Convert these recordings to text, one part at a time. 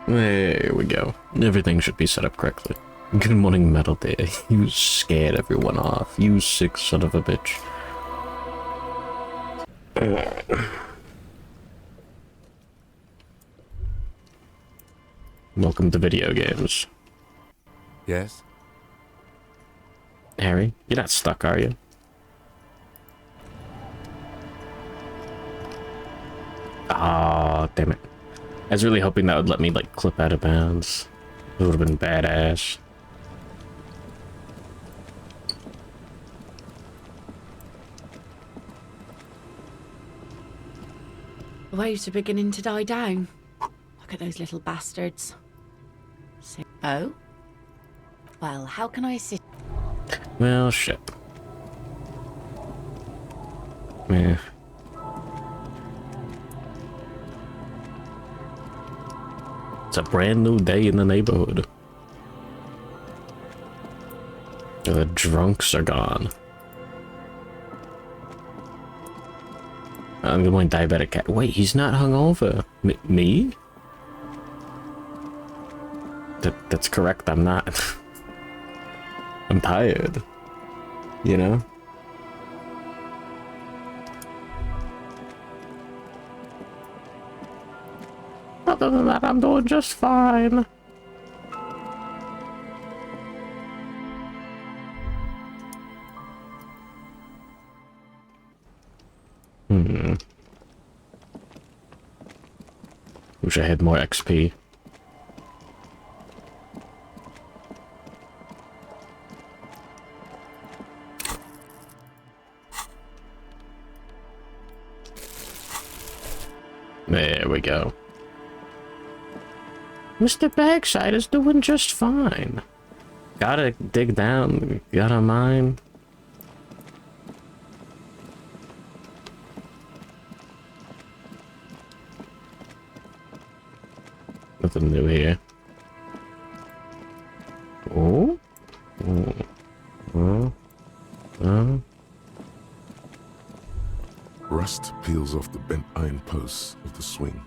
There we go. Everything should be set up correctly. Good morning, Metal Day. You scared everyone off. You sick son of a bitch. Welcome to video games. Yes? Harry, you're not stuck, are you? Ah, oh, damn it. I was really hoping that would let me, like, clip out of bounds. It would have been badass. The waves are beginning to die down. Look at those little bastards. Oh? Well, how can I assist? Well, shit. Meh. It's a brand new day in the neighborhood. The drunks are gone. I'm going diabetic cat. Wait, he's not hungover. Me? That's correct, I'm not. I'm tired. You know? Other than that, I'm doing just fine. Wish I had more XP. There we go. Mr. Bagside is doing just fine. Gotta dig down, gotta mine. Nothing new here. Oh? Rust peels off the bent iron posts of the swing.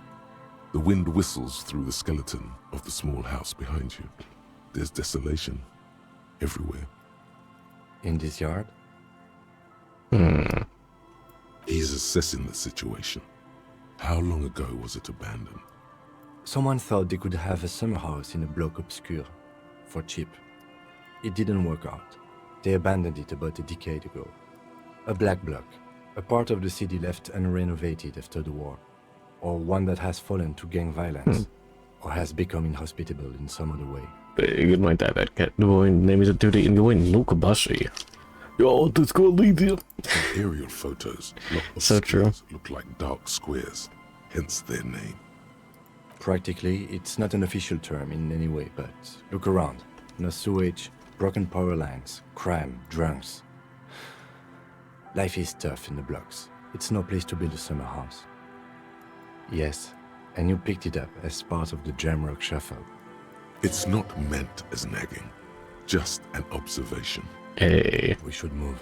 The wind whistles through the skeleton of the small house behind you. There's desolation everywhere. In this yard? He's assessing the situation. How long ago was it abandoned? Someone thought they could have a summer house in a bloc obscur, for cheap. It didn't work out. They abandoned it about a decade ago. A black bloc, a part of the city left unrenovated after the war, or one that has fallen to gang violence, or has become inhospitable in some other way. Good morning, David Cat. The boy name is a duty in going Luca Bussy. Yo, let's go Elysium. Aerial photos So true. look like dark squares, hence their name. Practically, it's not an official term in any way, but look around. No sewage, broken power lines, crime, drunks. Life is tough in the blocks. It's no place to build a summer house. Yes, and you picked it up as part of the Jamrock Shuffle. It's not meant as nagging, just an observation. Hey. We should move.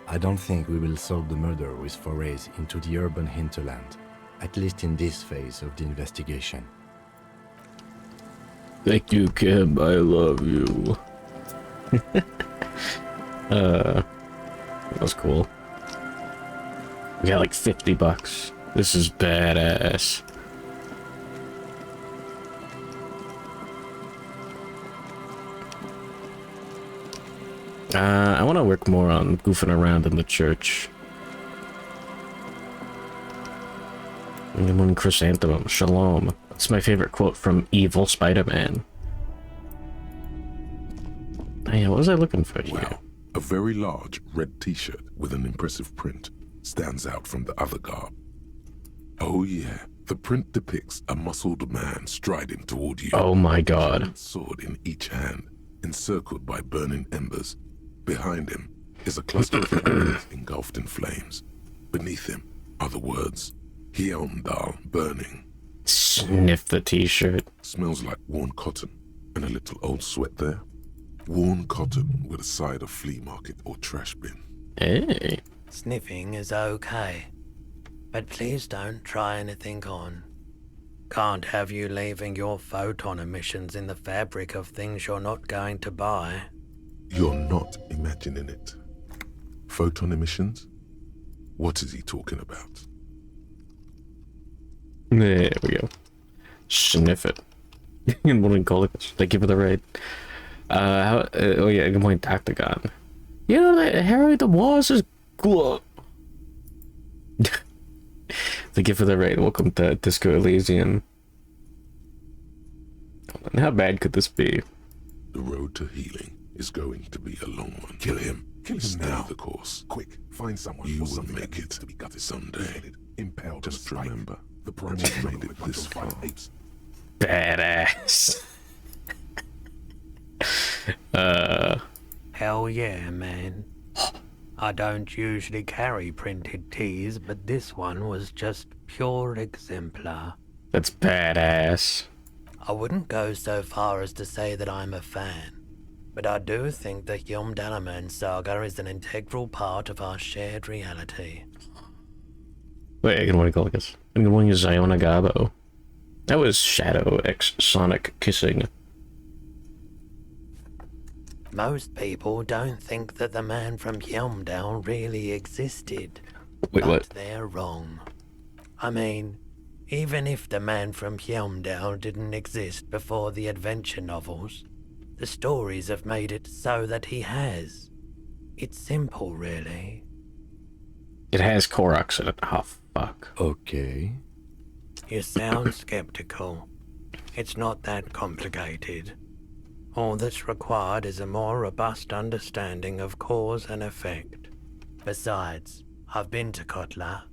I don't think we will solve the murder with forays into the urban hinterland, at least in this phase of the investigation. Thank you, Kim. I love you. That's cool. We got like 50 bucks. This is badass. I want to work more on goofing around in the church. Good morning, Chrysanthemum. Shalom. That's my favorite quote from Evil Spider-Man. Oh, yeah, what was I looking for here? Wow, a very large red t-shirt with an impressive print stands out from the other garb. Oh yeah, the print depicts a muscled man striding toward you. Oh my god. Sword in each hand, encircled by burning embers. Behind him is a cluster of fires engulfed in flames. Beneath him are the words, Hyundal burning. Sniff the t-shirt. Smells like worn cotton and a little old sweat there. Worn cotton with a side of flea market or trash bin. Hey. Sniffing is okay, but please don't try anything on. Can't have you leaving your photon emissions in the fabric of things you're not going to buy. You're not imagining it. Photon emissions? What is he talking about? There we go. Sniff it. Good morning, Colicus. Thank you for the raid. Oh yeah, good morning, Tactagon. You know that Harry the Wars is cool. Thank you for the raid. Welcome to Disco Elysium. How bad could this be? The road to healing is going to be a long one. Kill him. Kill him now. The course. Quick, find someone. You will make it to be gutted someday. Impaled. Just remember, the project made it this far. Badass. Hell yeah, man. I don't usually carry printed tees, but this one was just pure exemplar. That's badass. I wouldn't go so far as to say that I'm a fan, but I do think the Yum-Dalaman saga is an integral part of our shared reality. Wait, good morning, Colicus. And good morning, Ziona Gabo. That was Shadow X Sonic kissing. Most people don't think that the man from Yumdale really existed. Wait, but what? they're wrong. I mean, even if the man from Yumdale didn't exist before the adventure novels, the stories have made it so that he has. It's simple, really. It has Koroks in it. Oh, fuck. Okay. You sound skeptical. It's not that complicated. All that's required is a more robust understanding of cause and effect. Besides, I've been to Kotla,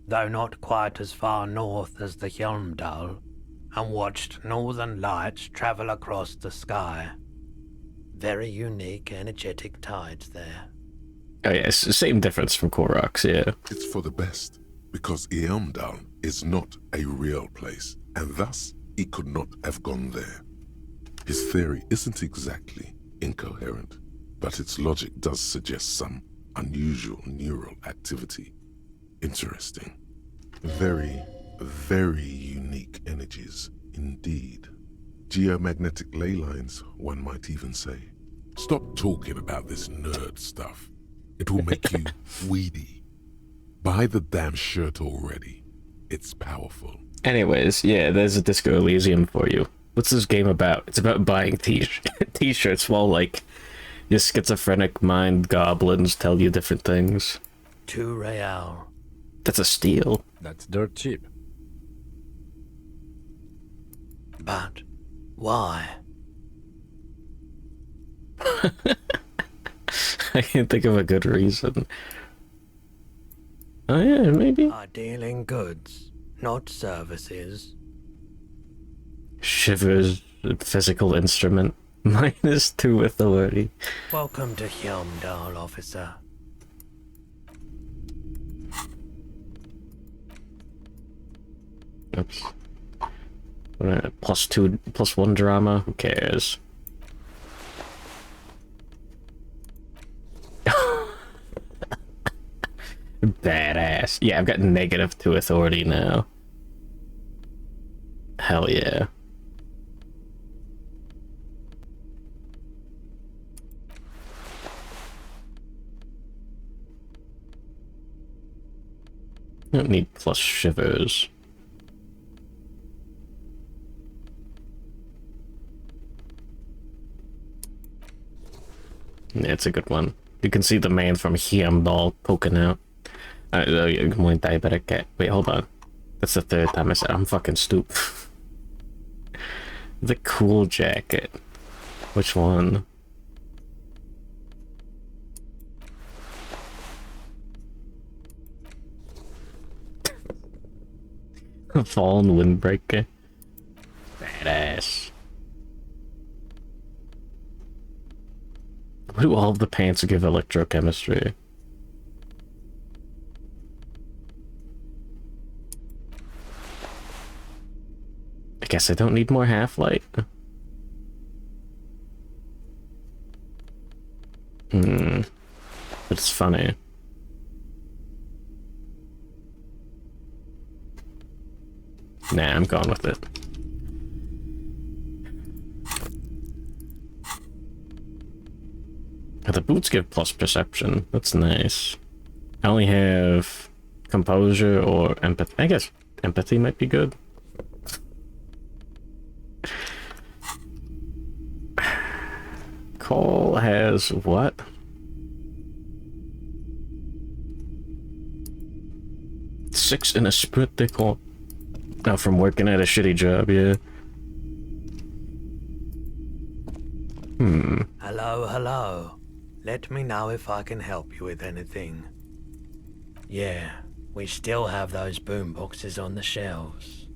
though not quite as far north as the Hjelmdal, and watched northern lights travel across the sky. Very unique, energetic tides there. Oh yeah, it's the same difference from Koroks, yeah. It's for the best, because Eamdal is not a real place, and thus he could not have gone there. His theory isn't exactly incoherent, but its logic does suggest some unusual neural activity. Interesting. Very, very unique energies indeed. Geomagnetic ley lines, one might even say. Stop talking about this nerd stuff. It will make you weedy. Buy the damn shirt already. It's powerful. Anyways, yeah, there's a Disco Elysium for you. What's this game about? It's about buying t-shirts while, like, your schizophrenic mind goblins tell you different things. 2 real. That's a steal. That's dirt cheap. But why? I can't think of a good reason. Oh yeah, maybe. I deal in goods, not services. Shivers, physical instrument. -2 authority. Welcome to Hjelmdal, officer. Oops. +2, +1 drama. Who cares? Badass. Yeah, I've got -2 authority now. Hell yeah. Don't need plus shivers. Yeah, it's a good one. You can see the man from Hjelmdal poking out. Good morning, diabetic cat. Wait, hold on. That's the 3rd time I said I'm fucking stupid. The cool jacket. Which one? Fallen Windbreaker. Badass. Why do all of the pants give electrochemistry? I guess I don't need more Half-Light. But it's funny. Nah, I'm going with it. The boots give plus perception. That's nice. I only have composure or empathy. I guess empathy might be good. Cole has what? Six in a sprint, they call. Oh, from working at a shitty job, yeah. Hello, hello. Let me know if I can help you with anything. Yeah, we still have those boom boxes on the shelves.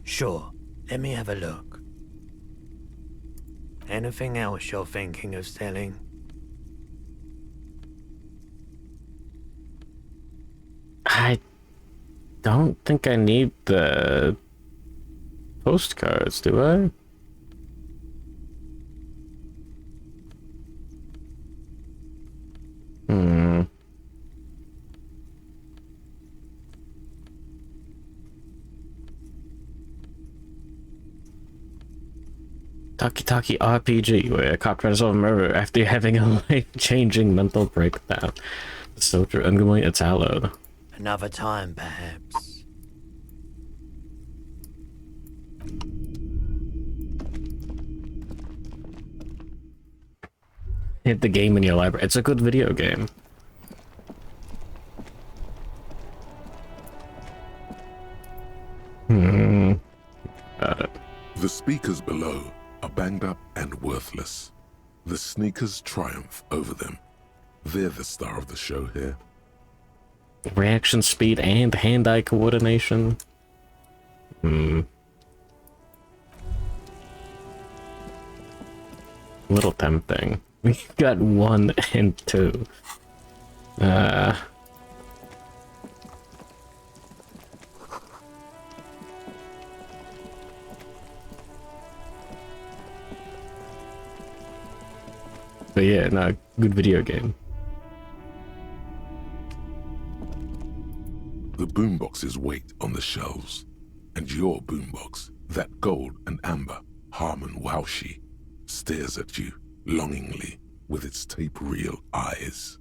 Sure, let me have a look. Anything else you're thinking of selling? I don't think I need the postcards, do I? Taki RPG, where a cop tries to solve a murder after having a life-changing mental breakdown. So true. I'm going to Italo. Another time, perhaps. Hit the game in your library. It's a good video game. Got it. The speakers below are banged up and worthless. The sneakers triumph over them. They're the star of the show here. Reaction speed and hand-eye coordination. Little tempting. We got 1 and 2. But yeah, no, good video game. The boomboxes wait on the shelves, and your boombox, that gold and amber Harmon Waushi, stares at you longingly with its tape reel eyes.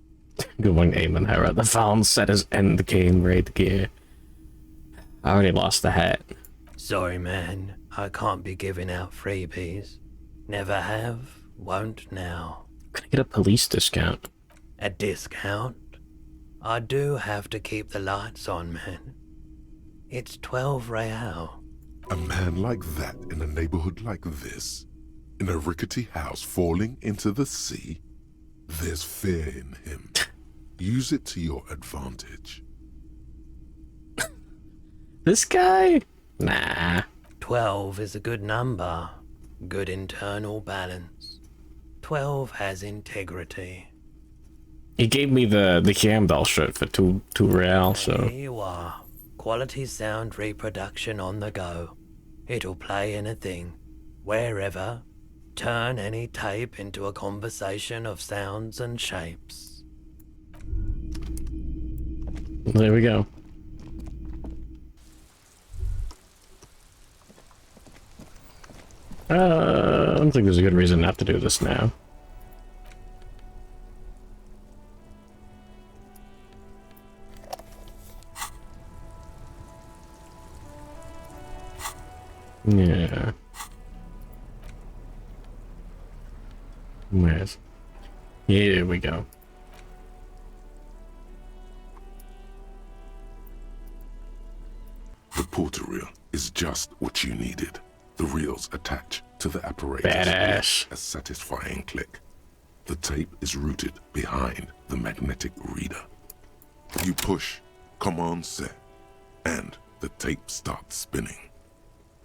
Good one, Eamon Hera. The found set is end game raid gear. I already lost the hat. Sorry, man. I can't be giving out freebies. Never have, won't now. Can I get a police discount? A discount? I do have to keep the lights on, man. It's 12 real. A man like that in a neighborhood like this, in a rickety house falling into the sea, there's fear in him. Use it to your advantage. This guy? Nah. 12 is a good number. Good internal balance. 12 has integrity. He gave me the Campbell shirt for two real, so... Here you are. Quality sound reproduction on the go. It'll play anything, wherever. Turn any tape into a conversation of sounds and shapes. There we go. I don't think there's a good reason not to do this now. Yeah. Where's... Here we go. The porter reel is just what you needed. The reels attach to the apparatus Badass. with a satisfying click. The tape is routed behind the magnetic reader. You push command set, and the tape starts spinning.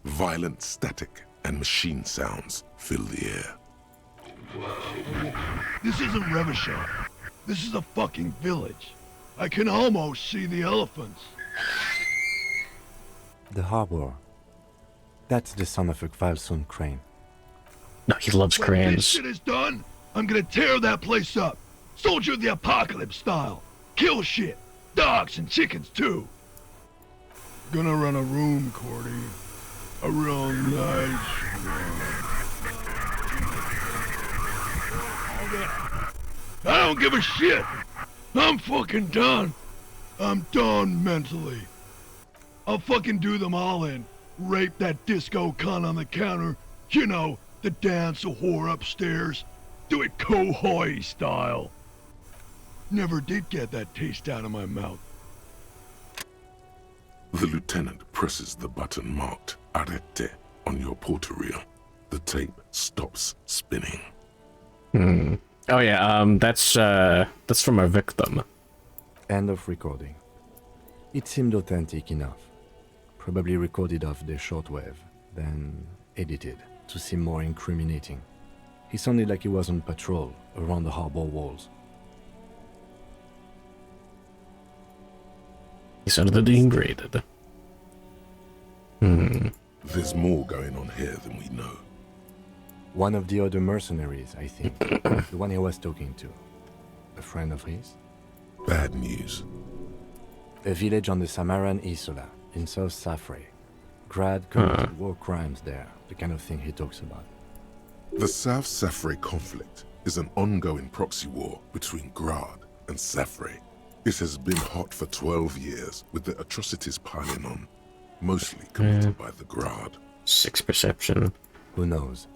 Violent static and machine sounds fill the air. This isn't Revachol. This is a fucking village. I can almost see the elephants. The harbor. That's the son of a Kvalsund crane. No, he loves When this crayons. shit is done, I'm gonna tear that place up. Soldier of the apocalypse style. Kill shit. Dogs and chickens too. Gonna run a room, Cordy. A real nice one. I don't give a shit. I'm fucking done. I'm done mentally. I'll fucking do them all in. Rape that disco cunt on the counter. You know, the dance a whore upstairs. Do it Kohoi style. Never did get that taste out of my mouth. The lieutenant presses the button marked Arete on your portal reel. The tape stops spinning. Oh yeah, that's from our victim. End of recording. It seemed authentic enough. Probably recorded off the shortwave, then edited to seem more incriminating. He sounded like he was on patrol around the harbor walls. He sounded inebriated. There's more going on here than we know. One of the other mercenaries, I think. The one he was talking to. A friend of his? Bad news. A village on the Samaran Isola, in South Safre. Grad committed war crimes there, the kind of thing he talks about. The South Safre conflict is an ongoing proxy war between Grad and Safre. It has been hot for 12 years, with the atrocities piling on, mostly committed by the Grad. 6 perception. Who knows?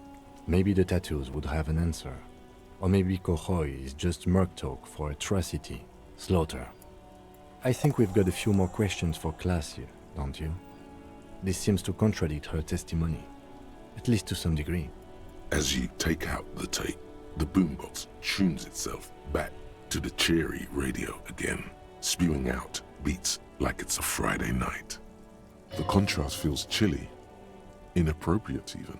Maybe the tattoos would have an answer. Or maybe Kohoi is just merc talk for atrocity, slaughter. I think we've got a few more questions for class here, don't you? This seems to contradict her testimony, at least to some degree. As you take out the tape, the boombox tunes itself back to the cheery radio again, spewing out beats like it's a Friday night. The contrast feels chilly, inappropriate even.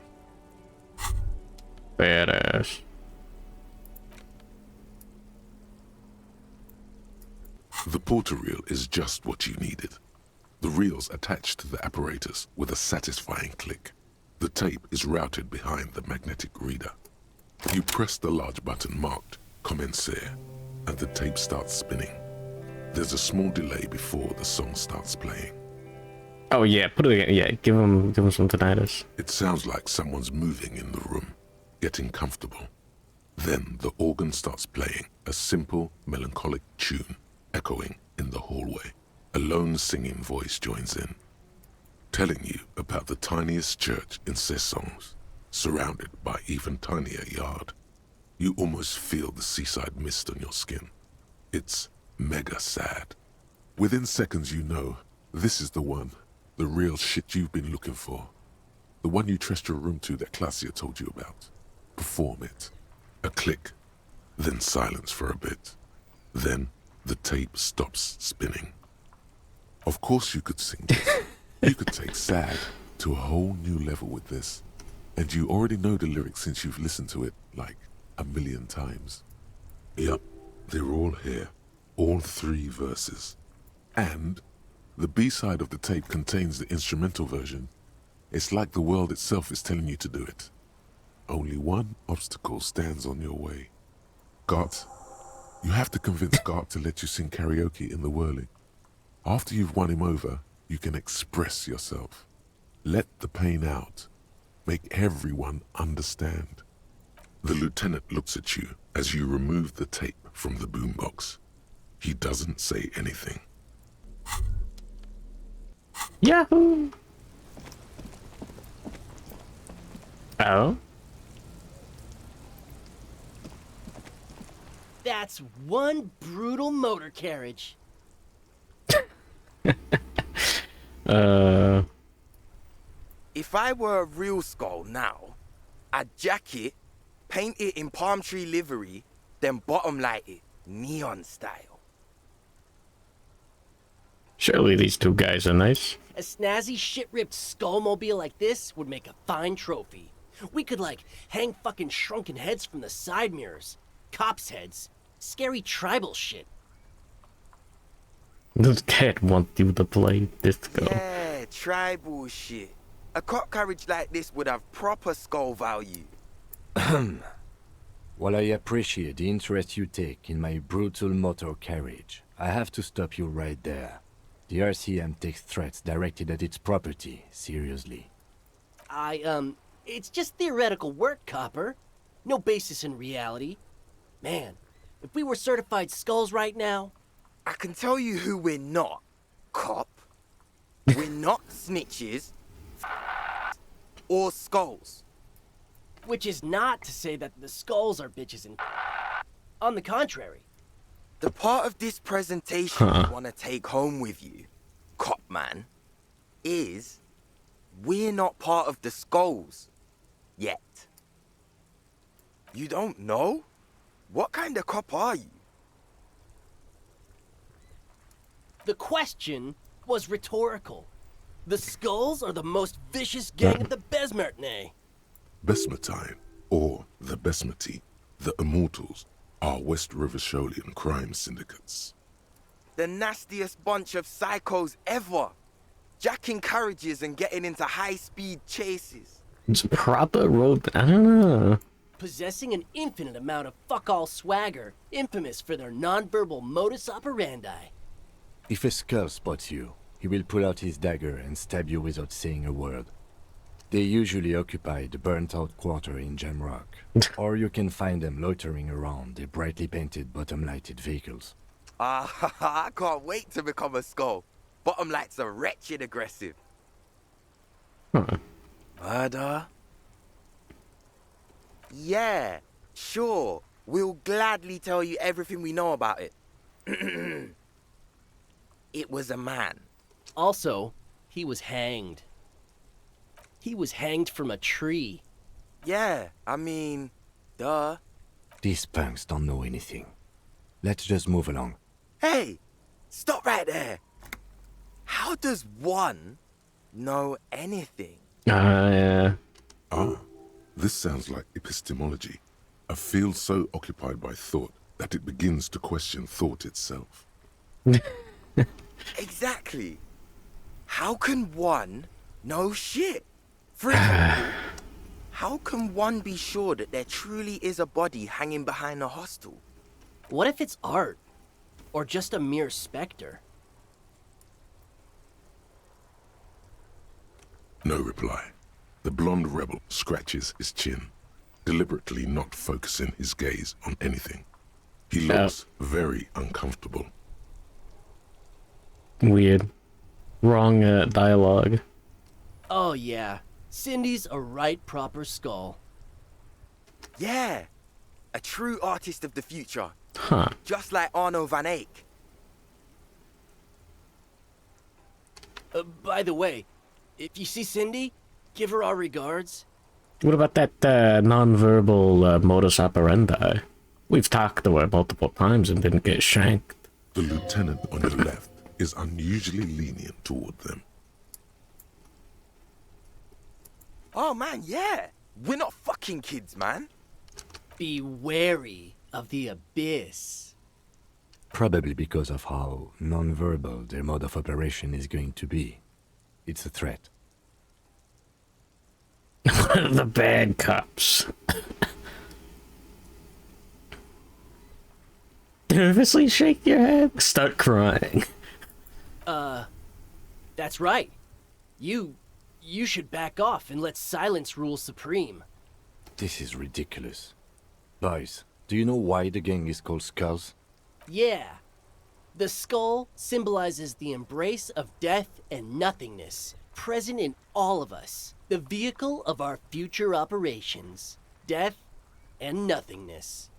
Badass. The portal reel is just what you needed. The reel's attached to the apparatus with a satisfying click. The tape is routed behind the magnetic reader. You press the large button marked Commencer, and the tape starts spinning. There's a small delay before the song starts playing. Oh yeah, put it again. Yeah, give him some tinnitus. It sounds like someone's moving in the room, getting comfortable. Then the organ starts playing a simple, melancholic tune, echoing in the hallway. A lone singing voice joins in, telling you about the tiniest church in Cessons, surrounded by even tinier yard. You almost feel the seaside mist on your skin. It's mega sad. Within seconds you know, this is the one, the real shit you've been looking for. The one you trust your room to that Classia told you about. Perform it. A click, then silence for a bit. Then the tape stops spinning. Of course you could sing this. You could take sad to a whole new level with this. And you already know the lyrics since you've listened to it like 1,000,000 times. Yup, they're all here. All 3 verses. And the B-side of the tape contains the instrumental version. It's like the world itself is telling you to do it. Only one obstacle stands on your way. Gart. You have to convince Gart to let you sing karaoke in the whirling. After you've won him over, you can express yourself. Let the pain out. Make everyone understand. The lieutenant looks at you as you remove the tape from the boombox. He doesn't say anything. Yahoo! Oh? That's one brutal motor carriage. If I were a real skull now, I'd jack it, paint it in palm tree livery, then bottom light it, neon style. Surely these 2 guys are nice. A snazzy shit-ripped skullmobile like this would make a fine trophy. We could, like, hang fucking shrunken heads from the side mirrors. Cops' heads. Scary tribal shit. This cat wants you to play disco. Yeah, tribal shit. A cop carriage like this would have proper skull value. While I appreciate the interest you take in my brutal motor carriage, I have to stop you right there. The RCM takes threats directed at its property seriously. It's just theoretical work, Copper. No basis in reality. Man, if we were certified skulls right now... I can tell you who we're not, cop. We're not snitches or skulls. Which is not to say that the skulls are bitches and... On the contrary. The part of this presentation you want to take home with you, cop man, is we're not part of the skulls yet. You don't know? What kind of cop are you? The question was rhetorical. The skulls are the most vicious gang of the Besmertne. Besmetine, or the Besmeti, the Immortals, are West River Sholian crime syndicates. The nastiest bunch of psychos ever. Jacking carriages and getting into high-speed chases. It's proper road. I don't know. Possessing an infinite amount of fuck-all swagger, infamous for their non-verbal modus operandi. If a skull spots you, he will pull out his dagger and stab you without saying a word. They usually occupy the burnt-out quarter in Jamrock, or you can find them loitering around their brightly painted bottom-lighted vehicles. I can't wait to become a skull. Bottom lights are wretched aggressive. Murder? Yeah, sure. We'll gladly tell you everything we know about it. It was a man. Also, he was hanged. He was hanged from a tree. Yeah, I mean, duh. These punks don't know anything. Let's just move along. Hey, stop right there. How does one know anything? Yeah. Ah, this sounds like epistemology, a field so occupied by thought that it begins to question thought itself. Exactly. How can one know shit? For example, how can one be sure that there truly is a body hanging behind a hostel? What if it's art? Or just a mere specter? No reply. The blonde rebel scratches his chin, deliberately not focusing his gaze on anything. He looks very uncomfortable. Weird. Wrong dialogue. Oh yeah, Cindy's a right proper skull. Yeah, a true artist of the future. Huh. Just like Arno van Eyck. By the way, if you see Cindy, give her our regards. What about that non-verbal modus operandi? We've talked to her multiple times and didn't get shanked. The lieutenant on your left is unusually lenient toward them. Oh man, yeah. We're not fucking kids, man. Be wary of the abyss. Probably because of how non-verbal their mode of operation is going to be. It's a threat. One of the bad cops. Nervously shake your head, start crying. That's right. You should back off and let silence rule supreme. This is ridiculous. Boys, do you know why the gang is called Skulls? Yeah. The skull symbolizes the embrace of death and nothingness, present in all of us. The vehicle of our future operations. Death and nothingness.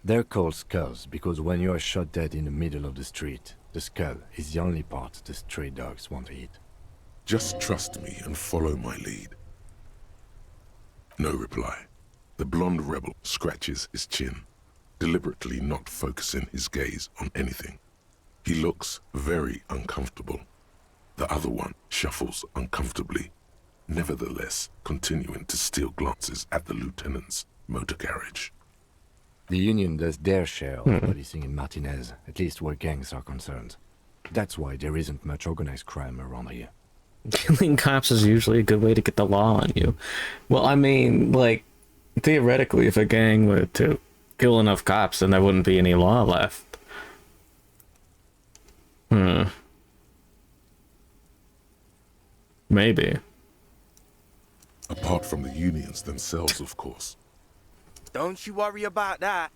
They're called Skulls because when you are shot dead in the middle of the street, the skull is the only part the stray dogs want to eat. Just trust me and follow my lead. No reply. The blonde rebel scratches his chin, deliberately not focusing his gaze on anything. He looks very uncomfortable. The other one shuffles uncomfortably, nevertheless continuing to steal glances at the lieutenant's motor carriage. The Union does their share of policing in Martinez, at least where gangs are concerned. That's why there isn't much organized crime around here. Killing cops is usually a good way to get the law on you. Well, I mean, like, theoretically, if a gang were to kill enough cops, and there wouldn't be any law left. Maybe. Apart from the unions themselves, of course. Don't you worry about that.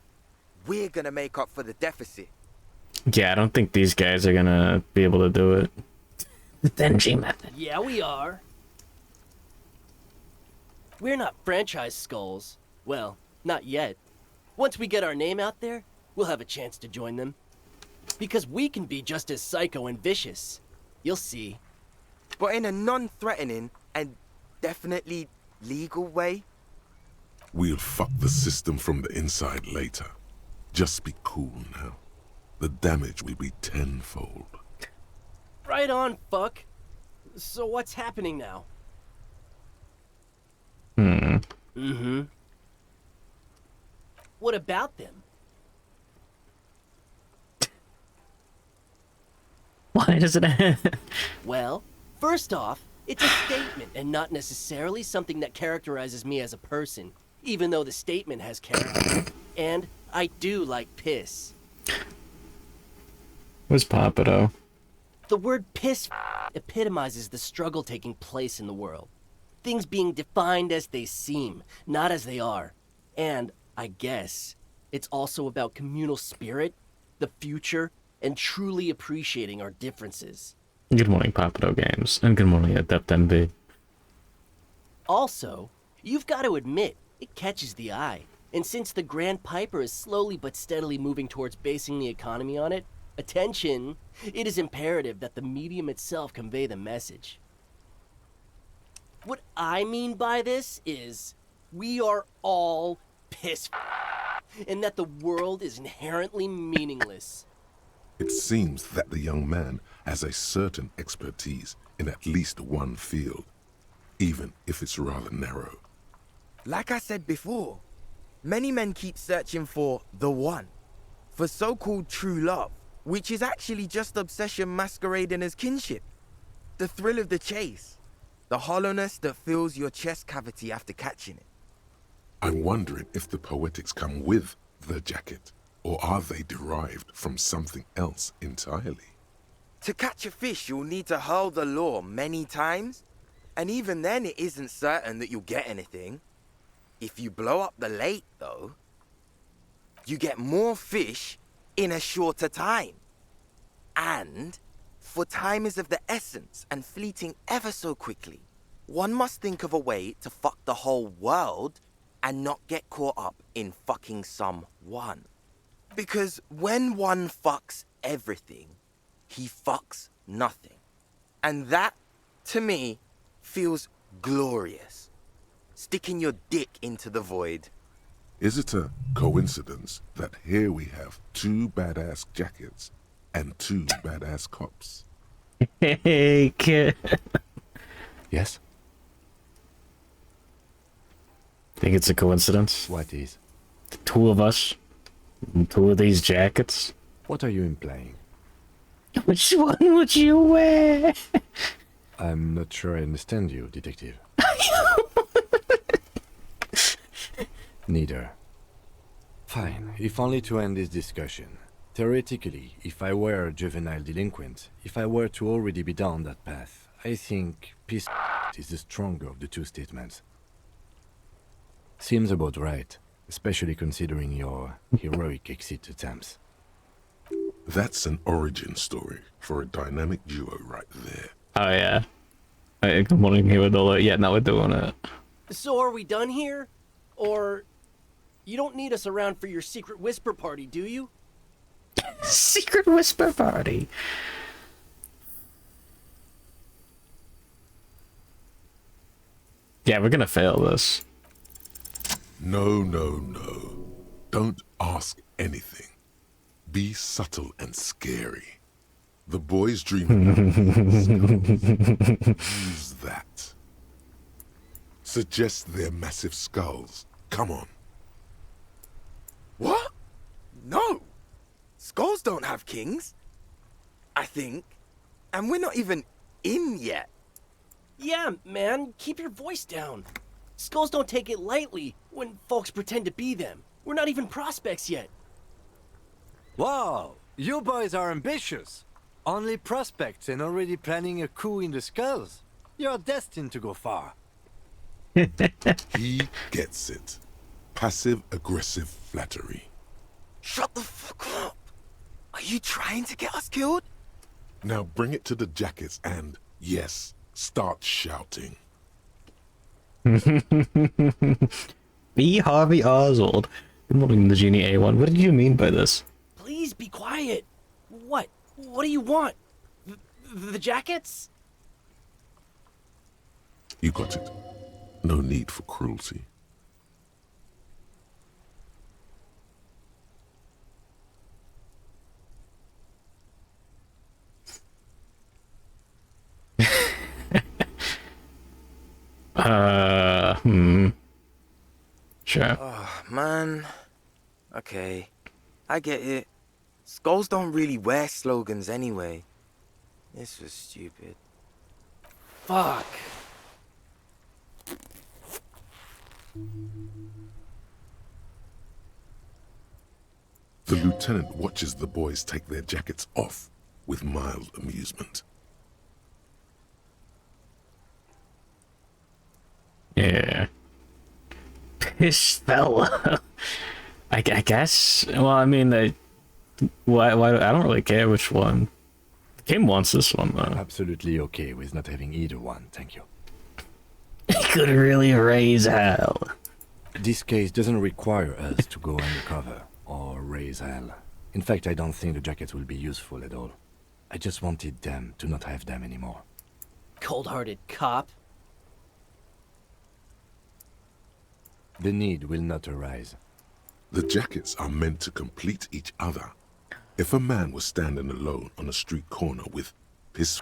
We're gonna make up for the deficit. Yeah, I don't think these guys are gonna be able to do it. The Denji method. Yeah, we are. We're not franchise skulls. Well, not yet. Once we get our name out there, we'll have a chance to join them. Because we can be just as psycho and vicious. You'll see. But in a non-threatening and definitely legal way. We'll fuck the system from the inside later. Just be cool now. The damage will be tenfold. Right on, fuck. So what's happening now? What about them? Why does it? Well, first off, it's a statement and not necessarily something that characterizes me as a person, even though the statement has character. And I do like piss. Where's Papado? The word piss epitomizes the struggle taking place in the world. Things being defined as they seem, not as they are. And, I guess, it's also about communal spirit, the future, and truly appreciating our differences. Good morning, Papado Games, and good morning, Adept MB. Also, you've got to admit, it catches the eye. And since the Grand Piper is slowly but steadily moving towards basing the economy on it, attention, it is imperative that the medium itself convey the message. What I mean by this is, we are all piss and that the world is inherently meaningless. It seems that the young man has a certain expertise in at least one field, even if it's rather narrow. Like I said before, many men keep searching for the one, for so-called true love, which is actually just obsession masquerading as kinship. The thrill of the chase, the hollowness that fills your chest cavity after catching it. I'm wondering if the poetics come with the jacket, or are they derived from something else entirely? To catch a fish, you'll need to hurl the lure many times, and even then it isn't certain that you'll get anything. If you blow up the lake, though, you get more fish in a shorter time. And, for time is of the essence and fleeting ever so quickly, one must think of a way to fuck the whole world and not get caught up in fucking someone. Because when one fucks everything, he fucks nothing. And that, to me, feels glorious. Sticking your dick into the void. Is it a coincidence that here we have two badass jackets and two badass cops? Hey, kid. Yes? Think it's a coincidence? What is? The two of us, two of these jackets. What are you implying? Which one would you wear? I'm not sure I understand you, detective. Neither. Fine, if only to end this discussion. Theoretically, if I were a juvenile delinquent, if I were to already be down that path, I think peace is the stronger of the two statements. Seems about right, especially considering your heroic exit attempts. That's an origin story for a dynamic duo right there. Oh yeah. Hey, good morning, here with all that. Yeah, now we're doing it. So are we done here? Or you don't need us around for your secret whisper party, do you? Secret whisper party. Yeah, we're gonna fail this. No, no, no. Don't ask anything. Be subtle and scary. The boys dream about use that. Suggest their massive skulls. Come on. What? No! Skulls don't have kings. I think. And we're not even in yet. Yeah, man, keep your voice down. Skulls don't take it lightly when folks pretend to be them. We're not even prospects yet. Wow, you boys are ambitious. Only prospects and already planning a coup in the skulls. You're destined to go far. He gets it. Passive-aggressive flattery. Shut the fuck up! Are you trying to get us killed? Now bring it to the jackets and, yes, start shouting. B. Harvey Oswald. Good morning, the Genie A1. What did you mean by this? Please be quiet. What? What do you want? The jackets? You got it. No need for cruelty. Sure. Oh, man. Okay. I get it. Skulls don't really wear slogans anyway. This was stupid. Fuck. The lieutenant watches the boys take their jackets off with mild amusement. Yeah. Piss fella. I guess. Well, I mean, why? I don't really care which one. Kim wants this one though. Absolutely okay with not having either one, thank you. He could really raise hell. This case doesn't require us to go undercover or raise hell. In fact, I don't think the jackets will be useful at all. I just wanted them to not have them anymore. Cold-hearted cop. The need will not arise. The jackets are meant to complete each other. If a man was standing alone on a street corner with "piss"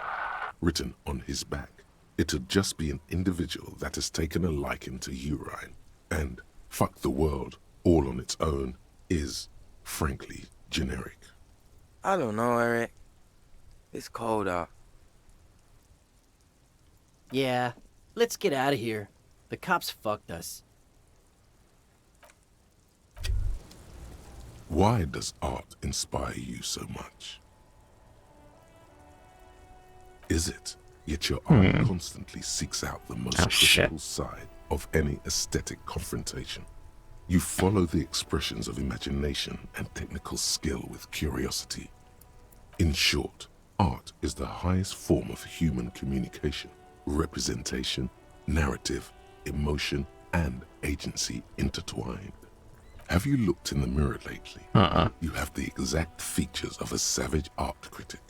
written on his back, it'd just be an individual that has taken a liking to urine. And "fuck the world" all on its own is, frankly, generic. I don't know, Eric. It's cold out. Yeah, let's get out of here. The cops fucked us. Why does art inspire you so much? Is it, yet your art constantly seeks out the most critical side of any aesthetic confrontation? You follow the expressions of imagination and technical skill with curiosity. In short, art is the highest form of human communication, representation, narrative, emotion, and agency intertwined. Have you looked in the mirror lately? You have the exact features of a savage art critic,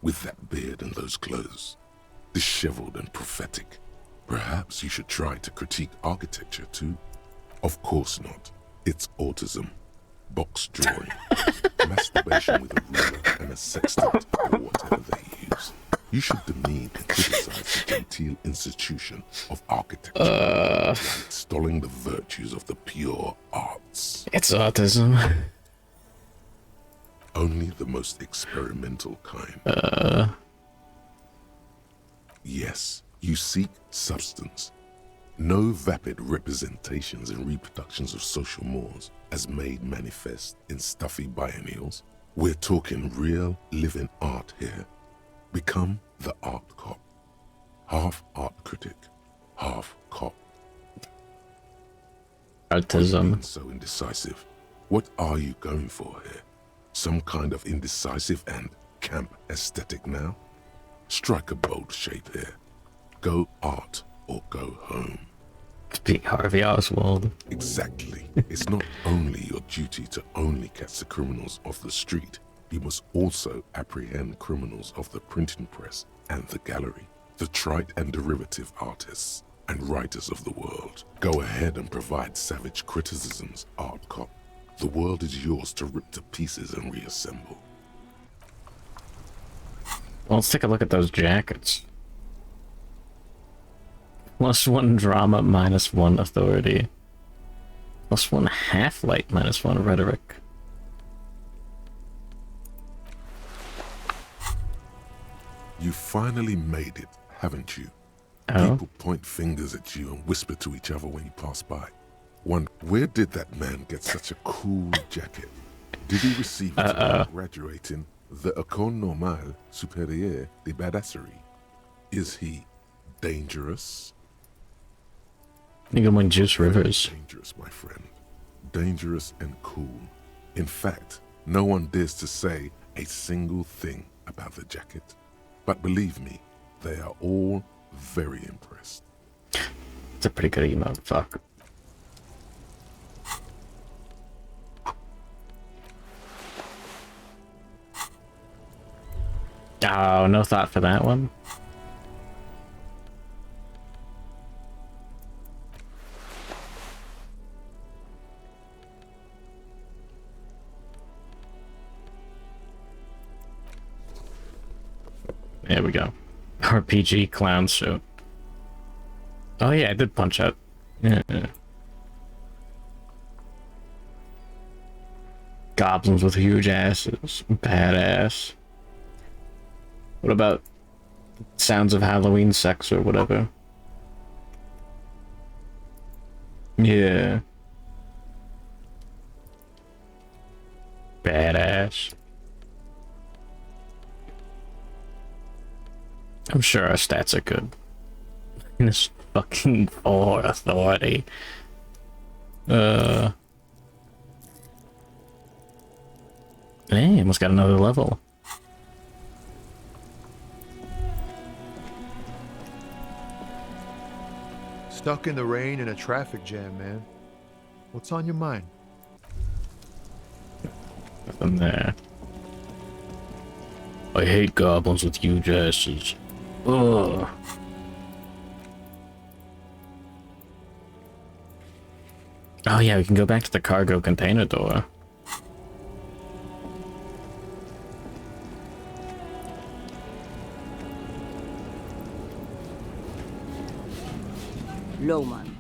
with that beard and those clothes, disheveled and prophetic. Perhaps you should try to critique architecture too. Of course not. It's autism, box drawing, masturbation with a ruler and a sextant or whatever they use. You should demean and criticize the genteel institution of architecture while extolling the virtues of the pure arts. It's autism. Only the most experimental kind. Yes, you seek substance. No vapid representations and reproductions of social mores as made manifest in stuffy biennials. We're talking real, living art here. Become the art cop. Half art critic, half cop. Autism. So indecisive. What are you going for here? Some kind of indecisive and camp aesthetic now? Strike a bold shape here. Go art or go home. Speak Harvey Oswald. Exactly. It's not only your duty to only catch the criminals off the street, you must also apprehend criminals of the printing press and the gallery, the trite and derivative artists and writers of the world. Go ahead and provide savage criticisms, art cop. The world is yours to rip to pieces and reassemble. Well, let's take a look at those jackets. +1 drama, -1 authority. +1 half-light, -1 rhetoric. You finally made it, haven't you? Oh? People point fingers at you and whisper to each other when you pass by. Where did that man get such a cool jacket? Did he receive it while graduating the École Normale Supérieure de Badasserie? Is he dangerous? You can win Juice Rivers. Dangerous, my friend. Dangerous and cool. In fact, no one dares to say a single thing about the jacket. But believe me, they are all very impressed. It's a pretty good emote, fuck. Oh, no thought for that one. There we go. RPG clown suit. Oh yeah, I did punch out. Yeah. Goblins with huge asses. Badass. What about sounds of Halloween sex or whatever? Yeah. Badass. I'm sure our stats are good. This fucking 4 authority. Hey, almost got another level. Stuck in the rain in a traffic jam, man. What's on your mind? Nothing there. I hate goblins with huge asses. Ugh. Oh yeah, we can go back to the cargo container door. Lowman,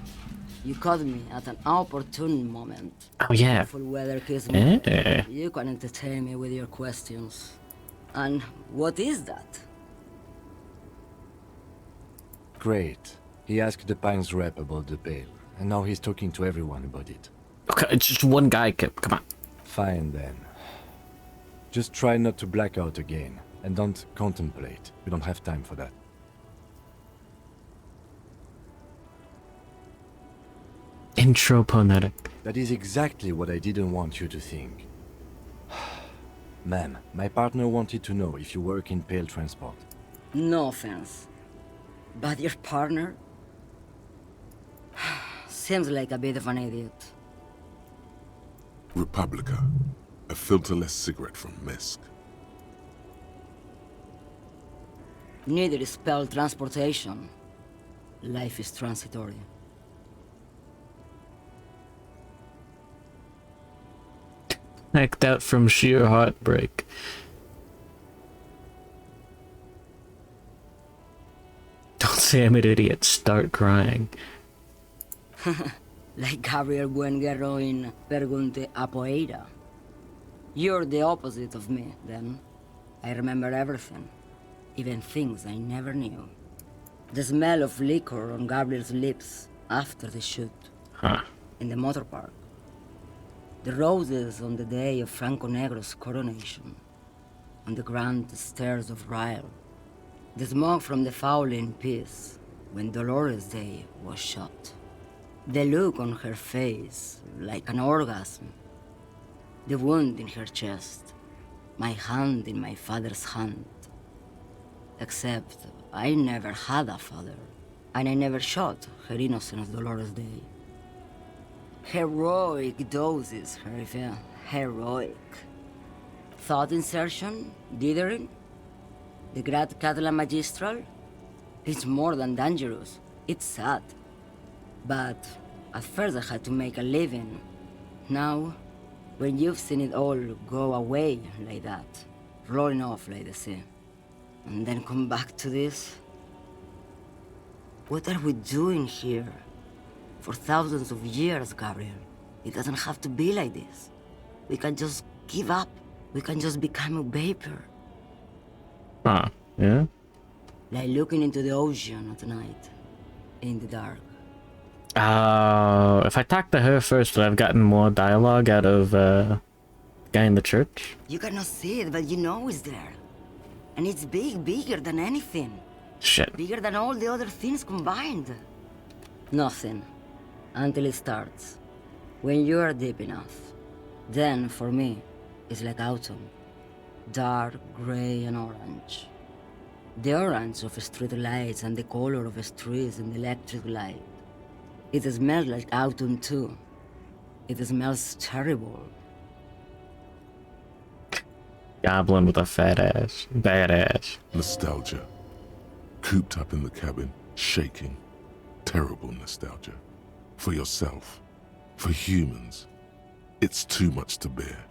you caught me at an opportune moment. Oh yeah. Full weather kiss me. Eh. You can entertain me with your questions. And what is that? Great. He asked the Pines rep about the bail, and now he's talking to everyone about it. Okay, it's just one guy. Come on. Fine then. Just try not to black out again, and don't contemplate. We don't have time for that. Introponetic. That is exactly what I didn't want you to think. Ma'am, my partner wanted to know if you work in Pale Transport. No offense. But your partner? Seems like a bit of an idiot. Republica, a filterless cigarette from Mesk. Neither is Pale Transportation. Life is transitory. Act out from sheer heartbreak. Don't say I'm an idiot. Start crying. Like Gabriel Buenguerro in Pergunte a Poeira. You're the opposite of me, then. I remember everything. Even things I never knew. The smell of liquor on Gabriel's lips after the shoot. Huh. In the motor park. The roses on the day of Franco Negro's coronation. On the grand stairs of Ryle. The smoke from the Fowling piece when Dolores Day was shot. The look on her face, like an orgasm. The wound in her chest. My hand in my father's hand. Except I never had a father. And I never shot her innocent Dolores Day. Heroic doses, Herifia. Heroic. Thought insertion? Dithering? The Grad Catalan Magistral? It's more than dangerous. It's sad. But at first I had to make a living. Now, when you've seen it all go away like that, rolling off like the sea, and then come back to this? What are we doing here? For thousands of years, Gabriel. It doesn't have to be like this. We can just give up. We can just become a vapor. Huh. Yeah? Like looking into the ocean at night, in the dark. If I talk to her first, would I've gotten more dialogue out of the guy in the church? You cannot see it, but you know it's there. And it's big, bigger than anything. Shit. Bigger than all the other things combined. Nothing. Until it starts. When you are deep enough. Then, for me, it's like autumn. Dark, gray, and orange. The orange of street lights and the color of streets in the electric light. It smells like autumn too. It smells terrible. Goblin with a fat ass. Badass. Nostalgia. Cooped up in the cabin, shaking. Terrible nostalgia. For yourself. For humans. It's too much to bear.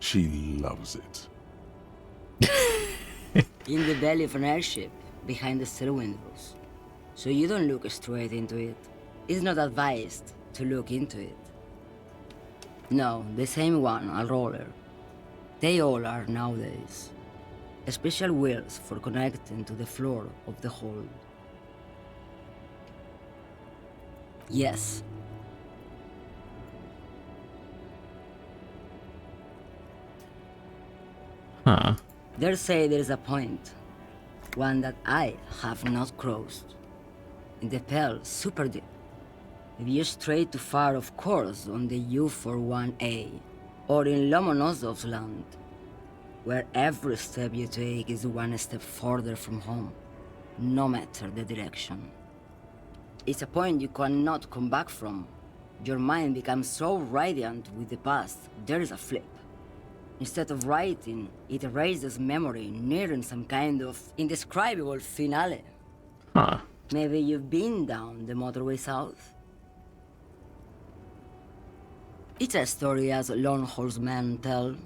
She loves it. In the belly of an airship, behind the stair windows. So you don't look straight into it. It's not advised to look into it. No, the same one, a roller. They all are nowadays. Special wheels for connecting to the floor of the hold. Yes. Huh. They say there is a point. One that I have not crossed. In the Pell, super deep. If you stray too far, of course, on the U41A, or in Lomonosov's land, where every step you take is one step further from home, no matter the direction. It's a point you cannot come back from. Your mind becomes so radiant with the past, there is a flip. Instead of writing, it erases memory, nearing some kind of indescribable finale. Huh. Maybe you've been down the motorway south? It's a story as lone horsemen tell.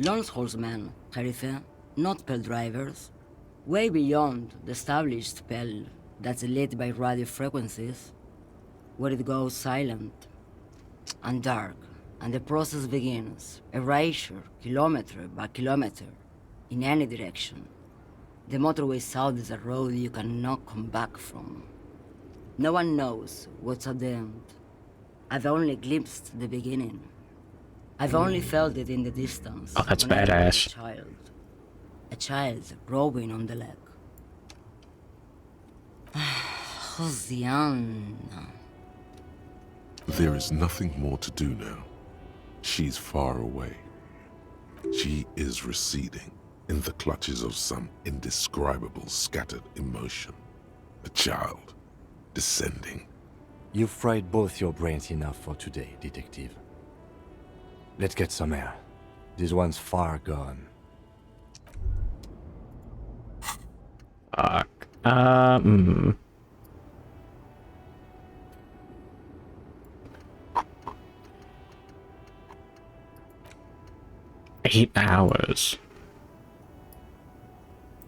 Lone horsemen, Sheriff, not Pell drivers. Way beyond the established Pell that's lit by radio frequencies, where it goes silent and dark, and the process begins, erasure, kilometer by kilometer, in any direction. The motorway south is a road you cannot come back from. No one knows what's at the end. I've only glimpsed the beginning. I've only felt it in the distance. Oh, that's when I was badass. a child. A child rowing on the lake. Josiana. There is nothing more to do now. She's far away. She is receding in the clutches of some indescribable scattered emotion. A child descending. You've fried both your brains enough for today, detective. Let's get some air. This one's far gone. Fuck. 8 hours.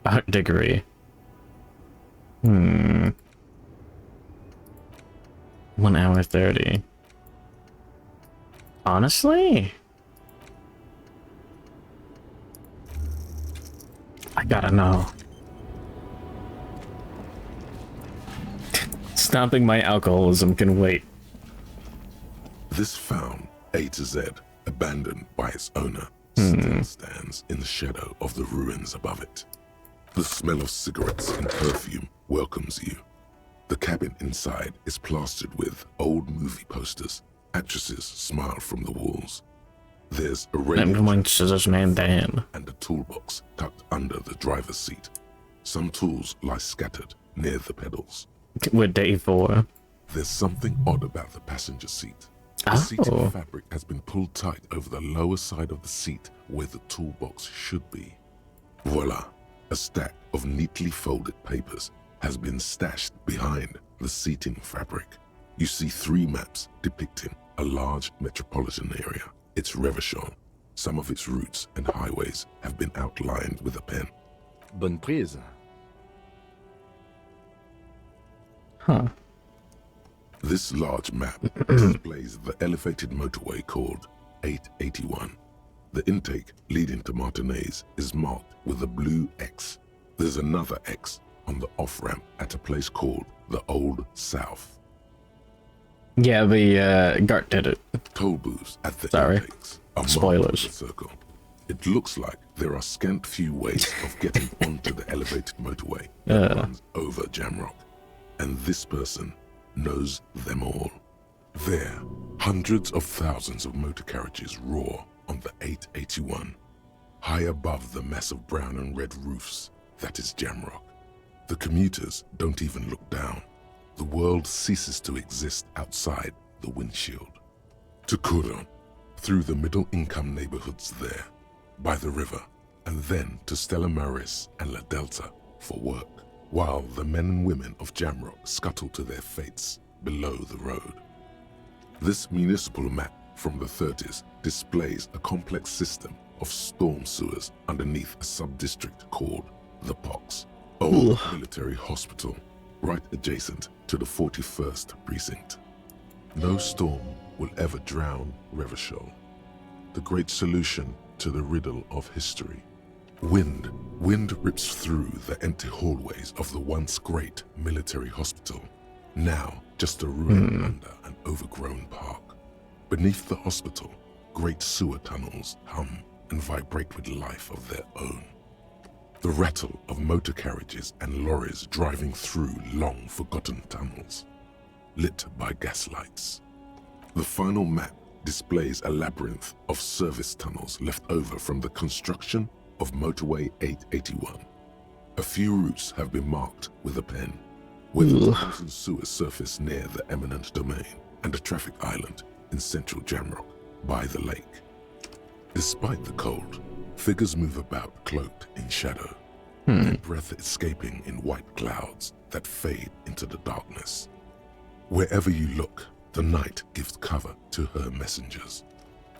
Art degree. 1 hour 30. Honestly? I gotta know. Stopping my alcoholism can wait. This found, A to Z, abandoned by its owner, still stands in the shadow of the ruins above it. The smell of cigarettes and perfume welcomes you. The cabin inside is plastered with old movie posters. Actresses smile from the walls. There's a Everyone says this man Dan. and a toolbox tucked under the driver's seat. Some tools lie scattered near the pedals. We're day 4. There's something odd about the passenger seat. The seating Oh. fabric has been pulled tight over the lower side of the seat where the toolbox should be. Voila! A stack of neatly folded papers has been stashed behind the seating fabric. You see 3 maps depicting a large metropolitan area. It's Revachol. Some of its routes and highways have been outlined with a pen. Bonne prise. Huh. This large map displays the elevated motorway called 881. The intake leading to Martinez is marked with a blue X. There's another X on the off-ramp at a place called the Old South. Yeah, the Gart did it. Toll booths at the Sorry. intakes are marked Spoilers. with a circle. It looks like there are scant few ways of getting onto the elevated motorway that runs over Jamrock, and this person knows them all. There, hundreds of thousands of motor carriages roar on the 881, high above the massive brown and red roofs that is Jamrock. The commuters don't even look down. The world ceases to exist outside the windshield. To Kuron, through the middle-income neighborhoods there, by the river, and then to Stella Maris and La Delta for work, while the men and women of Jamrock scuttle to their fates below the road. This municipal map from the 30s displays a complex system of storm sewers underneath a sub-district called the Pox, old military hospital, right adjacent to the 41st precinct. No storm will ever drown Revachol, the great solution to the riddle of history. Wind rips through the empty hallways of the once great military hospital, now just a ruin under an overgrown park. Beneath the hospital, great sewer tunnels hum and vibrate with life of their own. The rattle of motor carriages and lorries driving through long-forgotten tunnels, lit by gaslights. The final map displays a labyrinth of service tunnels left over from the construction of Motorway 881. A few routes have been marked with a pen, where the tunnels and sewers surface near the eminent domain and a traffic island in central Jamrock by the lake. Despite the cold, figures move about cloaked in shadow, their breath escaping in white clouds that fade into the darkness. Wherever you look, the night gives cover to her messengers.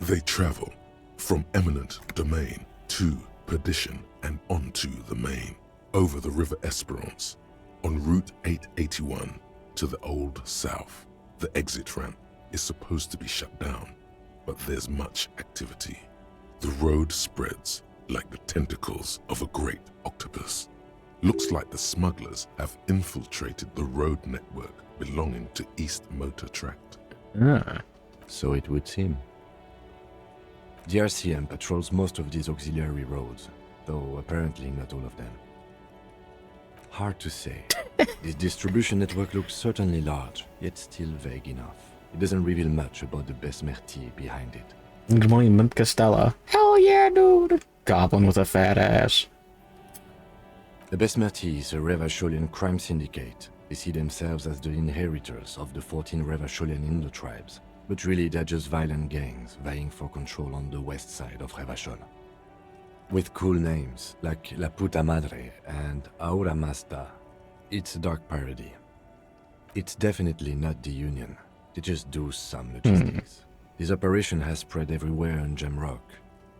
They travel from eminent domain to perdition and onto the main, over the River Esperance, on Route 881 to the Old South. The exit ramp is supposed to be shut down, but there's much activity. The road spreads like the tentacles of a great octopus. Looks like the smugglers have infiltrated the road network belonging to East Motor Tract. So it would seem. The RCM patrols most of these auxiliary roads, though apparently not all of them. Hard to say. This distribution network looks certainly large, yet still vague enough. It doesn't reveal much about the Besmerti behind it. Good morning, Mint Costella. Hell yeah, dude! Goblin with a fat ass. The Besmerti is a Revacholian crime syndicate. They see themselves as the inheritors of the 14 Revacholian Indo-tribes, but really they're just violent gangs vying for control on the west side of Revachol. With cool names like La Puta Madre and Aura Mazda, it's a dark parody. It's definitely not the Union. They just do some logistics. This operation has spread everywhere in Jamrock.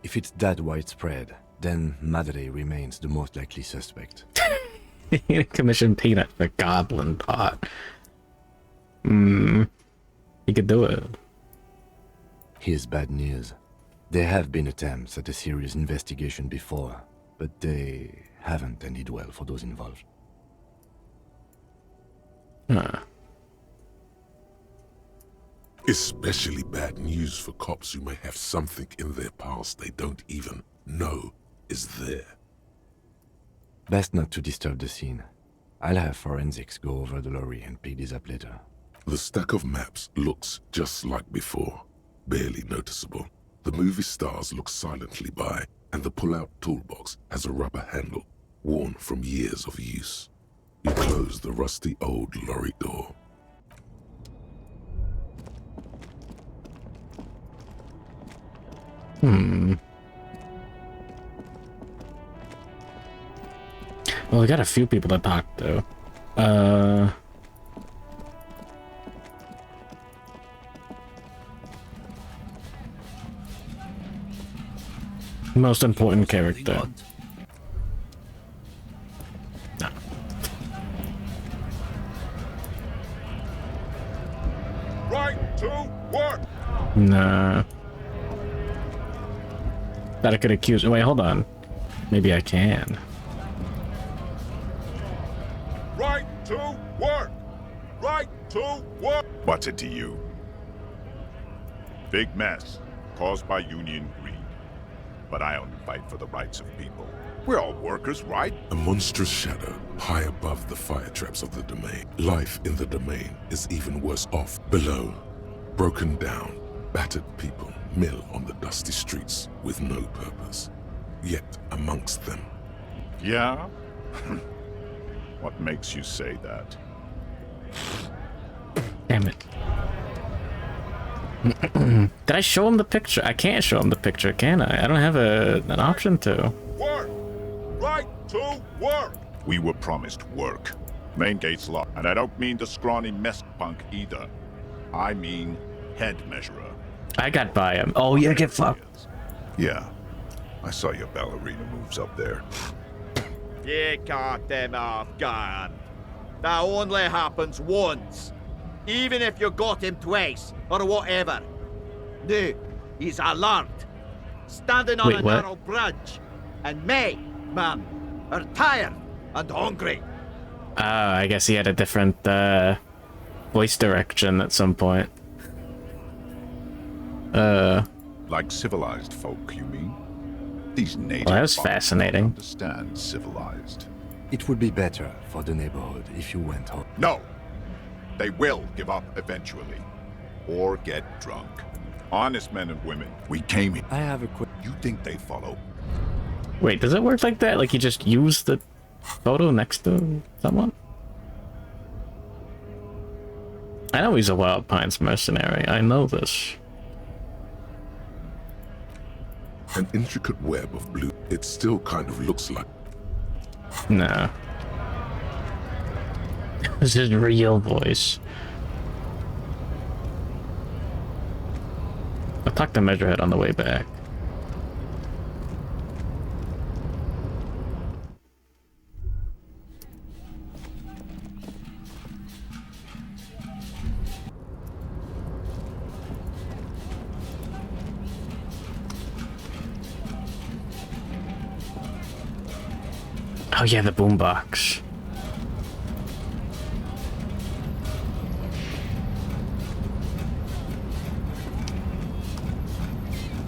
If it's that widespread, then Madre remains the most likely suspect. Commission peanut for goblin pot. He could do it. Here's bad news. There have been attempts at a serious investigation before, but they haven't ended well for those involved. Especially bad news for cops who may have something in their past they don't even know is there. Best not to disturb the scene. I'll have forensics go over the lorry and pick this up later. The stack of maps looks just like before, barely noticeable. The movie stars look silently by, and the pull-out toolbox has a rubber handle, worn from years of use. You close the rusty old lorry door. Well, we got a few people to talk to. Most important character. No. Right to work! Nah. That I could accuse. Wait, hold on. Maybe I can. Right to work! Right to work! What's it to you? Big mess, caused by union greed. But I only fight for the rights of people. We're all workers, right? A monstrous shadow high above the fire traps of the domain. Life in the domain is even worse off. Below, broken down, battered people mill on the dusty streets with no purpose. Yet amongst them, Yeah? What makes you say that? Damn it. Did I show him the picture? I can't show him the picture, can I? I don't have an option to. Work! Right to work! We were promised work. Main gate's locked, and I don't mean the scrawny mess punk either. I mean head measurer. I got by him. Oh, yeah, get fucked. Yeah, I saw your ballerina moves up there. You caught them off guard. That only happens once. Even if you got him twice, or whatever. Now, he's alert. Standing on Wait, a what? narrow bridge. And me, man, are tired and hungry. I guess he had a different voice direction at some point. Like civilized folk, you mean? These native Well, that was folk don't fascinating. understand civilized. It would be better for the neighborhood if you went home. No! They will give up eventually. Or get drunk. Honest men and women, we came here. I have a quick... You think they follow? Wait, does it work like that? Like you just use the photo next to someone? I know he's a Wild Pines mercenary. I know this. an intricate web of blue. It still kind of looks like... No. This is his real voice. I'll talk to Measurehead on the way back. Oh yeah, the boombox.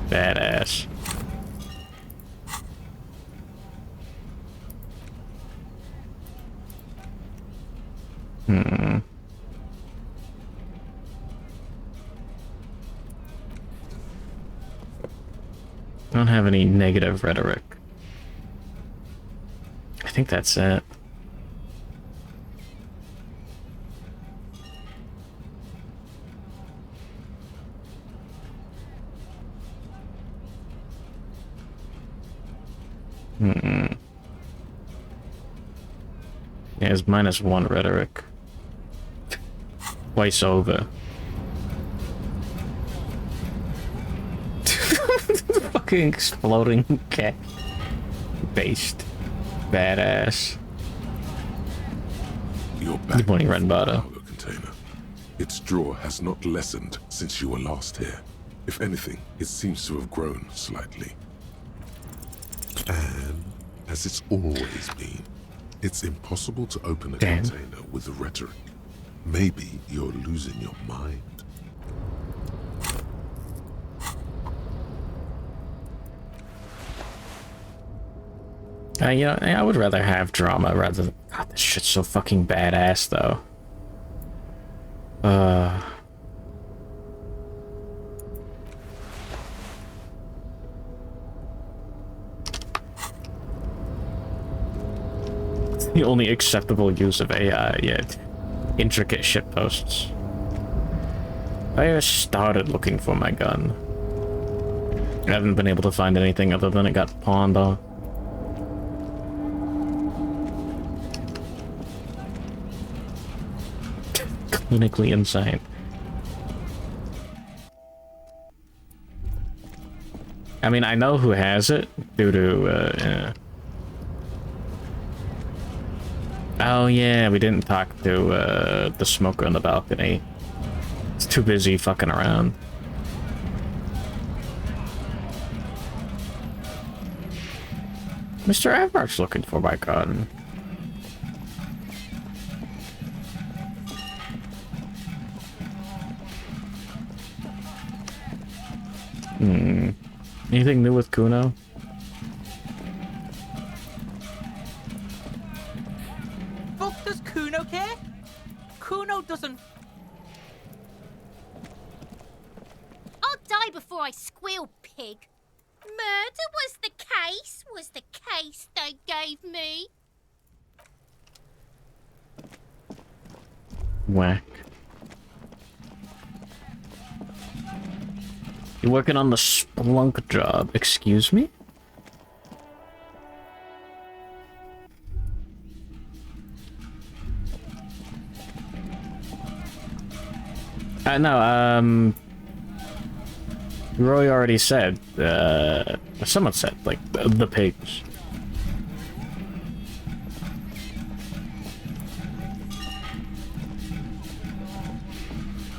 Badass. Don't have any negative rhetoric. I think that's it. Yeah, it's -1 rhetoric. Twice over. Fucking exploding cat. Based. Badass. You're back Good morning, with the Renbada. cargo container. Its draw has not lessened since you were last here. If anything, it seems to have grown slightly. And as it's always been, it's impossible to open a Damn. container with the rhetoric. Maybe you're losing your mind. Yeah, I would rather have drama rather than... God, this shit's so fucking badass, though. It's the only acceptable use of AI yet. Intricate shitposts. I just started looking for my gun. I haven't been able to find anything other than it got pawned off. Clinically insane. I mean, I know who has it due to, yeah. Oh yeah, we didn't talk to, the smoker on the balcony. He's too busy fucking around. Mr. Everett's looking for my gun. Anything new with Kuno? Fuck does Kuno care? Kuno doesn't. I'll die before I squeal, pig. Murder was the case they gave me. Whack. You're working on the Splunk job, excuse me? No, Roy already said, someone said, like, the pigs.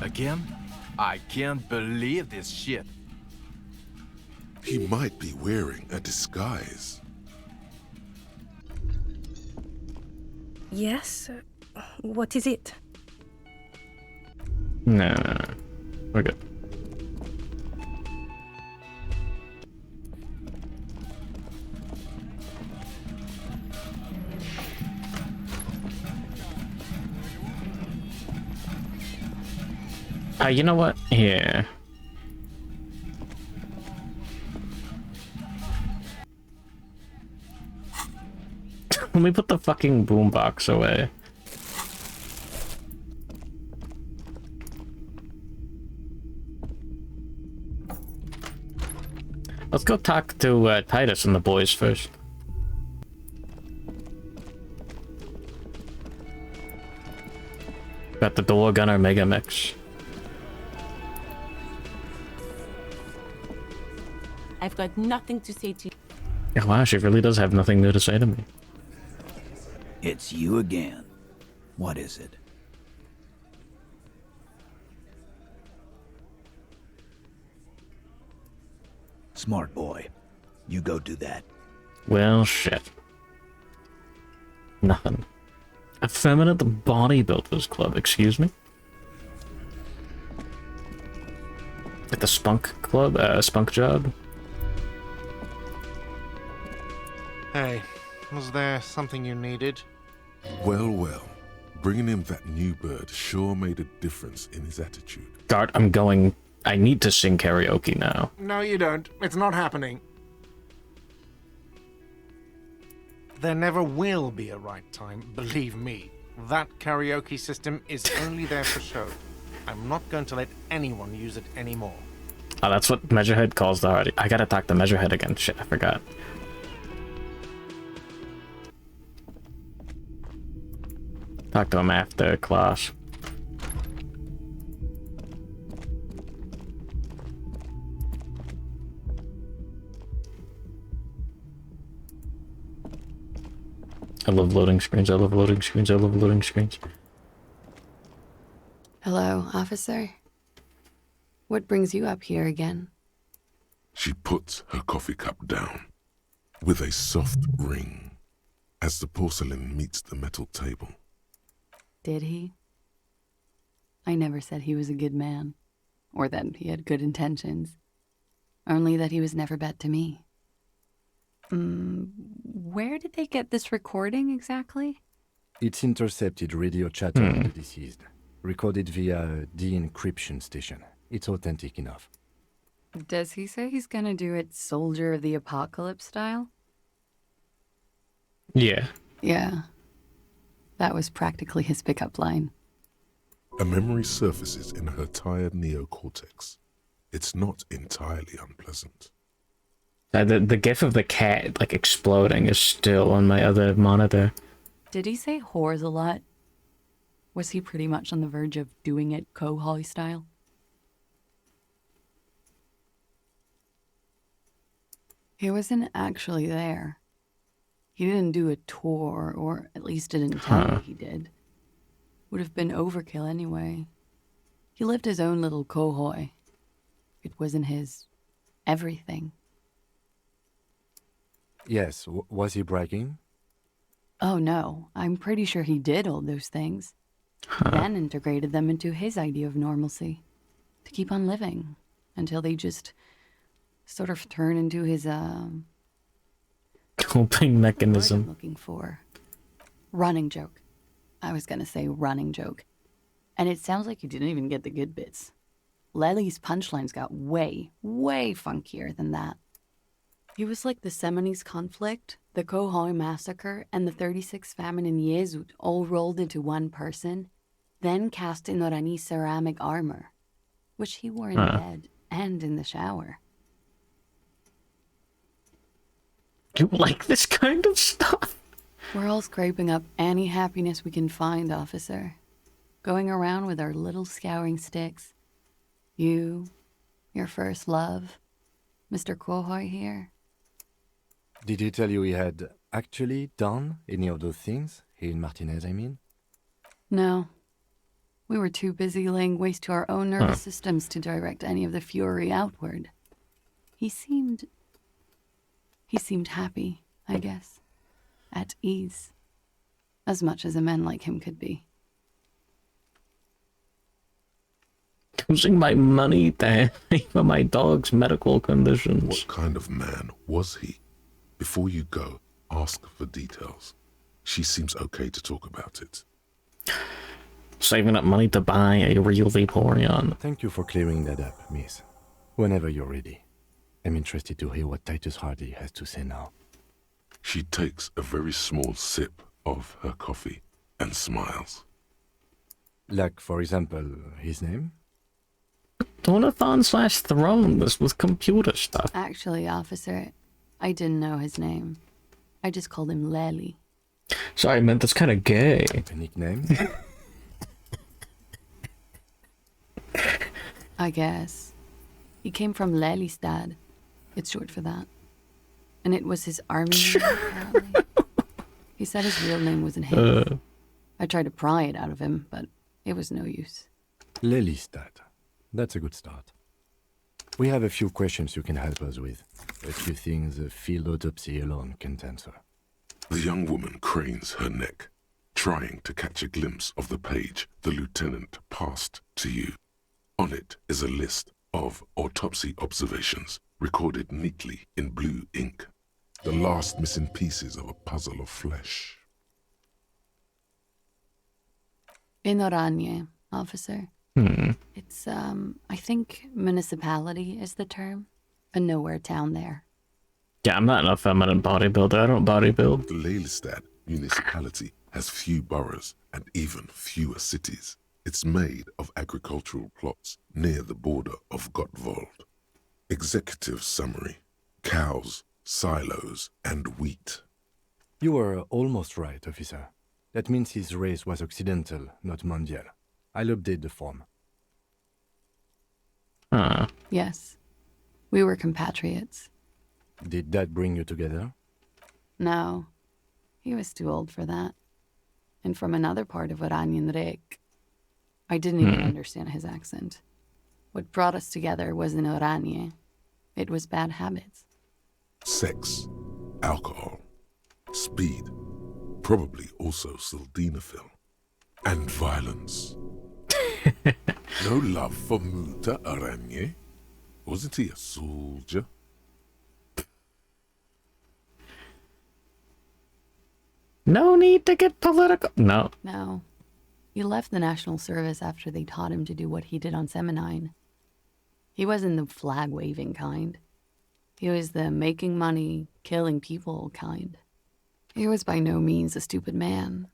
Again? I can't believe this shit. He might be wearing a disguise. Yes? What is it? No. We're good. You know what? Here. Let me put the fucking boombox away. Let's go talk to Titus and the boys first. Got the door gunner mega mix. I've got nothing to say to you. Yeah, wow, she really does have nothing new to say to me. It's you again. What is it? Smart boy. You go do that. Well, shit. Nothing. Effeminate Bodybuilders Club, excuse me? At the Spunk Club? Spunk job? Hey, was there something you needed? Well, well. Bringing him that new bird sure made a difference in his attitude. Dart, I'm going... I need to sing karaoke now. No, you don't. It's not happening. There never will be a right time, believe me. That karaoke system is only there for show. I'm not going to let anyone use it anymore. Oh, that's what Measurehead calls the heart. I gotta talk to Measurehead again. Shit, I forgot. Talk to him after class. I love loading screens, I love loading screens, I love loading screens. Hello, officer. What brings you up here again? She puts her coffee cup down with a soft ring as the porcelain meets the metal table. Did he? I never said he was a good man, or that he had good intentions. Only that he was never bad to me. Where did they get this recording exactly? It's intercepted radio chatter of the deceased, recorded via a de-encryption station. It's authentic enough. Does he say he's gonna do it Soldier of the Apocalypse style? Yeah. Yeah. That was practically his pickup line. A memory surfaces in her tired neocortex. It's not entirely unpleasant. The gif of the cat, like, exploding is still on my other monitor. Did he say whores a lot? Was he pretty much on the verge of doing it Kohoi style? He wasn't actually there. He didn't do a tour, or at least didn't tell me he did. Would have been overkill anyway. He lived his own little Kohoi. It wasn't his everything. Yes, was he bragging? Oh no, I'm pretty sure he did all those things. Then integrated them into his idea of normalcy. To keep on living, until they just Sort of turn into his, coping mechanism. I'm looking for. Running joke. I was gonna say running joke. And it sounds like you didn't even get the good bits. Lely's punchlines got way, way funkier than that. He was like the Seminoles conflict, the Kohoi massacre, and the 36 famine in Yezud all rolled into one person, then cast in Orani ceramic armor, which he wore in bed and in the shower. You like this kind of stuff? We're all scraping up any happiness we can find, officer. Going around with our little scouring sticks. You, your first love, Mr. Kohoi here. Did he tell you he had actually done any of those things? He and Martinez, I mean? No. We were too busy laying waste to our own nervous systems to direct any of the fury outward. He seemed happy, I guess. At ease. As much as a man like him could be. Using my money to pay for my dog's medical conditions. What kind of man was he? Before you go, ask for details. She seems okay to talk about it. Saving up money to buy a real Vaporeon. Thank you for clearing that up, miss. Whenever you're ready. I'm interested to hear what Titus Hardy has to say now. She takes a very small sip of her coffee and smiles. Like, for example, his name? Donathon/Throne was with computer stuff. Actually, officer, I didn't know his name. I just called him Lely. Sorry, man, that's kind of gay. A nickname? I guess. He came from Lelystad. It's short for that. And it was his army name, apparently. He said his real name wasn't his. I tried to pry it out of him, but it was no use. Lelystad. That's a good start. We have a few questions you can help us with. A few things a field autopsy alone can't answer. The young woman cranes her neck, trying to catch a glimpse of the page the lieutenant passed to you. On it is a list of autopsy observations, recorded neatly in blue ink. The last missing pieces of a puzzle of flesh. In Oranje, officer. It's, I think municipality is the term. A nowhere town there. Yeah, I'm not an effeminate bodybuilder. I don't bodybuild. The Lelystad municipality has few boroughs and even fewer cities. It's made of agricultural plots near the border of Gottwald. Executive summary: cows, silos, and wheat. You were almost right, officer. That means his race was occidental, not mondial. I'll update the form. Yes. We were compatriots. Did that bring you together? No. He was too old for that. And from another part of Oranjenrek. I didn't even understand his accent. What brought us together wasn't Oranje. It was bad habits. Sex, alcohol, speed, probably also sildenafil, and violence. No love for Muta Oranje? Wasn't he a soldier? No need to get political. No. No. He left the National Service after they taught him to do what he did on Seminine. He wasn't the flag-waving kind. He was the making money, killing people kind. He was by no means a stupid man.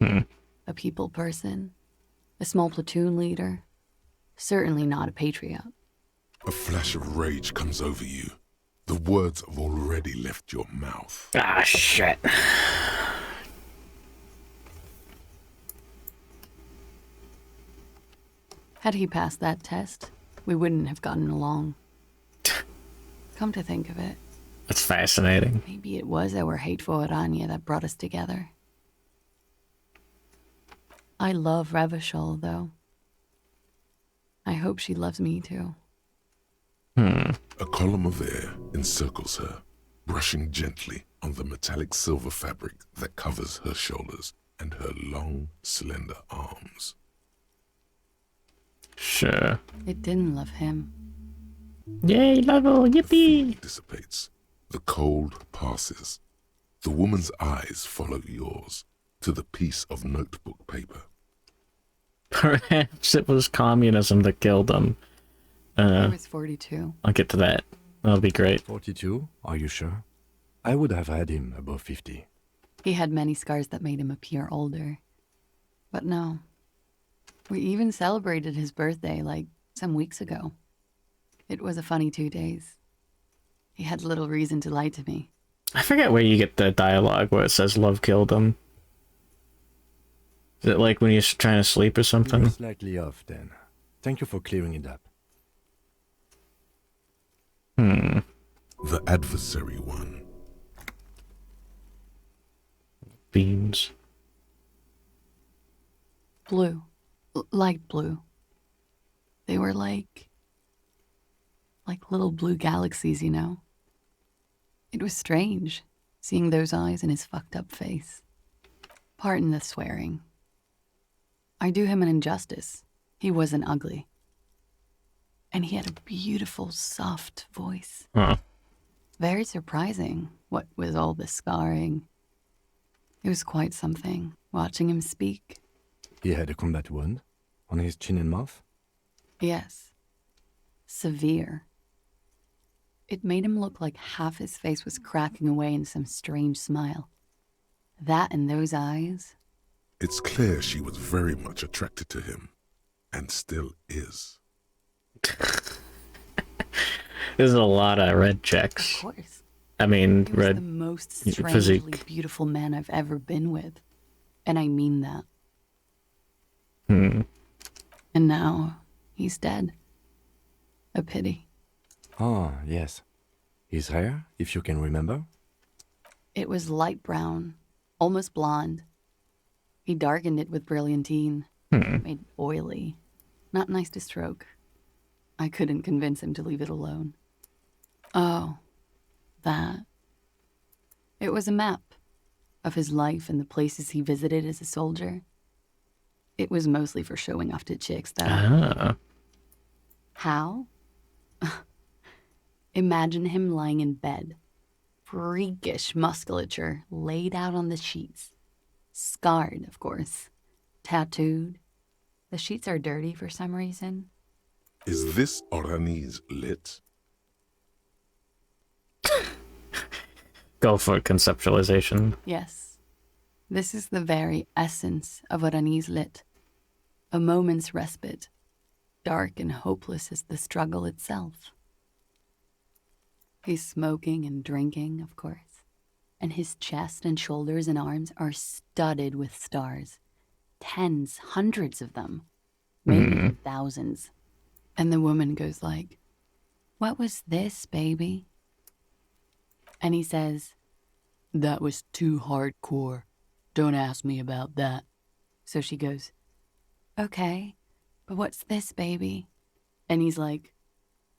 A people person. A small platoon leader. Certainly not a patriot. A flash of rage comes over you. The words have already left your mouth. Ah, shit. Had he passed that test, we wouldn't have gotten along. Come to think of it. That's fascinating. Maybe it was our hate for Oranje that brought us together. I love Revachol, though. I hope she loves me, too. A column of air encircles her, brushing gently on the metallic silver fabric that covers her shoulders and her long, slender arms. Sure. It didn't love him. Yay, level, yippee! Dissipates. The cold passes. The woman's eyes follow yours to the piece of notebook paper. Perhaps it was communism that killed him. He was 42. I'll get to that. That'll be great. 42? Are you sure? I would have had him above 50. He had many scars that made him appear older. But no. We even celebrated his birthday, like, some weeks ago. It was a funny 2 days. He had little reason to lie to me. I forget where you get the dialogue where it says love killed him. Is it like when you're trying to sleep or something? You're slightly off then. Thank you for clearing it up. The adversary one. Beans. Blue. Light blue. They were like little blue galaxies, you know? It was strange, seeing those eyes in his fucked up face. Pardon the swearing. I do him an injustice. He wasn't ugly. And he had a beautiful, soft voice. Huh. Very surprising, what with all the scarring. It was quite something, watching him speak. He had a combat wound on his chin and mouth? Yes. Severe. It made him look like half his face was cracking away in some strange smile. That and those eyes. It's clear she was very much attracted to him, and still is. There's a lot of red checks. Of course. I mean, He was red the most strangely physique. beautiful man I've ever been with. And I mean that. Hmm. And now, he's dead. A pity. Ah, yes. His hair, if you can remember? It was light brown, almost blonde. He darkened it with brilliantine. Made oily. Not nice to stroke. I couldn't convince him to leave it alone. Oh, that. It was a map of his life and the places he visited as a soldier. It was mostly for showing off to chicks, though. Ah. How? Imagine him lying in bed. Freakish musculature laid out on the sheets. Scarred, of course. Tattooed. The sheets are dirty for some reason. Is this Orani's lit? Go for conceptualization. Yes. This is the very essence of Orani's lit. A moment's respite. Dark and hopeless as the struggle itself. He's smoking and drinking, of course. And his chest and shoulders and arms are studded with stars. Tens, hundreds of them. Maybe thousands. And the woman goes like, "What was this, baby?" And he says, "That was too hardcore. Don't ask me about that." So she goes, "Okay, but what's this, baby?" And he's like,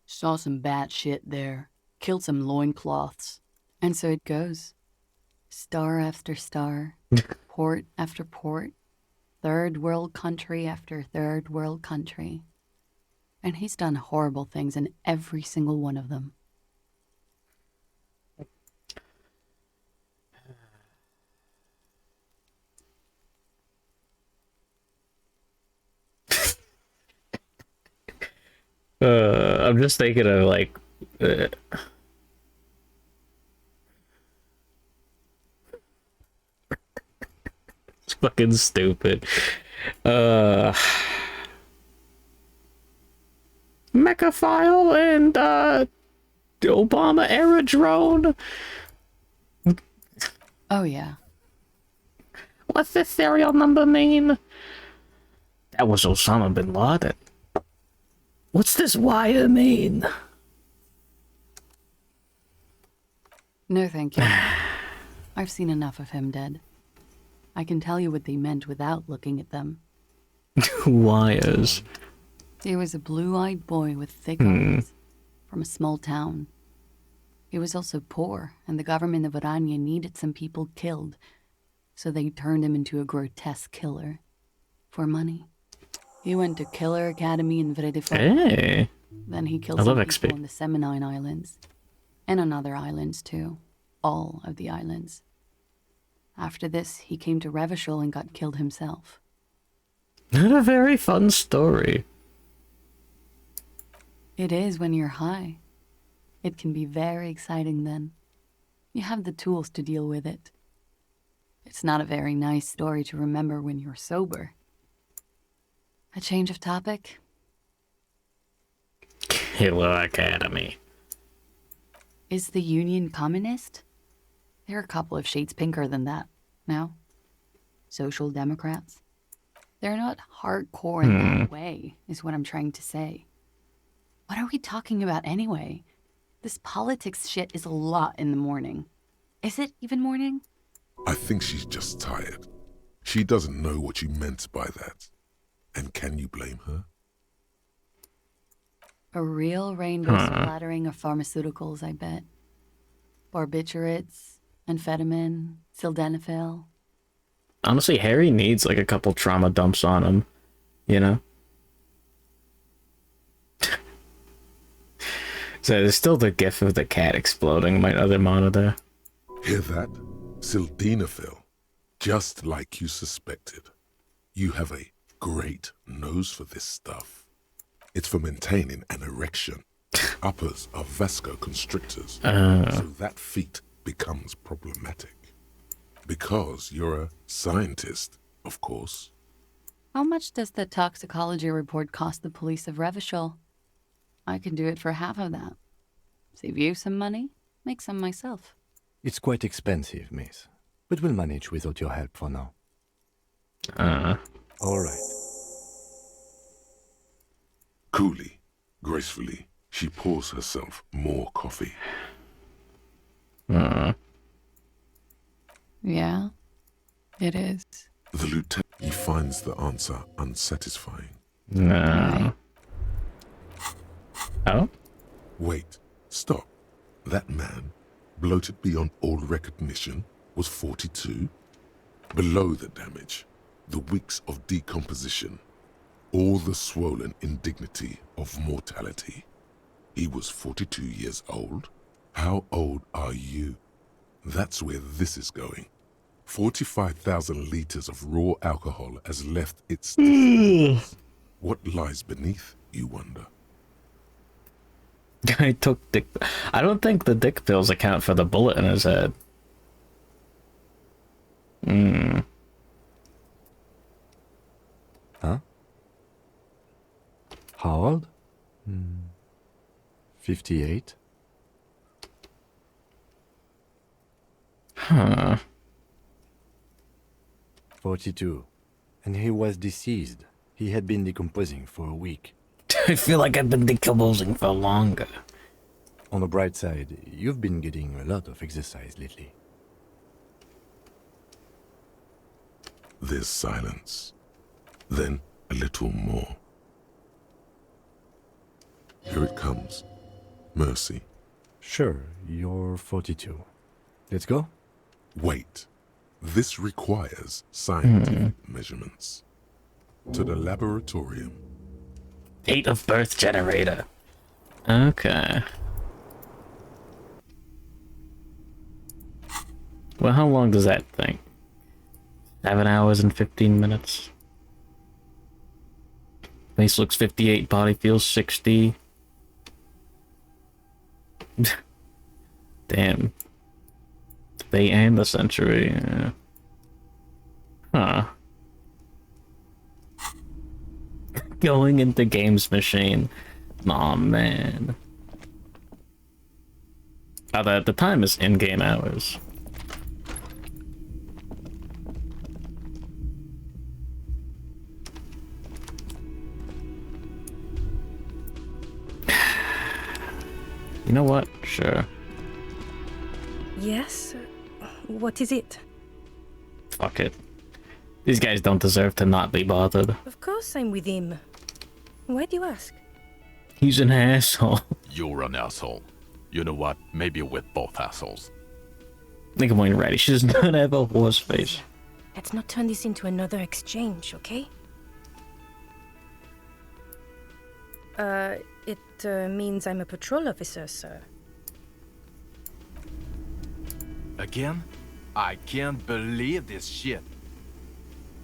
"Saw some bat shit there. Killed some loincloths." And so it goes. Star after star, port after port, third world country after third world country. And he's done horrible things in every single one of them. I'm just thinking of like it's fucking stupid. Mechaphile and the Obama era drone. Oh yeah. What's this serial number mean? That was Osama bin Laden. What's this wire mean? No, thank you. I've seen enough of him dead. I can tell you what they meant without looking at them. Wires. He was a blue-eyed boy with thick eyes from a small town. He was also poor, and the government of Orania needed some people killed, so they turned him into a grotesque killer. For money. He went to Killer Academy in Vredefort. Hey. Then he killed I some love people XP. on the Seminine Islands. And on other islands, too. All of the islands. After this, he came to Revachol and got killed himself. Not a very fun story. It is when you're high. It can be very exciting then. You have the tools to deal with it. It's not a very nice story to remember when you're sober. A change of topic? Halo Academy. Is the Union communist? They're a couple of shades pinker than that, no? Social Democrats? They're not hardcore in that way, is what I'm trying to say. What are we talking about anyway? This politics shit is a lot in the morning. Is it even morning? I think she's just tired. She doesn't know what you meant by that. And can you blame her? A real rainbow splattering of pharmaceuticals, I bet. Barbiturates, amphetamine, sildenafil. Honestly, Harry needs like a couple trauma dumps on him, you know? So there's still the gif of the cat exploding in my other monitor. Hear that? Sildenafil. Just like you suspected. You have a great nose for this stuff. It's for maintaining an erection. Uppers are vasoconstrictors, so that feat becomes problematic. Because you're a scientist, of course. How much does the toxicology report cost the police of Revachol? I can do it for half of that. Save you some money, make some myself. It's quite expensive, miss. But we'll manage without your help for now. All right. Coolly, gracefully, she pours herself more coffee. Yeah, it is. The lieutenant, he finds the answer unsatisfying. No. Oh? Wait, stop. That man, bloated beyond all recognition, was 42? Below the damage, the weeks of decomposition, all the swollen indignity of mortality. He was 42 years old? How old are you? That's where this is going. 45,000 liters of raw alcohol has left its descendants. What lies beneath, you wonder? I took dick. I don't think the dick pills account for the bullet in his head. Huh? How old? 58? Huh. 42. And he was deceased. He had been decomposing for a week. I feel like I've been decomposing for longer. On the bright side, you've been getting a lot of exercise lately. There's silence. Then a little more. Here it comes. Mercy. Sure, you're 42. Let's go? Wait. This requires scientific measurements. To the laboratorium. Date of birth generator. Okay. Well, how long does that think? 7 hours and 15 minutes. Face looks 58, body feels 60. Damn. They end the century. Yeah. Huh. Going into games machine. Aw, man. The time is in-game hours. You know what? Sure. Yes? What is it? Fuck it. These guys don't deserve to not be bothered. Of course I'm with him. Why do you ask? He's an asshole. You're an asshole. You know what? Maybe we're both assholes. Think I'm ready. She does not have a horse face. Let's not turn this into another exchange, okay? It means I'm a patrol officer, sir. Again? I can't believe this shit.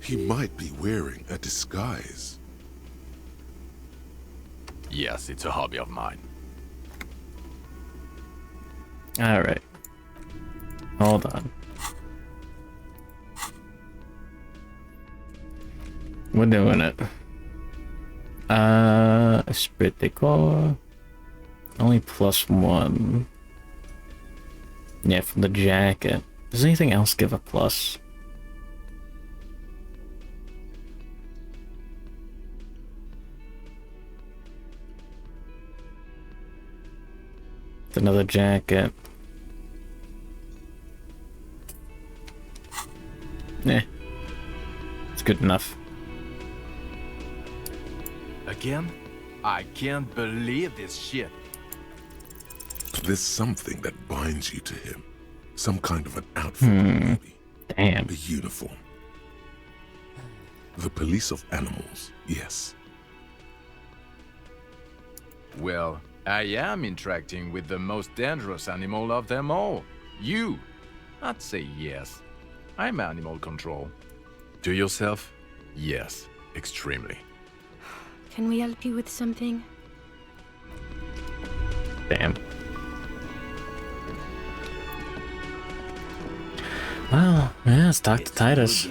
He might be wearing a disguise. Yes, it's a hobby of mine. Alright. Hold on. We're doing it. Esprit de corps. Only +1. Yeah, from the jacket. Does anything else give a plus? It's another jacket. Eh. It's good enough. Again? I can't believe this shit. There's something that binds you to him. Some kind of an outfit, maybe. Damn. A uniform. The police of animals, yes. Well, I am interacting with the most dangerous animal of them all. You. I'd say yes. I'm animal control. To yourself? Yes, extremely. Can we help you with something? Damn. Well, yeah, let's talk to Titus.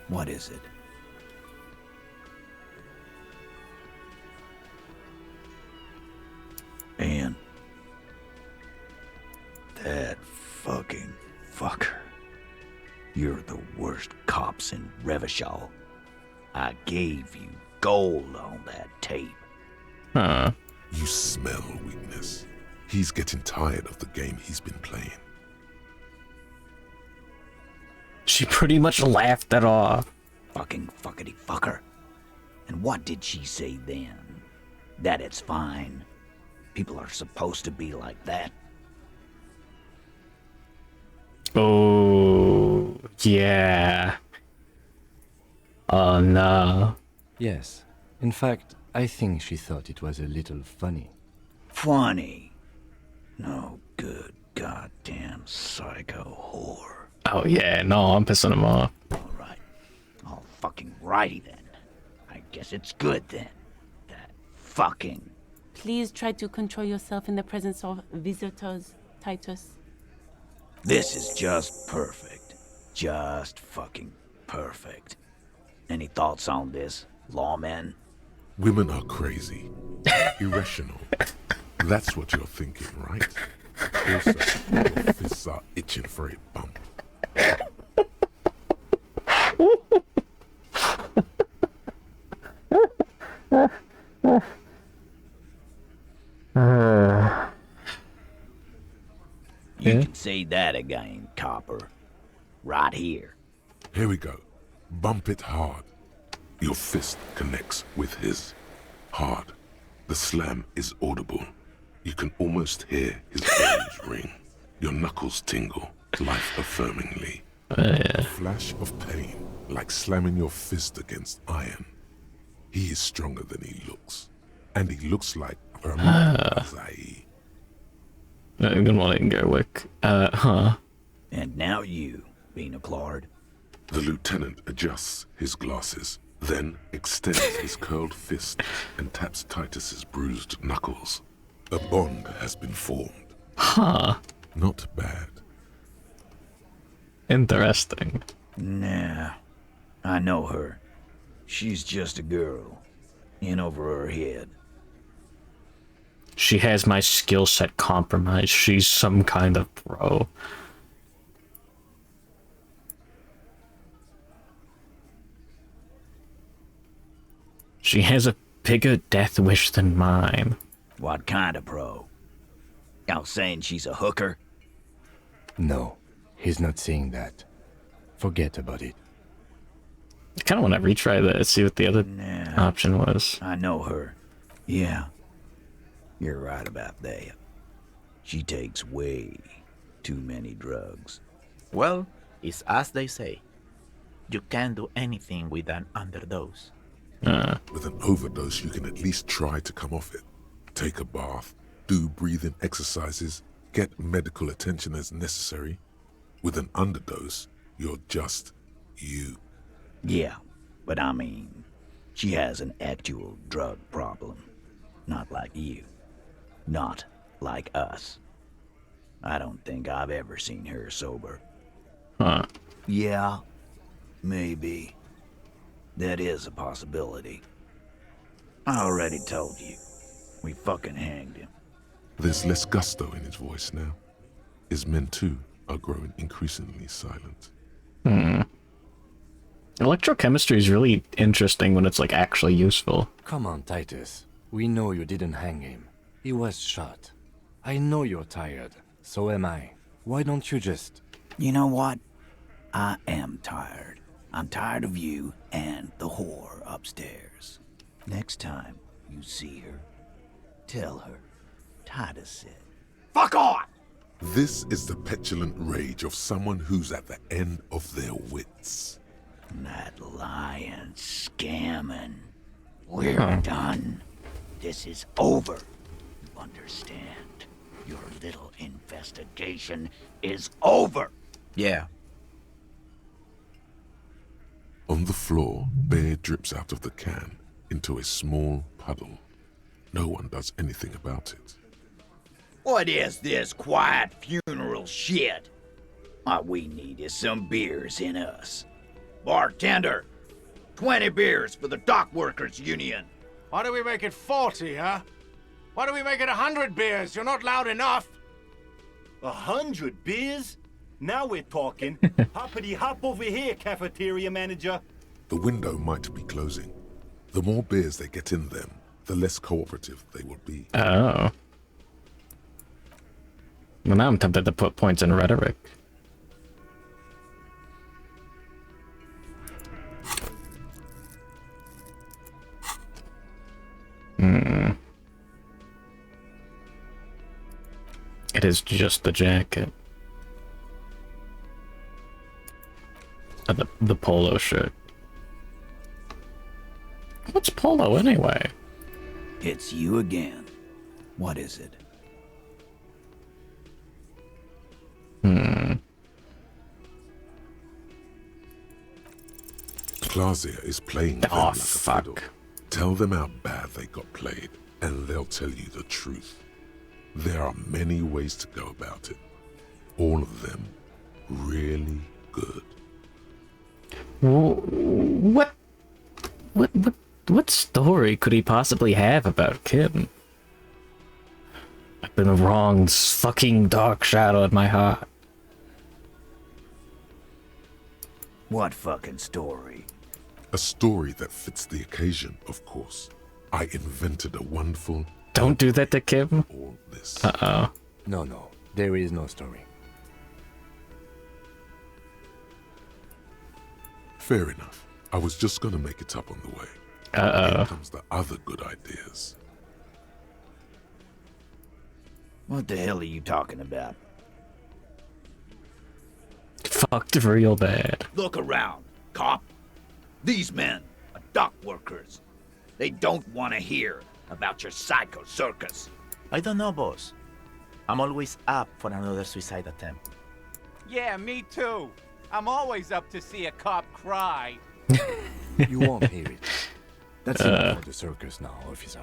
What is it? And that fucking fucker. You're the worst cops in Revachol. I gave you gold on that tape. Huh. You smell weakness. He's getting tired of the game he's been playing. She pretty much laughed that off. Fucking fuckity fucker. And what did she say then? That it's fine. People are supposed to be like that. Oh, yeah. Oh, no. Yes. In fact, I think she thought it was a little funny. Funny? No good goddamn psycho whore. Oh, yeah, no, I'm pissing him off. Alright. All fucking righty then. I guess it's good then. That fucking... Please try to control yourself in the presence of visitors, Titus. This is just perfect. Just fucking perfect. Any thoughts on this, lawman? Women are crazy. Irrational. That's what you're thinking, right? Also, your fists are itching for a bump. You can say that again, copper. Right here. Here we go. Bump it hard. Your fist connects with his. Hard. The slam is audible. You can almost hear his bones ring. Your knuckles tingle, life-affirmingly. A flash of pain, like slamming your fist against iron. He is stronger than he looks. And he looks like Zai. Good morning, Gerwick. Huh. And now you, Bina Claude. The lieutenant adjusts his glasses, then extends his curled fist and taps Titus's bruised knuckles. A bond has been formed. Huh. Not bad. Interesting. Nah, I know her. She's just a girl. In over her head. She has my skill set compromised. She's some kind of pro. She has a bigger death wish than mine. What kind of pro? Y'all saying she's a hooker? No, he's not saying that. Forget about it. I kind of want to retry that, see what the other option was. I know her. Yeah. You're right about that. She takes way too many drugs. Well, it's as they say. You can't do anything with an underdose. With an overdose, you can at least try to come off it. Take a bath, do breathing exercises, get medical attention as necessary. With an underdose, you're just you. Yeah, but I mean, she has an actual drug problem. Not like you. Not like us. I don't think I've ever seen her sober. Huh. Yeah, maybe. That is a possibility. I already told you. We fucking hanged him. There's less gusto in his voice now. His men too are growing increasingly silent. Electrochemistry is really interesting when it's like actually useful. Come on, Titus. We know you didn't hang him. He was shot. I know you're tired. So am I. Why don't you just... You know what? I am tired. I'm tired of you and the whore upstairs. Next time you see her, tell her Titus said, "Fuck off!" This is the petulant rage of someone who's at the end of their wits. That lying, scamming. We're done. This is over. You understand? Your little investigation is over. Yeah. On the floor, beer drips out of the can into a small puddle. No one does anything about it. What is this quiet funeral shit? What we need is some beers in us. Bartender, 20 beers for the Dock Workers Union. Why do we make it 40, huh? Why do we make it 100 beers? You're not loud enough. 100 beers? Now we're talking. Hoppity hop over here, cafeteria manager. The window might be closing. The more beers they get in them, the less cooperative they will be. Oh. Well, now I'm tempted to put points in rhetoric. It is just the jacket. The polo shirt. What's polo anyway? It's you again. What is it? Clausia is playing them like a fiddle. Tell them how bad they got played, and they'll tell you the truth. There are many ways to go about it. All of them really good. What story could he possibly have about Kim? I've been wrong, this fucking dark shadow in my heart. What fucking story? A story that fits the occasion, of course. I invented a wonderful... Don't do that to Kim. All this. Uh-oh. No, there is no story. Fair enough. I was just gonna make it up on the way. Here comes the other good ideas. What the hell are you talking about? Fucked real bad. Look around, cop. These men are dock workers. They don't want to hear about your psycho circus. I don't know, boss. I'm always up for another suicide attempt. Yeah, me too. I'm always up to see a cop cry. You won't hear it. That's enough for the circus now, officer.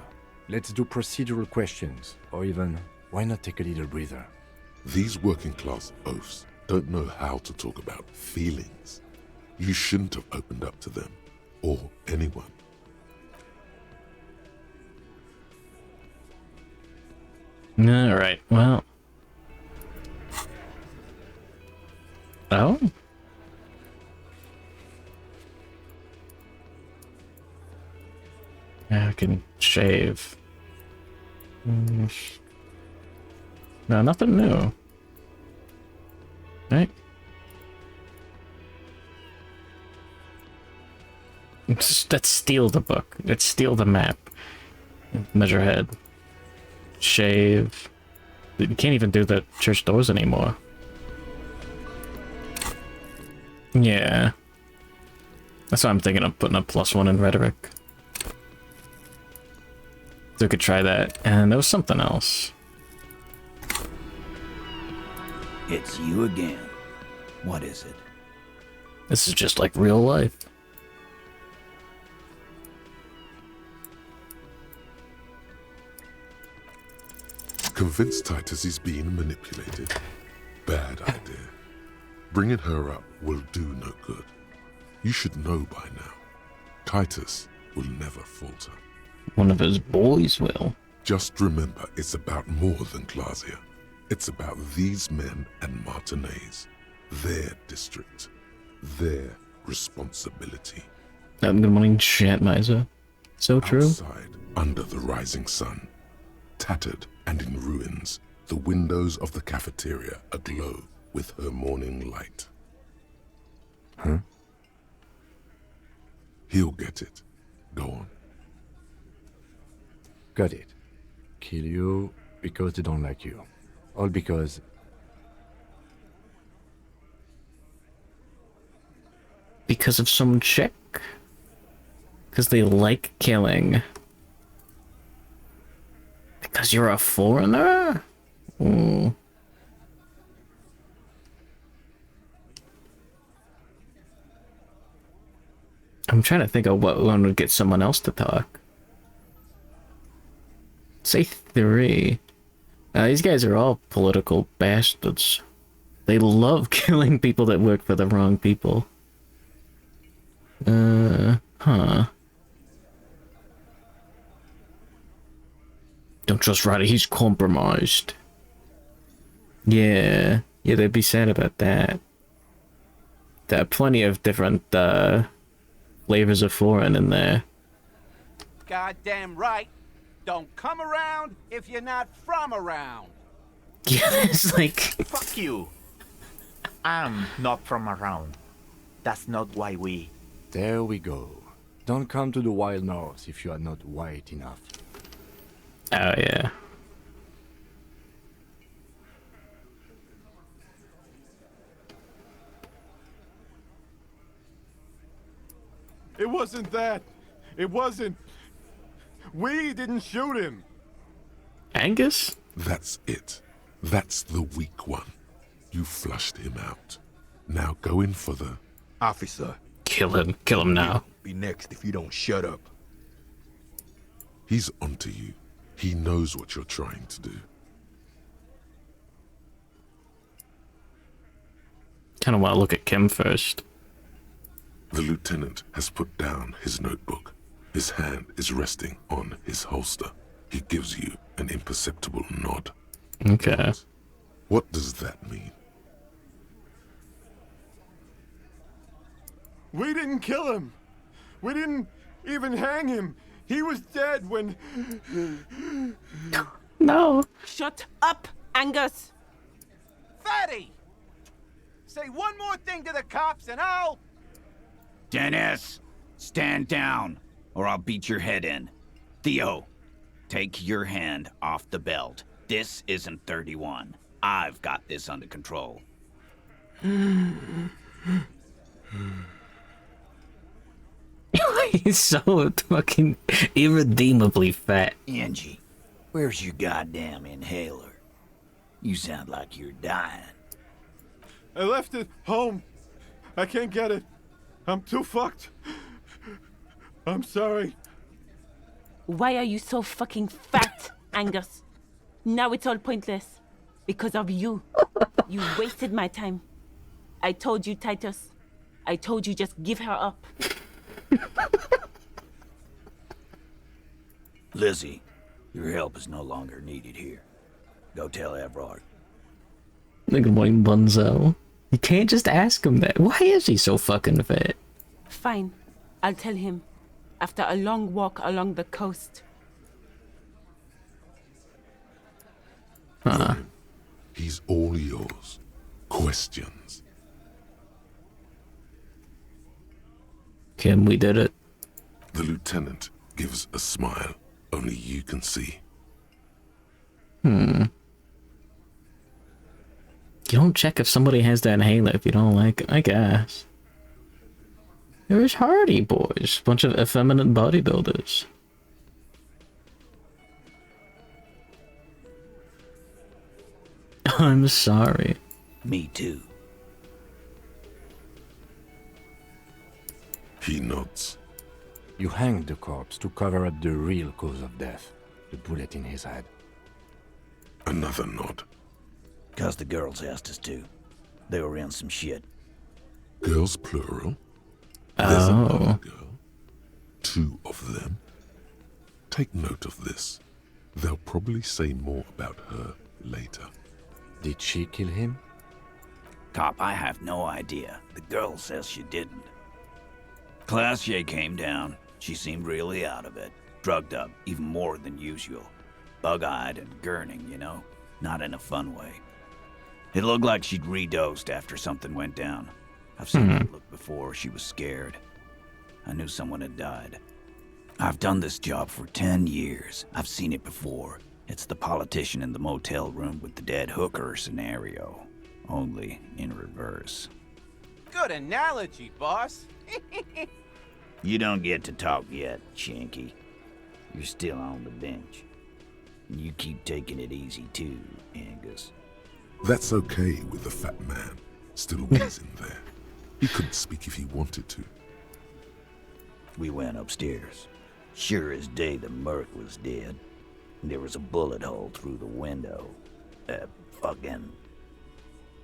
Let's do procedural questions, or even, why not take a little breather? These working class oafs don't know how to talk about feelings. You shouldn't have opened up to them, or anyone. Alright, well. Oh? Yeah, I can shave. No, nothing new. Right? Let's steal the book. Let's steal the map. Measure head. Shave. You can't even do the church doors anymore. Yeah. That's why I'm thinking of putting a +1 in rhetoric. we could try that. And there was something else. It's you again. What is it? This is just like real life. Convince Titus he's being manipulated. Bad idea. Bringing her up will do no good. You should know by now. Titus will never falter. One of his boys will. Just remember, it's about more than Glasia. It's about these men and Martinez. Their district. Their responsibility. Good morning, chat miser. So true. Outside, under the rising sun, tattered and in ruins, the windows of the cafeteria aglow with her morning light. Huh? He'll get it. Go on. Got it. Kill you because they don't like you. All because... Because of some chick? Because they like killing. Because you're a foreigner? Ooh. I'm trying to think of what one would get someone else to talk. Say 3. These guys are all political bastards. They love killing people that work for the wrong people. Huh. Don't trust Ryder, he's compromised. Yeah, they'd be sad about that. There are plenty of different, flavors of foreign in there. Goddamn right. Don't come around if you're not from around. Yeah, it's like... Fuck you. I'm not from around. That's not why we... There we go. Don't come to the wild north if you are not white enough. Oh, yeah. It wasn't that. It wasn't. We didn't shoot him. Angus? That's it. That's the weak one. You flushed him out. Now go in for the... Officer. Kill him. Kill him now. Be next if you don't shut up. He's onto you. He knows what you're trying to do. Kind of want to look at Kim first. The lieutenant has put down his notebook. His hand is resting on his holster. He gives you an imperceptible nod. Okay. What does that mean? We didn't kill him. We didn't even hang him. He was dead when... No. Shut up, Angus. Fatty! Say one more thing to the cops and I'll... Dennis, stand down, or I'll beat your head in. Theo, take your hand off the belt. This isn't 31. I've got this under control. He's so fucking irredeemably fat. Angie, where's your goddamn inhaler? You sound like you're dying. I left it home. I can't get it. I'm too fucked. I'm sorry. Why are you so fucking fat, Angus? Now it's all pointless. Because of you. You wasted my time. I told you, Titus. I told you just give her up. Lizzie, your help is no longer needed here. Go tell Everard. Look at Wayne Bunzo. You can't just ask him that. Why is he so fucking fat? Fine. I'll tell him. After a long walk along the coast. Huh. He's all yours. Questions. Kim, we did it. The lieutenant gives a smile only you can see. You don't check if somebody has that inhaler if you don't like it, I guess. There's Hardy Boys, bunch of effeminate bodybuilders. I'm sorry. Me too. He nods. You hanged the corpse to cover up the real cause of death, the bullet in his head. Another nod. 'Cause the girls asked us to. They were in some shit. Girls plural? There's another girl. 2 of them. Take note of this. They'll probably say more about her later. Did she kill him? Cop, I have no idea. The girl says she didn't. Classier came down. She seemed really out of it. Drugged up, even more than usual. Bug-eyed and gurning, you know? Not in a fun way. It looked like she'd redosed after something went down. I've seen her look before. She was scared. I knew someone had died. I've done this job for 10 years. I've seen it before. It's the politician in the motel room with the dead hooker scenario. Only in reverse. Good analogy, boss. You don't get to talk yet, Shanky. You're still on the bench. You keep taking it easy too, Angus. That's okay with the fat man still wheezing there. He couldn't speak if he wanted to. We went upstairs. Sure as day the Merc was dead. There was a bullet hole through the window. Fucking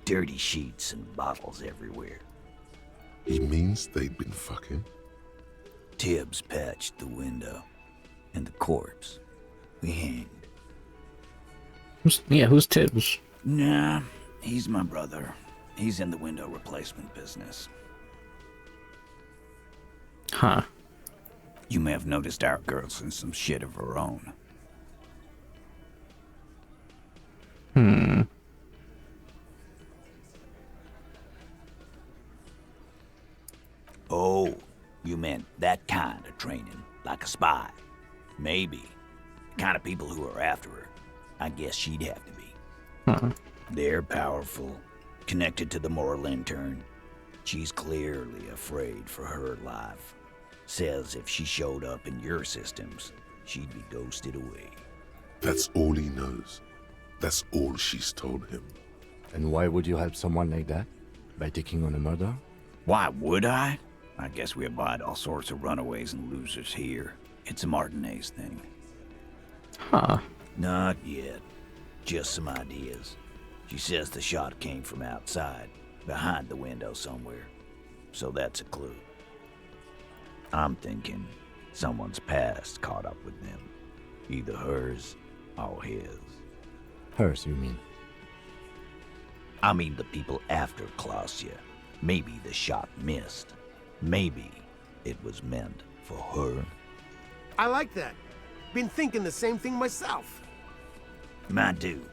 dirty sheets and bottles everywhere. He means they'd been fucking? Tibbs patched the window. And the corpse. We hanged. Who's Tibbs? Nah, he's my brother. He's in the window replacement business. Huh. You may have noticed our girl's in some shit of her own. Oh, you meant that kind of training, like a spy. Maybe. The kind of people who are after her. I guess she'd have to be. They're powerful, connected to the moral intern. She's clearly afraid for her life. Says if she showed up in your systems, she'd be ghosted away. That's all he knows. That's all she's told him. And why would you help someone like that? By taking on a murder? Why would I? I guess we abide all sorts of runaways and losers here. It's a Martinez thing. Huh. Not yet. Just some ideas. She says the shot came from outside, behind the window somewhere. So that's a clue. I'm thinking someone's past caught up with them. Either hers or his. Hers, you mean? I mean the people after Clausia. Maybe the shot missed. Maybe it was meant for her. I like that. Been thinking the same thing myself. My dude.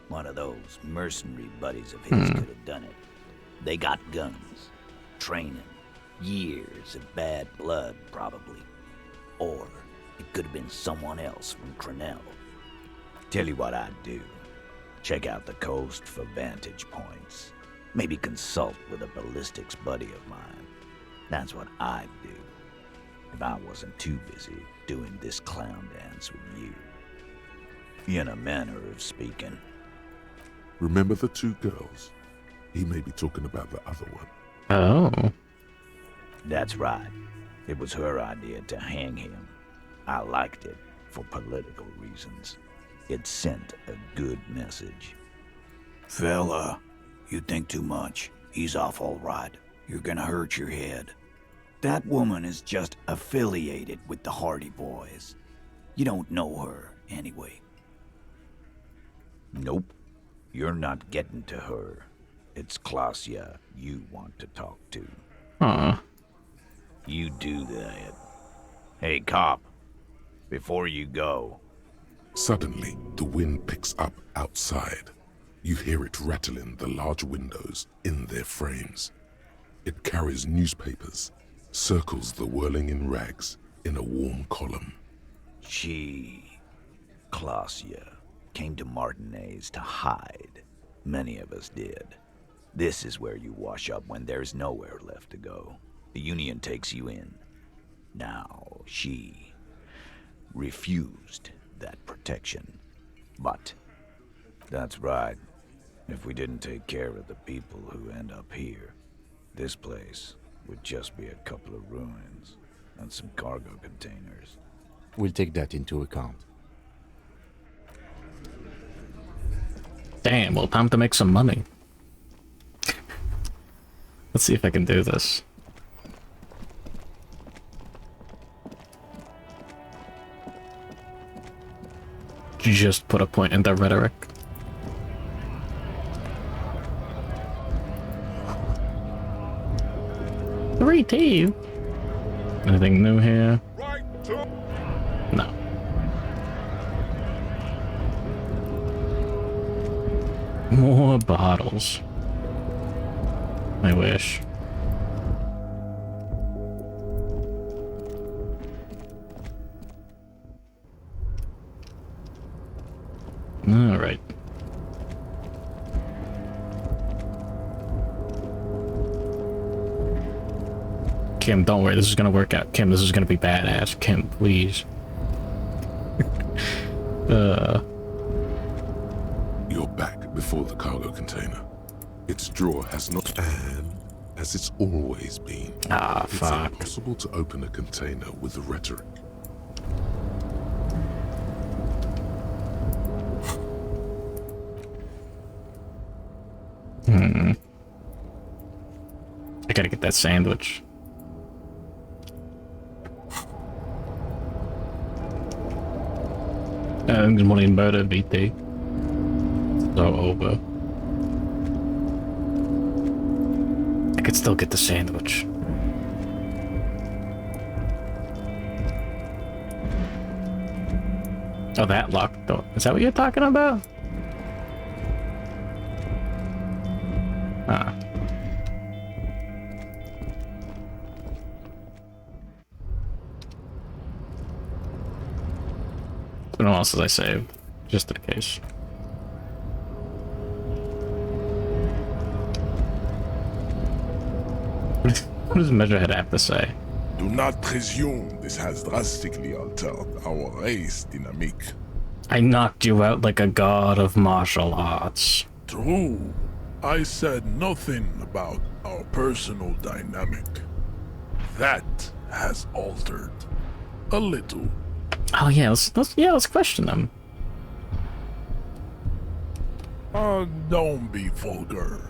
One of those mercenary buddies of his could have done it. They got guns, training, years of bad blood, probably. Or it could have been someone else from Crenell. Tell you what I'd do. Check out the coast for vantage points. Maybe consult with a ballistics buddy of mine. That's what I'd do. If I wasn't too busy doing this clown dance with you. In a manner of speaking. Remember the 2 girls? He may be talking about the other one. Oh. That's right. It was her idea to hang him. I liked it for political reasons. It sent a good message. Fella, you think too much. He's off all right. You're gonna hurt your head. That woman is just affiliated with the Hardy Boys. You don't know her, anyway. Nope. You're not getting to her. It's Clausia you want to talk to. Huh. You do that. Hey, cop. Before you go... Suddenly, the wind picks up outside. You hear it rattling the large windows in their frames. It carries newspapers, circles the whirling in rags in a warm column. She, Clausia, came to Martinez to hide. Many of us did. This is where you wash up when there's nowhere left to go. The Union takes you in. Now, she refused that protection. But, that's right, If we didn't take care of the people who end up here, this place would just be a couple of ruins and some cargo containers. We'll take that into account. Damn, well, time to make some money. Let's see if I can do this. Just put a point in the rhetoric. Three team. Anything new here? No. More bottles. I wish. All right. Kim, don't worry. This is gonna work out. Kim, this is gonna be badass. Kim, please. You're back before the cargo container. Its drawer has not, and as it's always been, it's fuck. impossible to open a container with rhetoric. I gotta get that sandwich. Good morning, murder, BT. So over. I could still get the sandwich. Oh, that locked door. Is that what you're talking about? Ah. What else did I save? Just in case. What does Measurehead have to say? Do not presume this has drastically altered our race dynamic. I knocked you out like a god of martial arts. True. I said nothing about our personal dynamic. That has altered. A little. Oh yeah, let's question them. Don't be vulgar.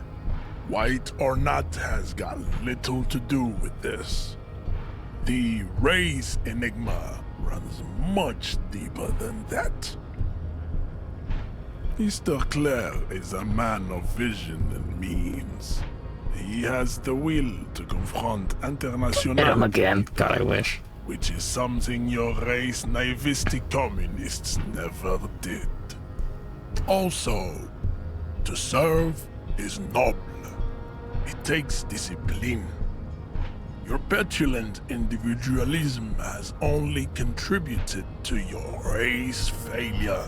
White or not has got little to do with this. The race enigma runs much deeper than that. Mr. Clare is a man of vision and means. He has the will to confront international. Him again. God, I wish. Which is something your race naivistic communists never did. Also, to serve is noble. It takes discipline. Your petulant individualism has only contributed to your race failure.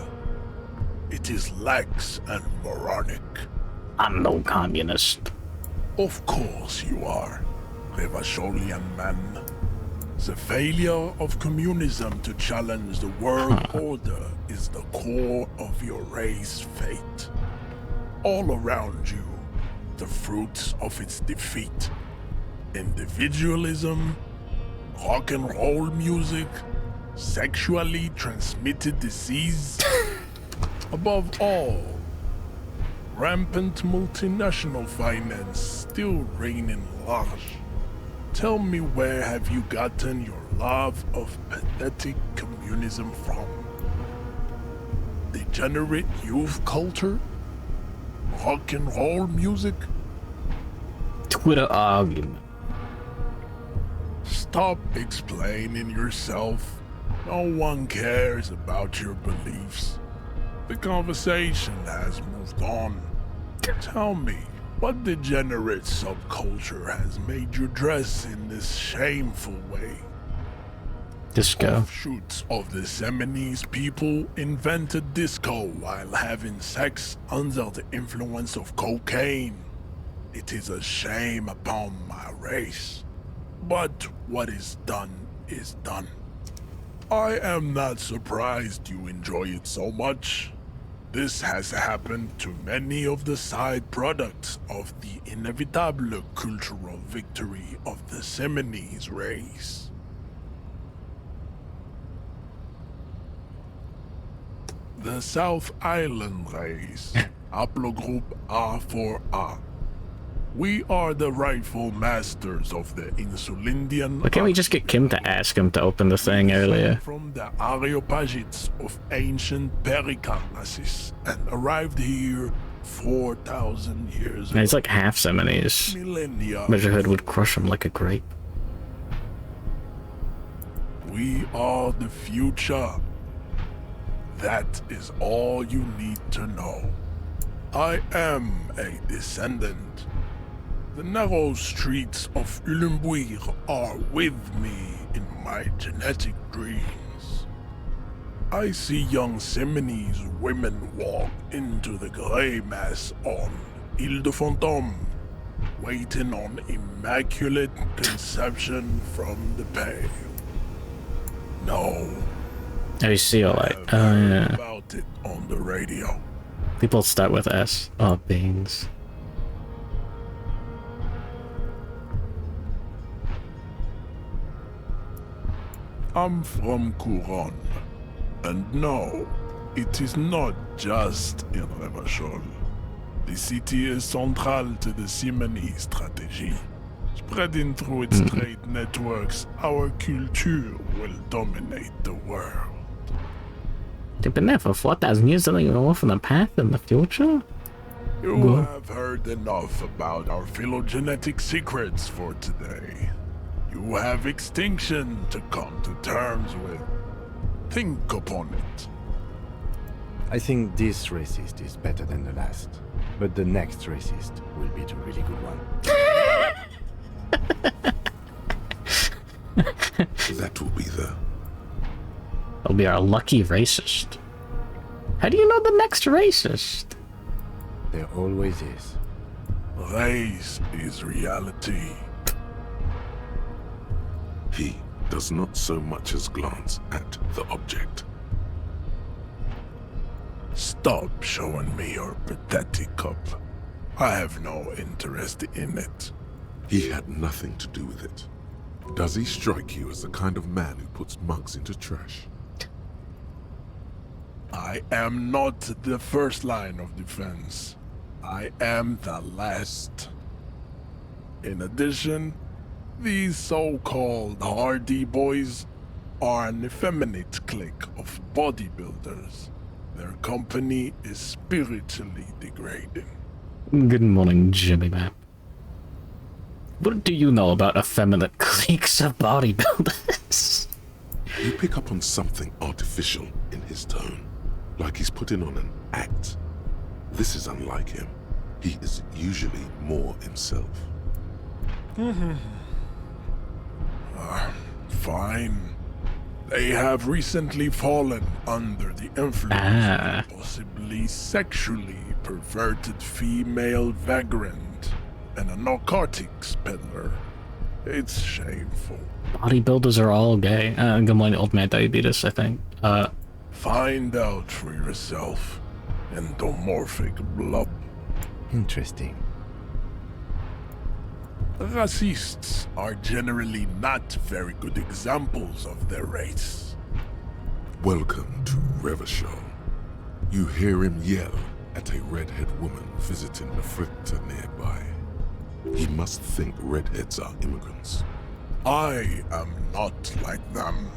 It is lax and moronic. I'm no communist. Of course you are, Revacholian man. The failure of communism to challenge the world order is the core of your race fate. All around you, the fruits of its defeat. Individualism, rock and roll music, sexually transmitted disease. Above all, rampant multinational finance still reigning large. Tell me, where have you gotten your love of pathetic communism from? Degenerate youth culture? Rock and roll music? Twitter argument. Stop explaining yourself. No one cares about your beliefs. The conversation has moved on. Tell me, what degenerate subculture has made you dress in this shameful way? Disco. Offshoots of the Seminoles people invented disco while having sex under the influence of cocaine. It is a shame upon my race. But what is done is done. I am not surprised you enjoy it so much. This has happened to many of the side products of the inevitable cultural victory of the Seminoles race. The South Island race, haplogroup A4A. We are the rightful masters of the Insulindian. Why can't we just get Kim to ask him to open the thing earlier? From the Areopagites of ancient Pericamasis and arrived here 4,000 years ago. He's like half Seminoles. Millennia. Measurehead would crush him like a grape. We are the future. That is all you need to know. I am a descendant. The narrow streets of Ulumbuir are with me in my genetic dreams. I see young Seminoles women walk into the grey mass on Ile de Fantôme, waiting on immaculate conception from the pale. No. Oh, you see all right. Oh, yeah. About it on the radio. People start with S. Oh, beans. I'm from Couronne. And no, it is not just in Revachol. The city is central to the Simony strategy. Spreading through its trade networks, our culture will dominate the world. They've been there for 4,000 years, don't even know from the path in the future? You have heard enough about our phylogenetic secrets for today. You have extinction to come to terms with. Think upon it. I think this racist is better than the last, but the next racist will be the really good one. That will be the... It'll be our lucky racist. How do you know the next racist? There always is. Race is reality. He does not so much as glance at the object. Stop showing me your pathetic cup. I have no interest in it. He had nothing to do with it. Does he strike you as the kind of man who puts mugs into trash? I am not the first line of defense. I am the last. In addition, these so-called hardy boys are an effeminate clique of bodybuilders. Their company is spiritually degrading. Good morning, Jimmy Map. What do you know about effeminate cliques of bodybuilders? You pick up on something artificial in his tone, like he's putting on an act. This is unlike him. He is usually more himself. Fine. They have recently fallen under the influence of a possibly sexually perverted female vagrant and a narcotics peddler. It's shameful. Bodybuilders are all gay. Good morning, old man diabetes, I think. Find out for yourself. Endomorphic blob. Interesting. Racists are generally not very good examples of their race. Welcome to Revachol. You hear him yell at a redhead woman visiting the fritter nearby. He must think redheads are immigrants. I am not like them.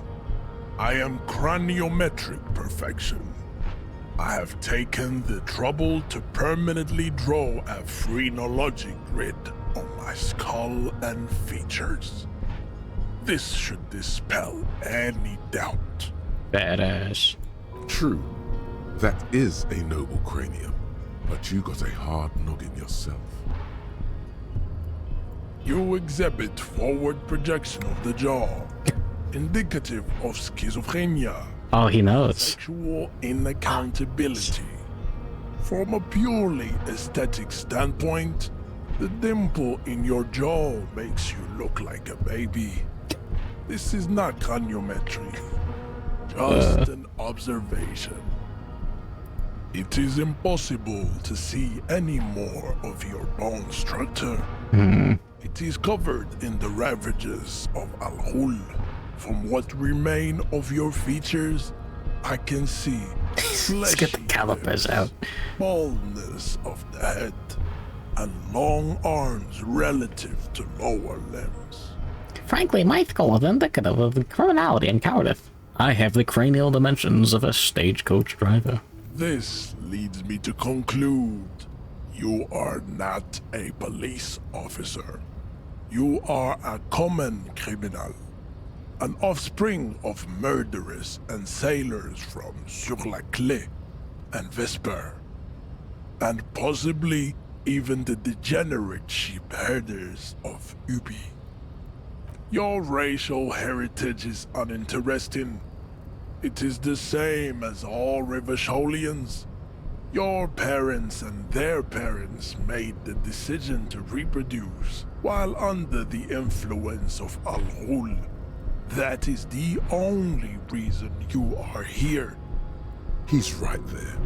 I am craniometric perfection. I have taken the trouble to permanently draw a phrenologic grid on my skull and features. This should dispel any doubt. Badass. True. That is a noble cranium, but you got a hard noggin yourself. You exhibit forward projection of the jaw, indicative of schizophrenia. Oh, he knows. Sexual inaccountability. From a purely aesthetic standpoint, the dimple in your jaw makes you look like a baby. This is not craniometry, just an observation. It is impossible to see any more of your bone structure. It is covered in the ravages of Al-Hul. From what remain of your features, I can see Let's get the calipers out. baldness of the head, and long arms relative to lower limbs. Frankly, my skull is indicative of criminality and cowardice. I have the cranial dimensions of a stagecoach driver. This leads me to conclude you are not a police officer. You are a common criminal, an offspring of murderers and sailors from Sur-la-Clé and Vesper, and possibly even the degenerate sheep herders of Ubi. Your racial heritage is uninteresting. It is the same as all Rivasholians. Your parents and their parents made the decision to reproduce while under the influence of Al-Hul. That is the only reason you are here. He's right there.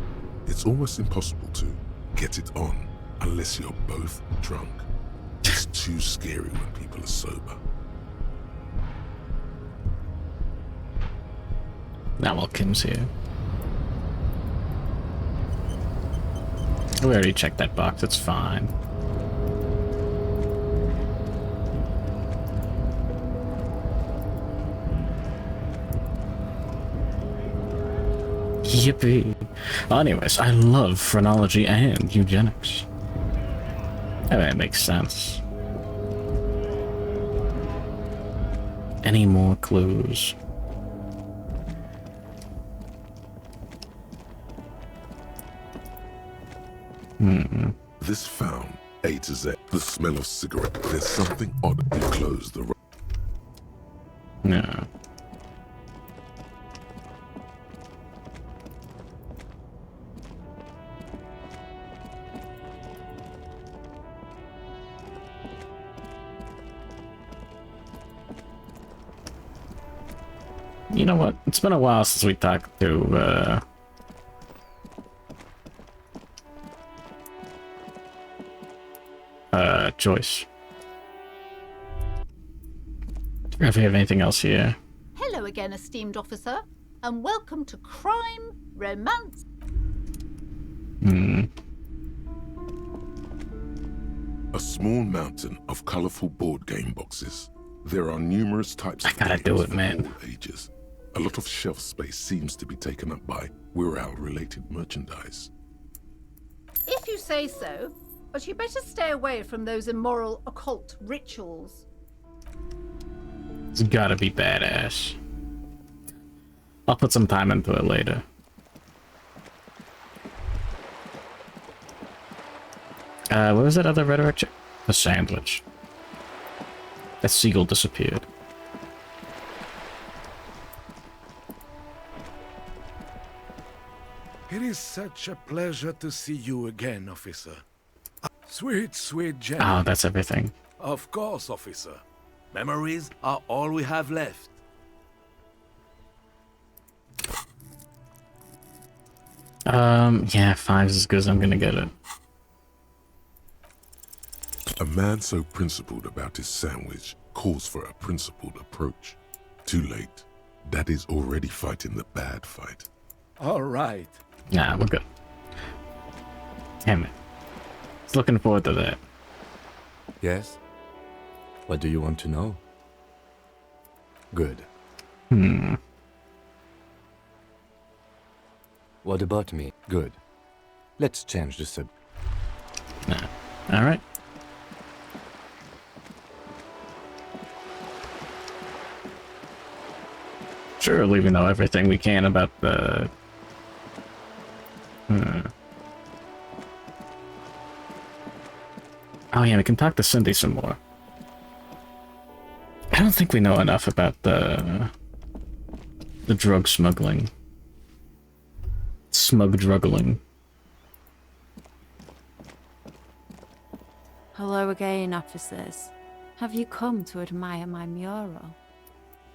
It's almost impossible to get it on unless you're both drunk. It's too scary when people are sober. Now while Kim's here. We already checked that box, it's fine. Yippee. Anyways, I love phrenology and eugenics. I mean, it makes sense. Any more clues? This found A to Z. The smell of cigarette. There's something odd. You close the. No. You know what? It's been a while since we talked to, Joyce. If we have anything else here. Hello again, esteemed officer, and welcome to Crime, Romance. A small mountain of colorful board game boxes. There are numerous types of gotta do games it, for man. all ages. A lot of shelf space seems to be taken up by Wirral-related merchandise. If you say so, but you better stay away from those immoral occult rituals. It's gotta be badass. I'll put some time into it later. What was that other rhetoric check? The sandwich. That seagull disappeared. It is such a pleasure to see you again, officer. Sweet, sweet Jenny. Oh, that's everything. Of course, officer. Memories are all we have left. Yeah, 5's as good as I'm gonna get it. A man so principled about his sandwich calls for a principled approach. Too late. Daddy's already fighting the bad fight. All right. Nah, we're good. Damn it. Just looking forward to that. Yes? What do you want to know? Good. What about me? Good. Let's change the subject. Nah. Alright. Sure, we know everything we can about the... Oh yeah, we can talk to Cindy some more. I don't think we know enough about the drug smuggling. Smug druggling. Hello again, officers. Have you come to admire my mural?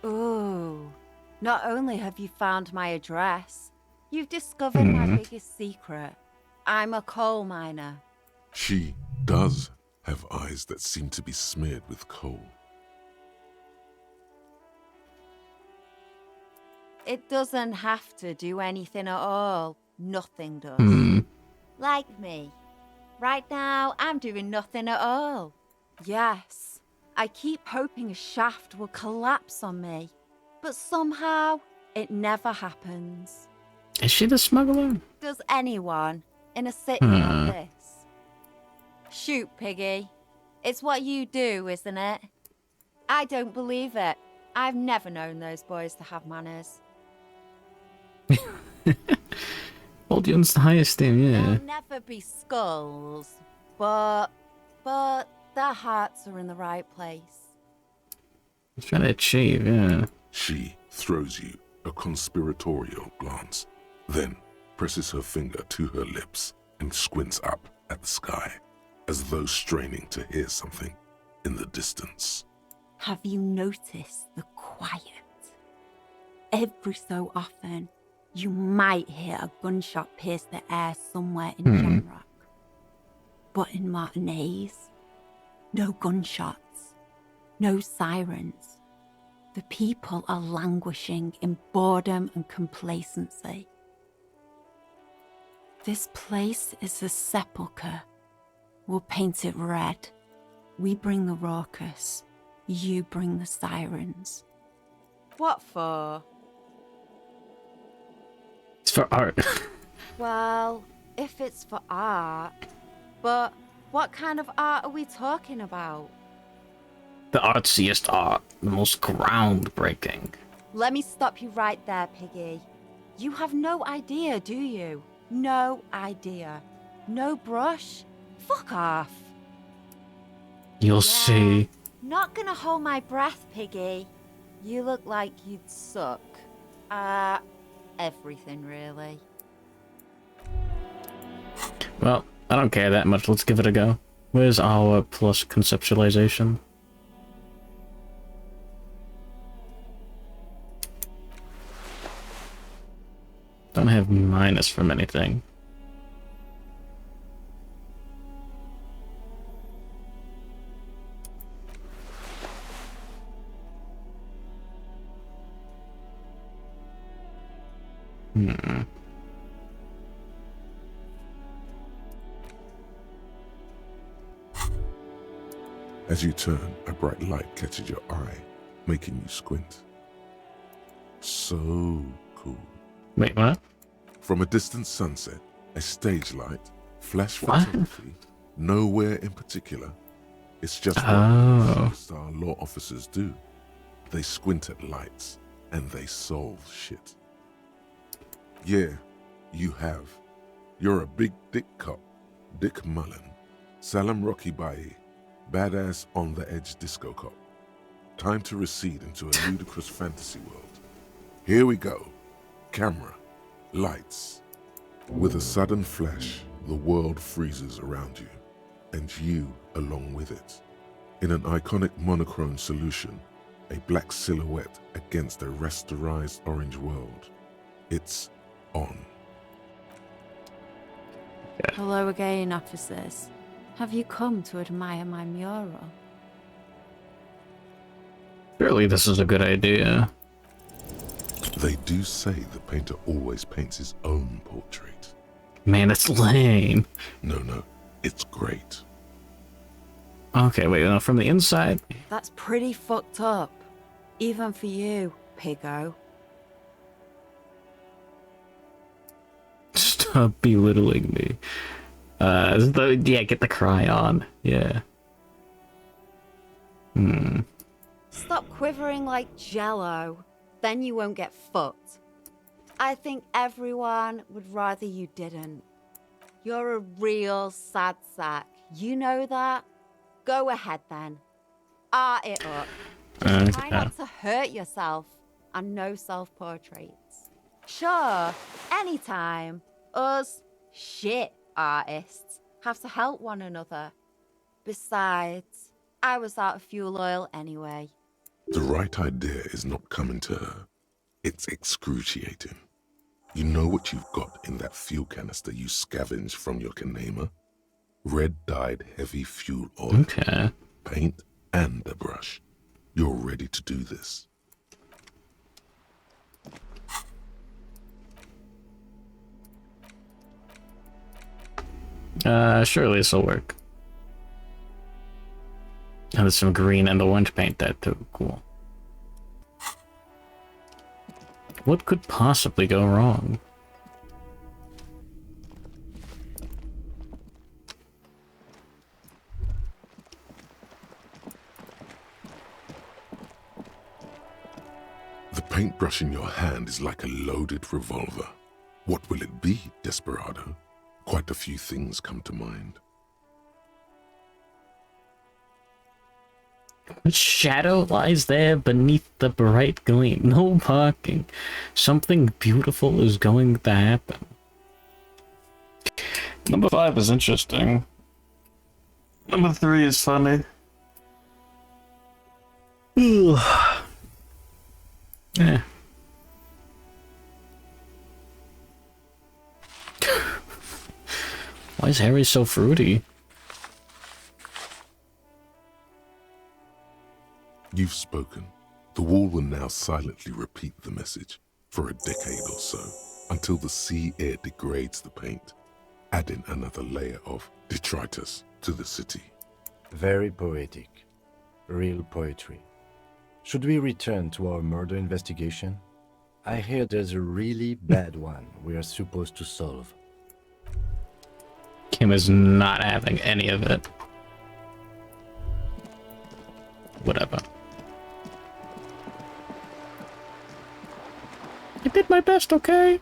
Ooh, not only have you found my address, You've discovered my biggest secret. I'm a coal miner. She does have eyes that seem to be smeared with coal. It doesn't have to do anything at all. Nothing does. Like me. Right now, I'm doing nothing at all. Yes, I keep hoping a shaft will collapse on me, but somehow it never happens. Is she the smuggler? Does anyone in a city like this? Shoot, Piggy. It's what you do, isn't it? I don't believe it. I've never known those boys to have manners. Hold you in the highest esteem, yeah. There'll never be skulls, but their hearts are in the right place. He's trying to achieve, yeah. She throws you a conspiratorial glance, then presses her finger to her lips and squints up at the sky, as though straining to hear something in the distance. Have you noticed the quiet? Every so often, you might hear a gunshot pierce the air somewhere in Shamrock. But in Martinez, no gunshots, no sirens. The people are languishing in boredom and complacency. This place is a sepulchre. We'll paint it red. We bring the raucous. You bring the sirens. What for? It's for art. Well, if it's for art, but what kind of art are we talking about? The artsiest art, the most groundbreaking. Let me stop you right there, Piggy. You have no idea, do you? No idea. No brush? Fuck off. You'll see. Not gonna hold my breath, Piggy. You look like you'd suck. Everything, really. Well, I don't care that much. Let's give it a go. Where's our plus conceptualization? Don't have minus from anything. As you turn, a bright light catches your eye, making you squint. So cool. Wait, what? From a distant sunset, a stage light, flash photography, nowhere in particular. It's just what superstar law officers do. They squint at lights, and they solve shit. Yeah, you have. You're a big dick cop, Dick Mullen, Salam Rocky Bayi, badass on the edge disco cop. Time to recede into a ludicrous fantasy world. Here we go. Camera, lights. With a sudden flash, the world freezes around you, and you along with it. In an iconic monochrome solution, a black silhouette against a rasterized orange world. It's on. Hello again, officers. Have you come to admire my mural? Surely this is a good idea. They do say the painter always paints his own portrait. Man, that's lame. No, it's great. Okay, wait, no, from the inside? That's pretty fucked up. Even for you, Piggo. Stop belittling me. Yeah, get the cry on. Yeah. Stop quivering like jello. Then you won't get fucked. I think everyone would rather you didn't. You're a real sad sack. You know that? Go ahead then. Art it up. Just try not to hurt yourself and no self-portraits. Sure, anytime, us shit artists have to help one another. Besides, I was out of fuel oil anyway. The right idea is not coming to her. It's excruciating. You know what you've got in that fuel canister you scavenged from your Kanema? Red-dyed heavy fuel oil, Okay. paint, and a brush. You're ready to do this. Surely this will work. Oh, there's some green and orange paint there too. Cool. What could possibly go wrong? The paintbrush in your hand is like a loaded revolver. What will it be, Desperado? Quite a few things come to mind. What shadow lies there beneath the bright gleam? No parking. Something beautiful is going to happen. Number 5 is interesting. Number 3 is funny. Ugh. Yeah. Why is Harry so fruity? You've spoken. The wall will now silently repeat the message for a decade or so, until the sea air degrades the paint, adding another layer of detritus to the city. Very poetic. Real poetry. Should we return to our murder investigation? I hear there's a really bad one we are supposed to solve. Kim is not having any of it. Whatever. I did my best, okay?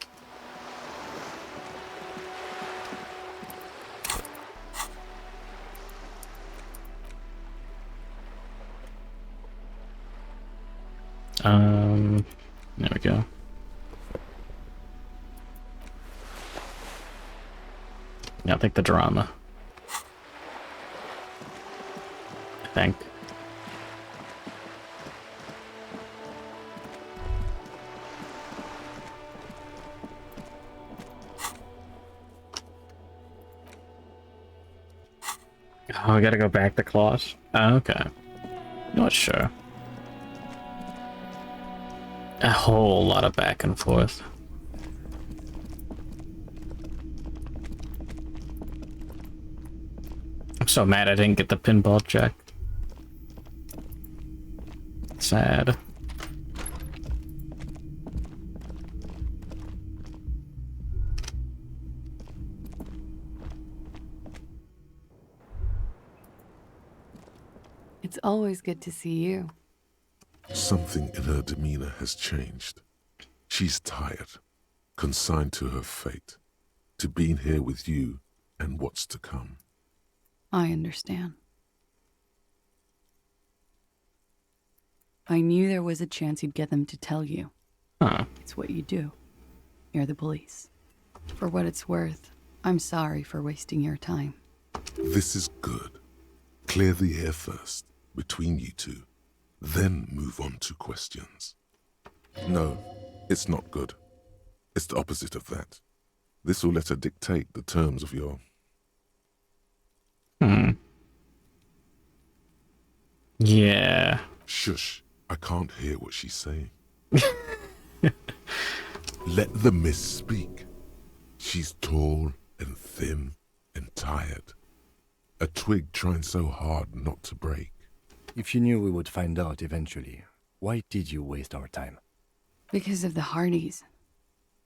There we go. Yeah, I'll take the drama. I think. Oh, I gotta go back to class. Oh, okay. Not sure. A whole lot of back and forth. I'm so mad I didn't get the pinball check. Sad. It's always good to see you. Something in her demeanor has changed. She's tired, consigned to her fate, to being here with you and what's to come. I understand. I knew there was a chance you'd get them to tell you. Huh. It's what you do. You're the police. For what it's worth, I'm sorry for wasting your time. This is good. Clear the air first, between you two, then move on to questions. No, it's not good. It's the opposite of that. This will let her dictate the terms of your... Yeah. Shush, I can't hear what she's saying. Let the miss speak. She's tall and thin and tired. A twig trying so hard not to break. If you knew we would find out eventually, why did you waste our time? Because of the Hardys.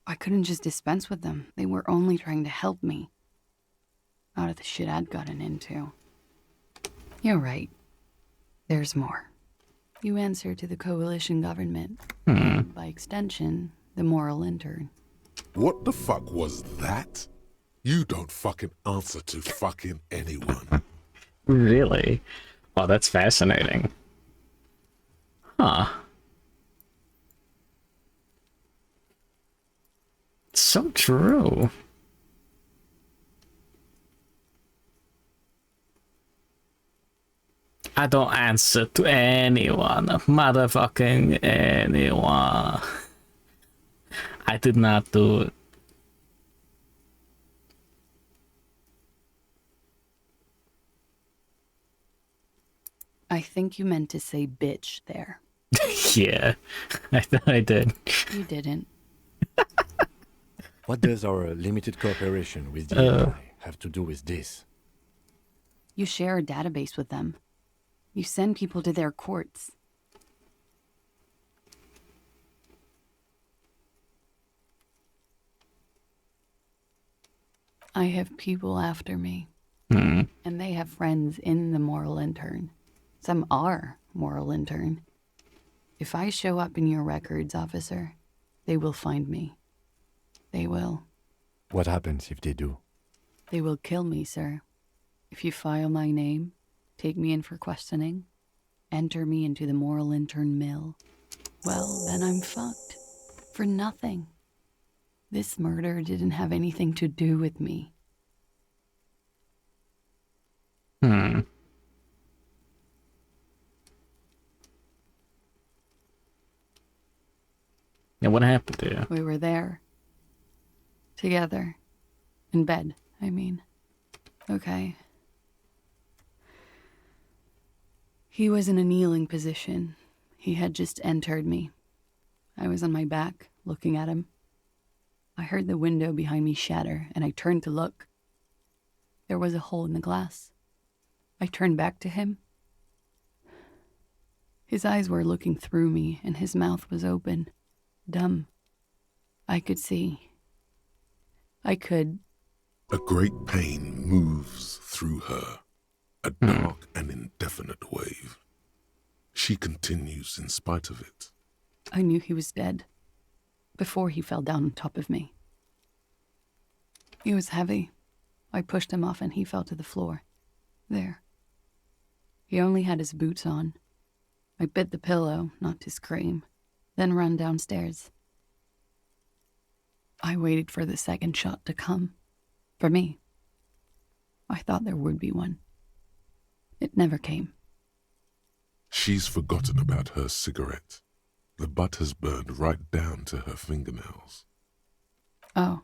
I couldn't just dispense with them. They were only trying to help me. Out of the shit I'd gotten into. You're right. There's more. You answer to the coalition government. By extension, the moral intern. What the fuck was that? You don't fucking answer to fucking anyone. Really? Wow, that's fascinating. Huh. It's so true. I don't answer to anyone. Motherfucking anyone. I did not do it. I think you meant to say bitch there. Yeah, I thought I did. You didn't. What does our limited cooperation with the MI have to do with this? You share a database with them. You send people to their courts. I have people after me. And they have friends in the moral intern. Some are moral intern. If I show up in your records, officer, they will find me. They will. What happens if they do? They will kill me, sir. If you file my name, take me in for questioning, enter me into the moral intern mill, well, then I'm fucked. For nothing. This murder didn't have anything to do with me. Yeah, what happened to you? We were there. Together. In bed, I mean. Okay. He was in a kneeling position. He had just entered me. I was on my back, looking at him. I heard the window behind me shatter, and I turned to look. There was a hole in the glass. I turned back to him. His eyes were looking through me, and his mouth was open. Dumb. I could see. I could. A great pain moves through her, a dark and indefinite wave. She continues in spite of it. I knew he was dead. Before he fell down on top of me. He was heavy. I pushed him off and he fell to the floor. There. He only had his boots on. I bit the pillow, not to scream, then ran downstairs. I waited for the second shot to come. For me. I thought there would be one. It never came. She's forgotten about her cigarette. The butt has burned right down to her fingernails. Oh.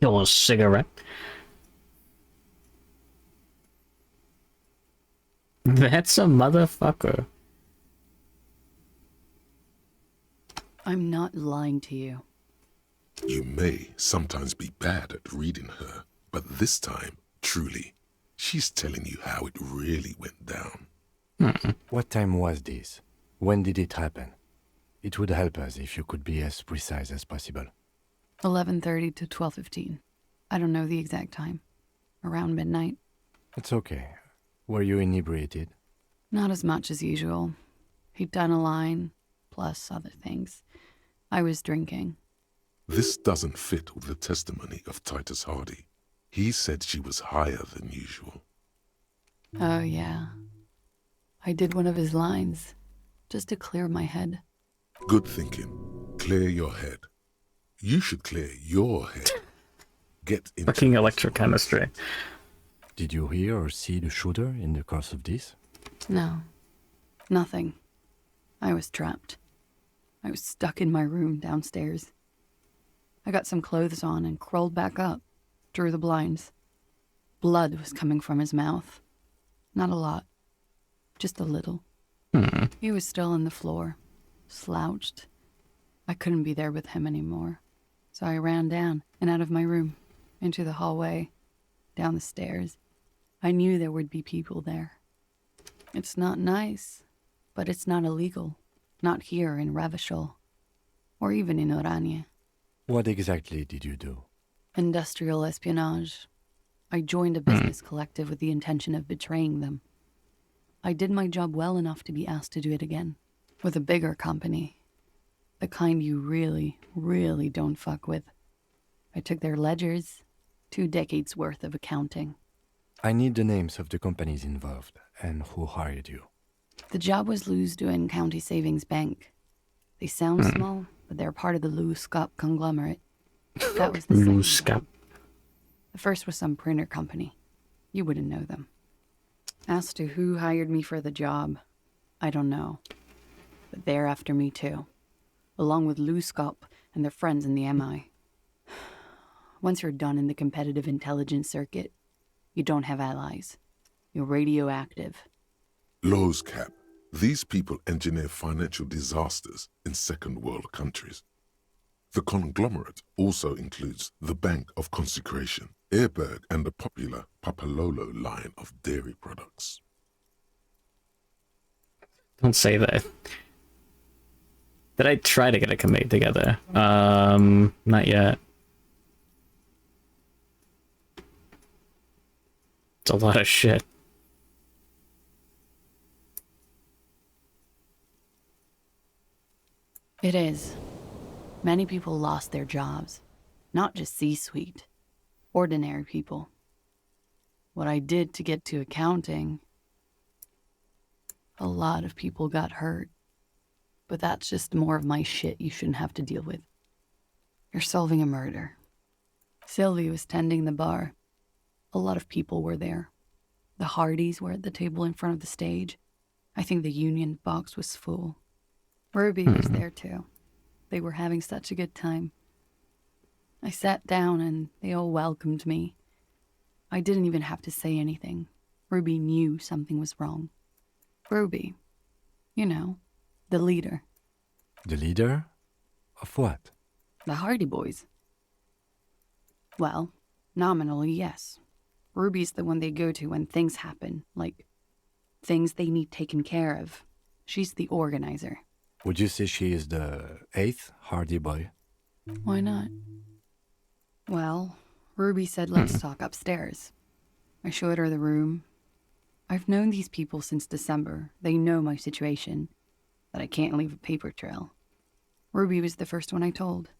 Your cigarette. That's a motherfucker. I'm not lying to you. You may sometimes be bad at reading her, but this time, truly, she's telling you how it really went down. What time was this? When did it happen? It would help us if you could be as precise as possible. 11:30 to 12:15. I don't know the exact time. Around midnight. It's okay. Were you inebriated? Not as much as usual. He'd done a line, plus other things. I was drinking. This doesn't fit with the testimony of Titus Hardy. He said she was higher than usual. Oh, yeah. I did one of his lines, just to clear my head. Good thinking. Clear your head. You should clear your head. Get into Fucking electrochemistry. Did you hear or see the shooter in the course of this? No. Nothing. I was trapped. I was stuck in my room downstairs. I got some clothes on and crawled back up, drew the blinds. Blood was coming from his mouth. Not a lot. Just a little. He was still on the floor, slouched. I couldn't be there with him anymore. So I ran down and out of my room, into the hallway, down the stairs. I knew there would be people there. It's not nice, but it's not illegal. Not here in Ravishol, or even in Oranje. What exactly did you do? Industrial espionage. I joined a business collective with the intention of betraying them. I did my job well enough to be asked to do it again, with a bigger company. The kind you really, really don't fuck with. I took their ledgers, 2 decades worth of accounting. I need the names of the companies involved and who hired you. The job was Lou's County Savings Bank. They sound small, but they're part of the Lou Scop conglomerate. That was the Lou second. Scop. The first was some printer company. You wouldn't know them. As to who hired me for the job, I don't know. But they're after me too, along with Lou Scop and their friends in the MI. Once you're done in the competitive intelligence circuit, you don't have allies. You're radioactive. Lowe's Cap. These people engineer financial disasters in second world countries. The conglomerate also includes the Bank of Consecration, Airberg, and the popular Papalolo line of dairy products. Don't say that. Did I try to get a commit together? Not yet. It's a lot of shit. It is. Many people lost their jobs. Not just C-suite. Ordinary people. What I did to get to accounting... A lot of people got hurt. But that's just more of my shit you shouldn't have to deal with. You're solving a murder. Sylvie was tending the bar. A lot of people were there. The Hardys were at the table in front of the stage. I think the Union box was full. Ruby was there too. They were having such a good time. I sat down and they all welcomed me. I didn't even have to say anything. Ruby knew something was wrong. Ruby, you know, the leader. The leader? Of what? The Hardy Boys. Well, nominally, yes. Ruby's the one they go to when things happen, like things they need taken care of. She's the organizer. Would you say she is the 8th Hardy Boy? Why not? Well, Ruby said let's talk upstairs. I showed her the room. I've known these people since December. They know my situation, that I can't leave a paper trail. Ruby was the first one I told.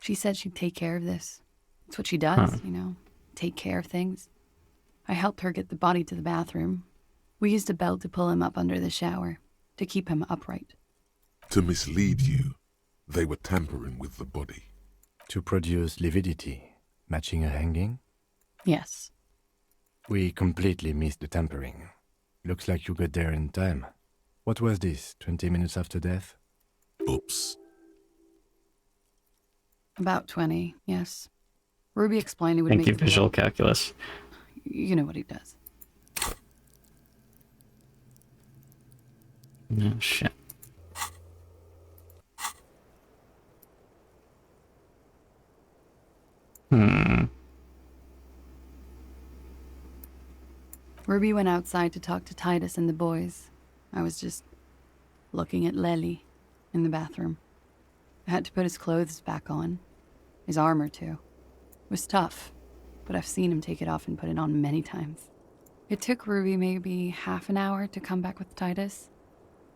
She said she'd take care of this. It's what she does, you know, take care of things. I helped her get the body to the bathroom. We used a belt to pull him up under the shower, to keep him upright. To mislead you, they were tampering with the body. To produce lividity, matching a hanging? Yes. We completely missed the tampering. Looks like you got there in time. What was this, 20 minutes after death? Oops. About 20, yes. Ruby explained it would Thank make you, it a visual lot- calculus. You know what he does. Oh, shit. Ruby went outside to talk to Titus and the boys. I was just looking at Lely in the bathroom. I had to put his clothes back on. His armor, too. It was tough, but I've seen him take it off and put it on many times. It took Ruby maybe half an hour to come back with Titus.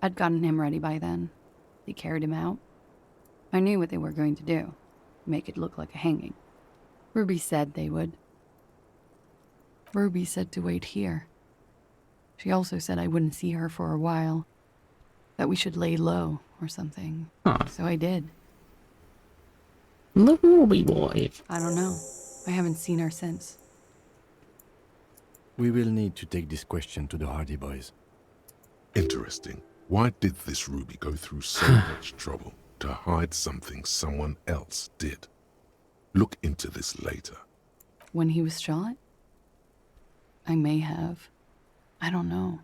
I'd gotten him ready by then. They carried him out. I knew what they were going to do. Make it look like a hanging. Ruby said they would. Ruby said to wait here. She also said I wouldn't see her for a while. That we should lay low or something. So I did. The Ruby boy. I don't know. I haven't seen her since. We will need to take this question to the Hardy Boys. Interesting. Why did this Ruby go through so much trouble to hide something someone else did? Look into this later. When he was shot? I may have. I don't know.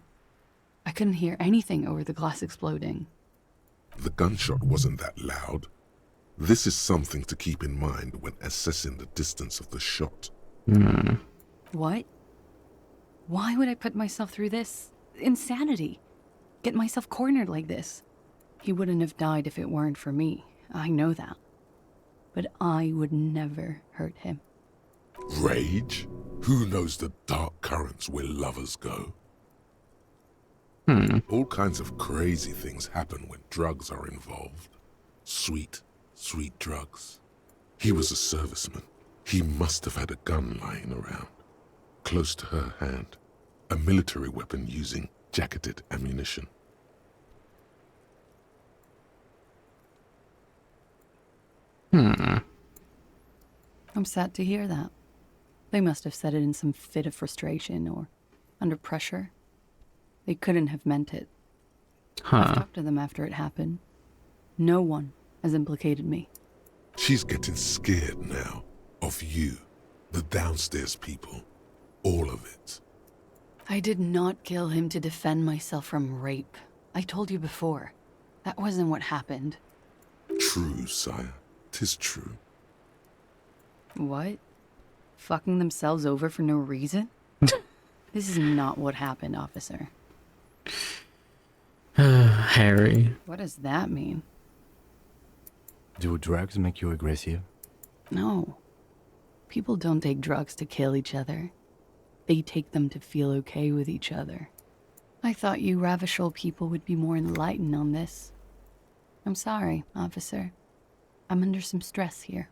I couldn't hear anything over the glass exploding. The gunshot wasn't that loud. This is something to keep in mind when assessing the distance of the shot. What? Why would I put myself through this? Insanity. Get myself cornered like this. He wouldn't have died if it weren't for me. I know that. But I would never hurt him. Rage? Who knows the dark currents where lovers go? All kinds of crazy things happen when drugs are involved. Sweet, sweet drugs. He was a serviceman. He must have had a gun lying around, close to her hand. A military weapon using jacketed ammunition. I'm sad to hear that. They must have said it in some fit of frustration or under pressure. They couldn't have meant it. I've talked to them after it happened. No one has implicated me. She's getting scared now. Of you. The downstairs people. All of it. I did not kill him to defend myself from rape. I told you before. That wasn't what happened. True, sire. 'Tis true. What? Fucking themselves over for no reason? This is not what happened, officer. Harry. What does that mean? Do drugs make you aggressive? No. People don't take drugs to kill each other. They take them to feel okay with each other. I thought you Ravishol people would be more enlightened on this. I'm sorry, officer. I'm under some stress here.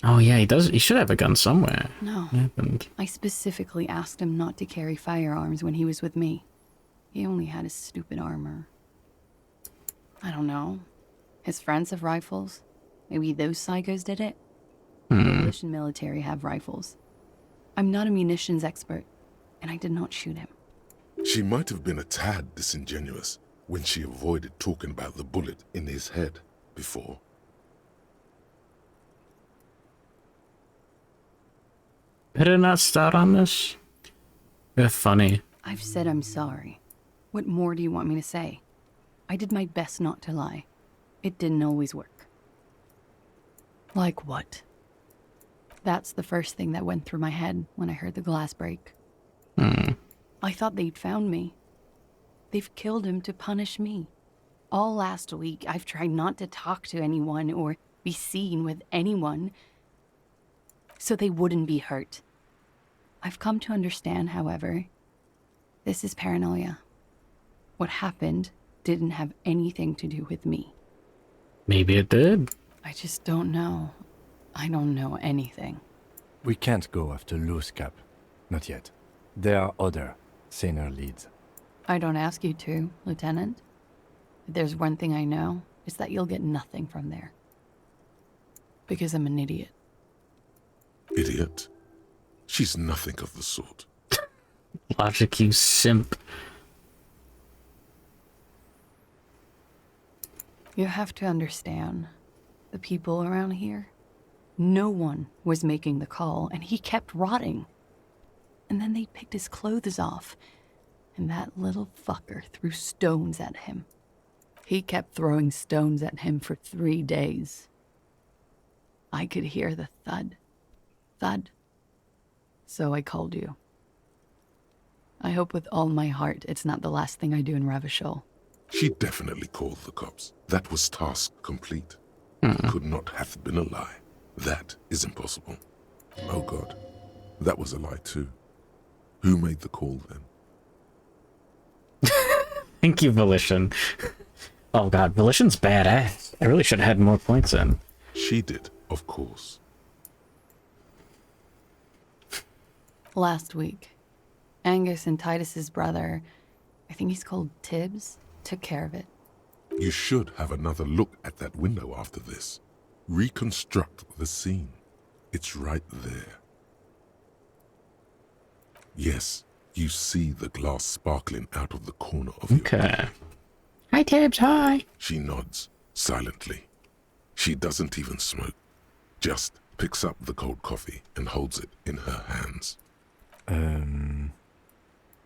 Oh yeah, he should have a gun somewhere. No. What happened? I specifically asked him not to carry firearms when he was with me. He only had his stupid armor. I don't know. His friends have rifles. Maybe those psychos did it. The Elysium military have rifles. I'm not a munitions expert, and I did not shoot him. She might have been a tad disingenuous when she avoided talking about the bullet in his head before. Better not start on this. They're funny. I've said I'm sorry. What more do you want me to say? I did my best not to lie. It didn't always work. Like what? That's the first thing that went through my head when I heard the glass break. I thought they'd found me. They've killed him to punish me. All last week, I've tried not to talk to anyone or be seen with anyone so they wouldn't be hurt. I've come to understand, however, this is paranoia. What happened didn't have anything to do with me. Maybe it did. I just don't know. I don't know anything. We can't go after Loose Cap. Not yet. There are other, saner leads. I don't ask you to, Lieutenant. If there's one thing I know, it's that you'll get nothing from there. Because I'm an idiot. Idiot? She's nothing of the sort. Logic, you simp. You have to understand, the people around here, no one was making the call, and he kept rotting. And then they picked his clothes off, and that little fucker threw stones at him. He kept throwing stones at him for 3 days. I could hear the thud. Thud. So I called you. I hope with all my heart it's not the last thing I do in Ravishol. She definitely called the cops. That was task complete. It could not have been a lie. That is impossible. Oh God, that was a lie too. Who made the call then? Thank you, Volition. Oh God, Volition's badass. I really should have had more points in. She did, of course. Last week, Angus and Titus's brother, I think he's called Tibbs, took care of it. You should have another look at that window after this. Reconstruct the scene. It's right there. Yes, you see the glass sparkling out of the corner of your eye. Hi, Tibbs, hi. She nods, silently. She doesn't even smoke. Just picks up the cold coffee and holds it in her hands.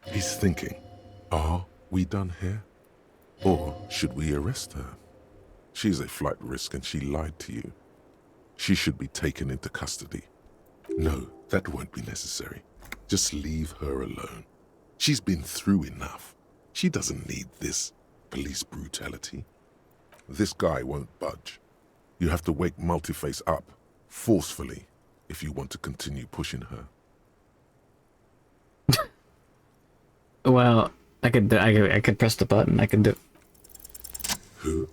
He's thinking, are we done here? Or should we arrest her? She's a flight risk and she lied to you. She should be taken into custody. No, that won't be necessary. Just leave her alone. She's been through enough. She doesn't need this police brutality. This guy won't budge. You have to wake Multiface up, forcefully, if you want to continue pushing her. Well, I could press the button. I could do. Who?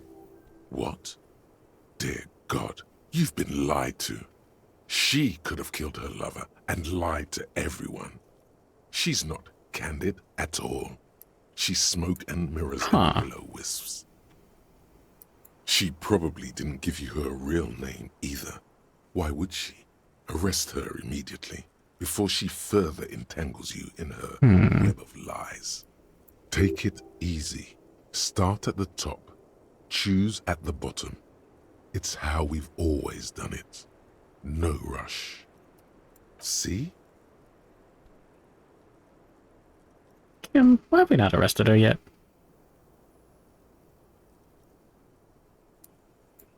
What? Dear God, you've been lied to. She could have killed her lover and lied to everyone. She's not candid at all. She's smoke and mirrors and will-o-wisps. She probably didn't give you her real name either. Why would she? Arrest her immediately before she further entangles you in her web of lies. Take it easy. Start at the top. Choose at the bottom. It's how we've always done it. No rush. See? Why have we not arrested her yet?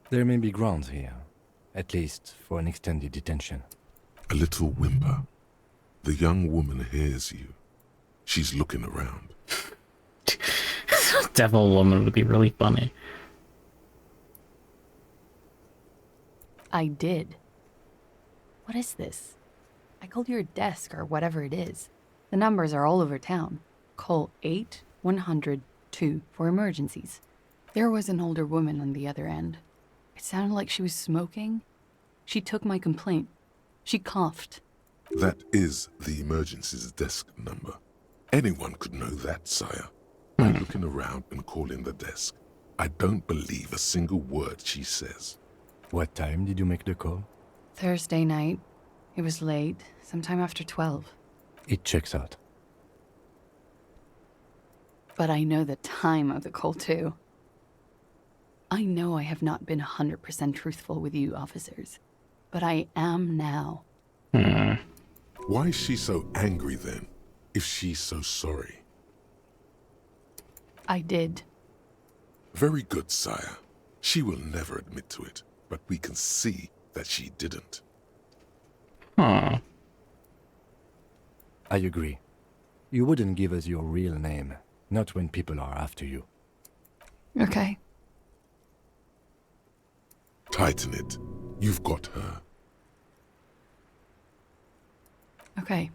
There may be grounds here, at least for an extended detention. A little whimper. The young woman hears you. She's looking around. Devil woman would be really funny. I did. What is this? I called your desk or whatever it is. The numbers are all over town. Call 8-100-2 for emergencies. There was an older woman on the other end. It sounded like she was smoking. She took my complaint. She coughed. That is the emergency's desk number. Anyone could know that, sire. By looking around and calling the desk. I don't believe a single word she says. What time did you make the call? Thursday night. It was late, sometime after 12. It checks out. But I know the time of the call, too. I know I have not been 100% truthful with you, officers. But I am now. Why is she so angry, then, if she's so sorry? I did. Very good, sire. She will never admit to it, but we can see that she didn't. Huh. I agree. You wouldn't give us your real name, not when people are after you. Okay. Tighten it. You've got her. Okay.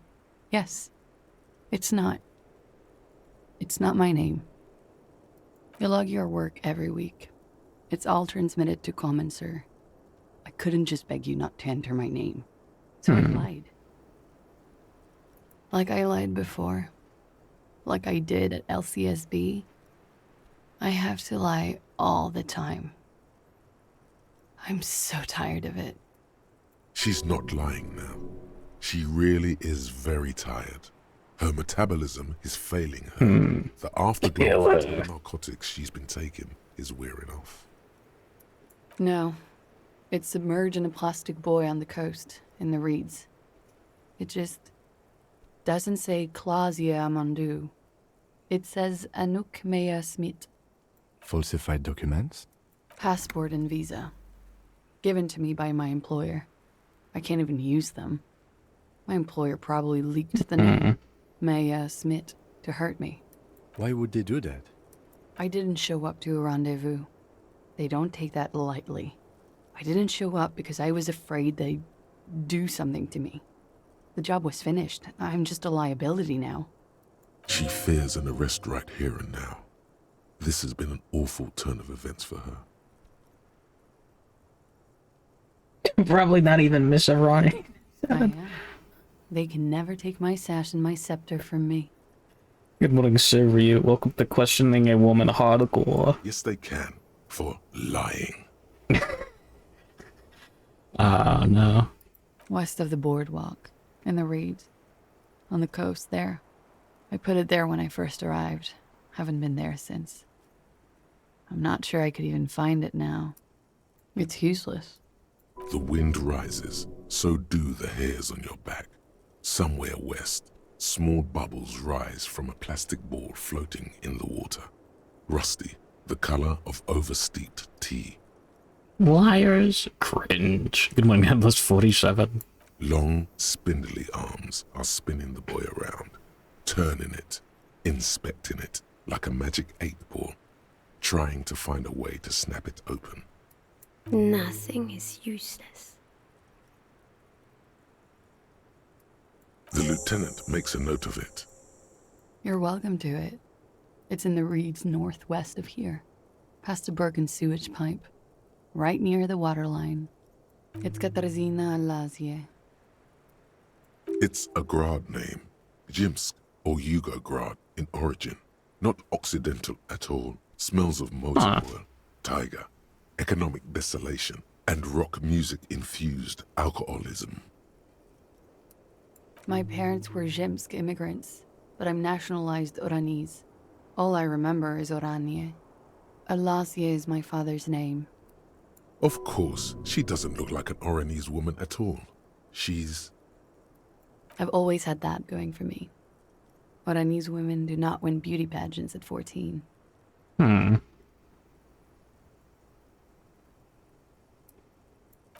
Yes. It's not my name. You log your work every week. It's all transmitted to Common, sir. I couldn't just beg you not to enter my name. So I lied. Like I lied before. Like I did at LCSB. I have to lie all the time. I'm so tired of it. She's not lying now. She really is very tired. Her metabolism is failing her. The afterglow of the narcotics she's been taking is wearing off. No. It's submerged in a plastic buoy on the coast, in the reeds. It just doesn't say Clausia Amandu. It says Anouk Mea Smith. Falsified documents? Passport and visa. Given to me by my employer. I can't even use them. My employer probably leaked the name, Maya Smith, to hurt me. Why would they do that? I didn't show up to a rendezvous. They don't take that lightly. I didn't show up because I was afraid they'd do something to me. The job was finished. I'm just a liability now. She fears an arrest right here and now. This has been an awful turn of events for her. Probably not even Miss Arani. I am. They can never take my sash and my scepter from me. Good morning, sir. Ryu. Welcome to Questioning a Woman Hardcore. Yes, they can. For lying. No. West of the boardwalk, in the reeds. On the coast there. I put it there when I first arrived. Haven't been there since. I'm not sure I could even find it now. It's useless. The wind rises, so do the hairs on your back. Somewhere west, small bubbles rise from a plastic ball floating in the water. Rusty, the color of oversteeped tea. Liars. Cringe. Good morning, Endless 47. Long, spindly arms are spinning the buoy around, turning it, inspecting it like a magic 8-ball, trying to find a way to snap it open. Nothing is useless. The lieutenant makes a note of it. You're welcome to it. It's in the reeds northwest of here, past a broken sewage pipe, right near the waterline. It's Katarzyna Lazie. It's a Grad name, Jimsk or Yugograd in origin. Not Occidental at all. Smells of motor oil, tiger, economic desolation, and rock music-infused alcoholism. My parents were Zemsk immigrants, but I'm nationalized Oranese. All I remember is Oranje. Alasia is my father's name. Of course, she doesn't look like an Oranese woman at all. She's... I've always had that going for me. Oranese women do not win beauty pageants at 14.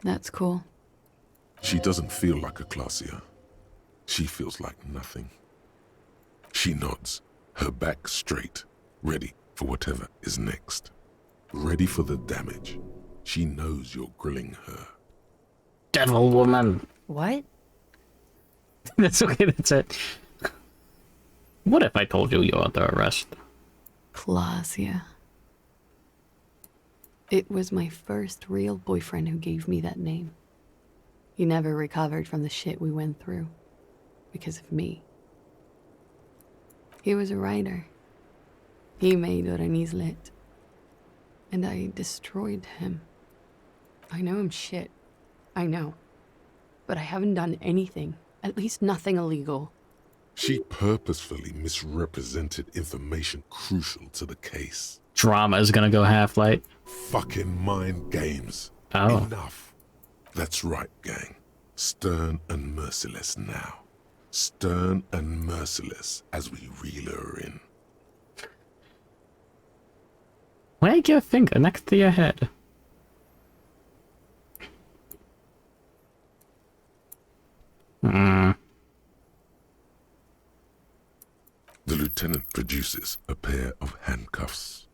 That's cool. She doesn't feel like a Clasia. She feels like nothing. She nods, her back straight, ready for whatever is next. Ready for the damage. She knows you're grilling her. Devil woman. What? That's okay, that's it. What if I told you you're under arrest? Clausia. It was my first real boyfriend who gave me that name. He never recovered from the shit we went through. Because of me. He was a writer. He made Oranese lit. And I destroyed him. I know I'm shit. I know. But I haven't done anything. At least nothing illegal. She purposefully misrepresented information crucial to the case. Drama is gonna go half-light. Fucking mind games. Oh. Enough. That's right, gang. Stern and merciless now. Stern and merciless as we reel her in. Wag your finger next to your head. The lieutenant produces a pair of handcuffs.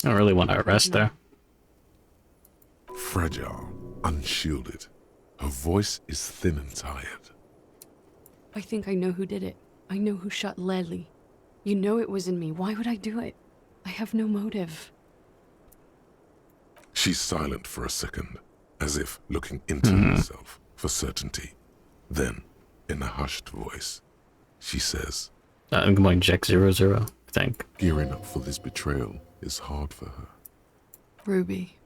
I don't really want to arrest her. Fragile, unshielded. Her voice is thin and tired. I think I know who did it. I know who shot Leslie. You know it wasn't me. Why would I do it? I have no motive. She's silent for a second, as if looking into herself for certainty. Then, in a hushed voice, she says, I'm going Jack 00, I think. Gearing up for this betrayal is hard for her. Ruby.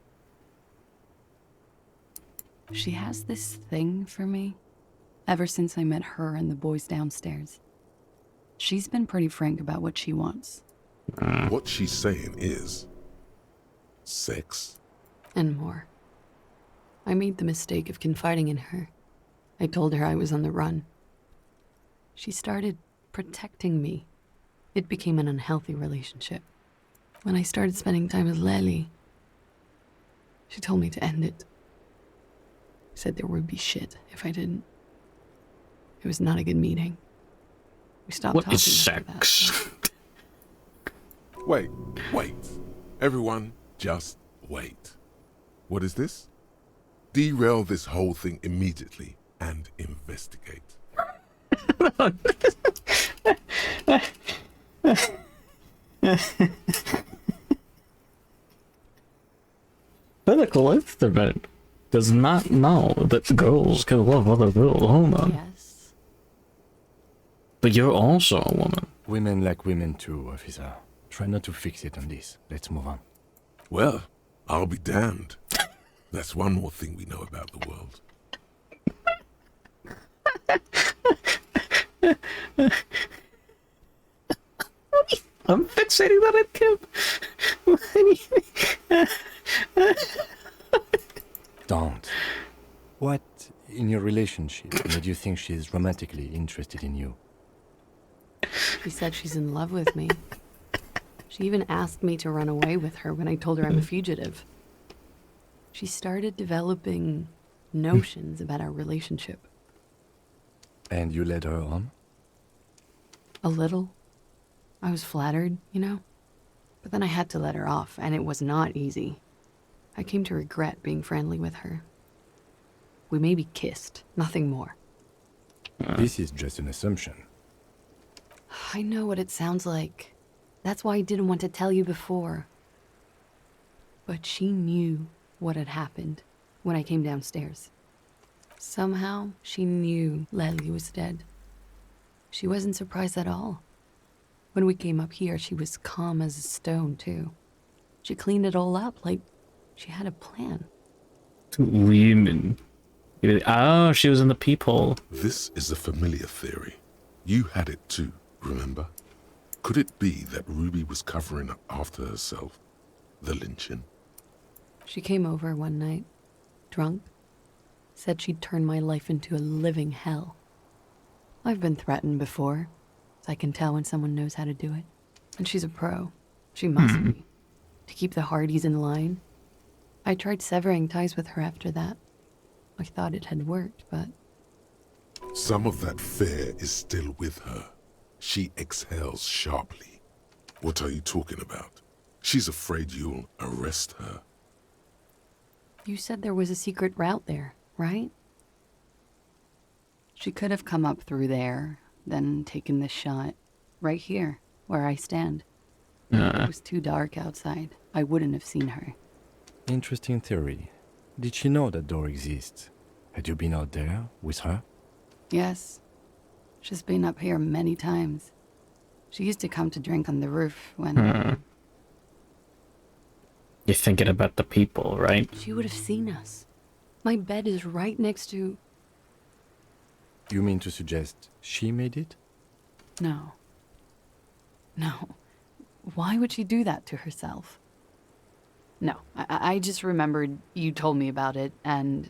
She has this thing for me. Ever since I met her and the boys downstairs. She's been pretty frank about what she wants. What she's saying is... sex? And more. I made the mistake of confiding in her. I told her I was on the run. She started protecting me. It became an unhealthy relationship. When I started spending time with Lely, she told me to end it. Said there would be shit if I didn't. It was not a good meeting. We stopped What talking. is sex? Wait. Everyone, just wait. What is this? Derail this whole thing immediately and investigate. Medical instrument does not know that girls can love other girls. Hold on. Yes. But you're also a woman. Women like women too, officer. Try not to fix it on this. Let's move on. Well, I'll be damned. That's one more thing we know about the world. I'm fixating on it, Kim. Don't. What in your relationship made you think she's romantically interested in you? She said she's in love with me. She even asked me to run away with her when I told her I'm a fugitive. She started developing notions about our relationship. And you led her on? A little. I was flattered, you know? But then I had to let her off, and it was not easy. I came to regret being friendly with her. We maybe kissed, nothing more. This is just an assumption. I know what it sounds like. That's why I didn't want to tell you before. But she knew what had happened when I came downstairs. Somehow, she knew Leslie was dead. She wasn't surprised at all. When we came up here, she was calm as a stone, too. She cleaned it all up like she had a plan. Women. Oh, she was in the peephole. This is a familiar theory. You had it too, remember? Could it be that Ruby was covering up after herself? The lynching? She came over one night, drunk, said she'd turn my life into a living hell. I've been threatened before, so I can tell when someone knows how to do it. And she's a pro. She must be. To keep the Hardys in line. I tried severing ties with her after that. I thought it had worked, but... Some of that fear is still with her. She exhales sharply. What are you talking about? She's afraid you'll arrest her. You said there was a secret route there, right? She could have come up through there, then taken this shot. Right here, where I stand. It was too dark outside. I wouldn't have seen her. Interesting theory. Did she know that door exists? Had you been out there with her? Yes. She's been up here many times. She used to come to drink on the roof when... You're thinking about the people, right? She would have seen us. My bed is right next to... You mean to suggest she made it? No. No. Why would she do that to herself? No, I just remembered you told me about it, and...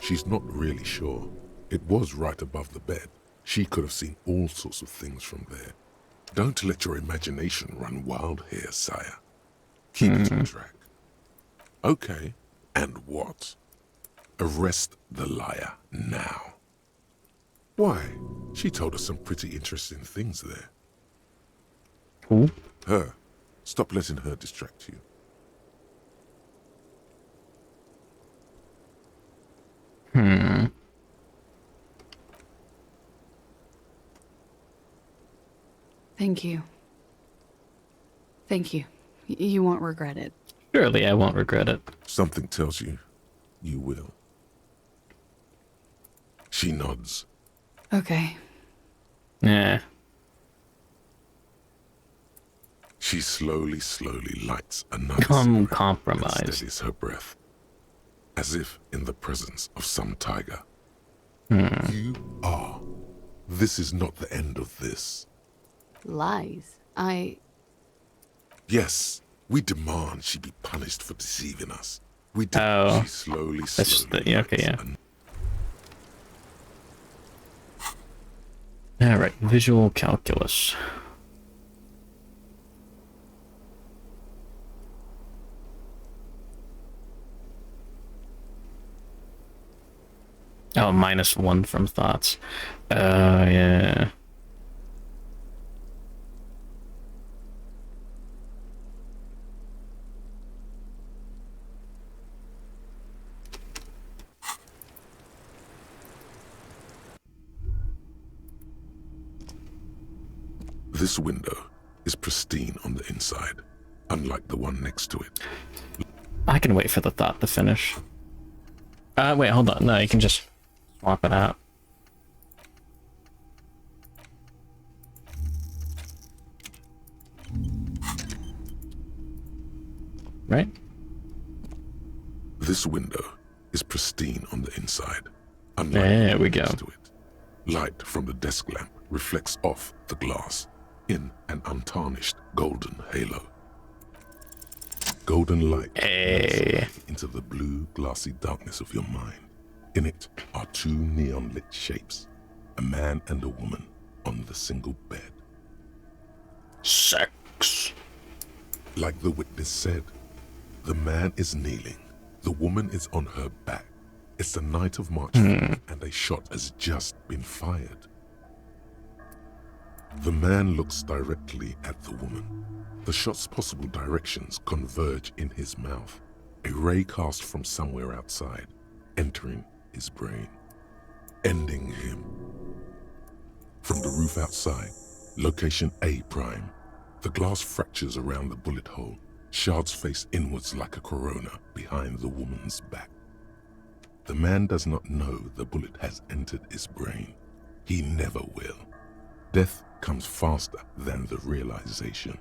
She's not really sure. It was right above the bed. She could have seen all sorts of things from there. Don't let your imagination run wild here, sire. Keep it on track. Okay, and what? Arrest the liar now. Why? She told us some pretty interesting things there. Who? Her. Stop letting her distract you. Thank you. Thank you. You won't regret it. Surely I won't regret it. Something tells you, you will. She nods. Okay. Yeah. She slowly lights another Come cigarette compromise. and steadies her breath, as if in the presence of some tiger. You are. This is not the end of this. Lies. Yes, we demand she be punished for deceiving us. We demand she slowly yeah. Alright, visual calculus. Oh, -1 from thoughts. Yeah. This window is pristine on the inside, unlike the one next to it. I can wait for the thought to finish. Wait, hold on. No, you can just swap it out. Right? This window is pristine on the inside, unlike there we the go. next to it. Light from the desk lamp reflects off the glass in an untarnished golden halo. Golden light into the blue, glassy darkness of your mind. In it are two neon-lit shapes, a man and a woman on the single bed. Sex. Like the witness said, the man is kneeling, the woman is on her back. It's the night of March 4th, and a shot has just been fired. The man looks directly at the woman. The shot's possible directions converge in his mouth, a ray cast from somewhere outside, entering his brain, ending him. From the roof outside, location A prime, the glass fractures around the bullet hole, shards face inwards like a corona behind the woman's back. The man does not know the bullet has entered his brain. He never will. Death comes faster than the realization.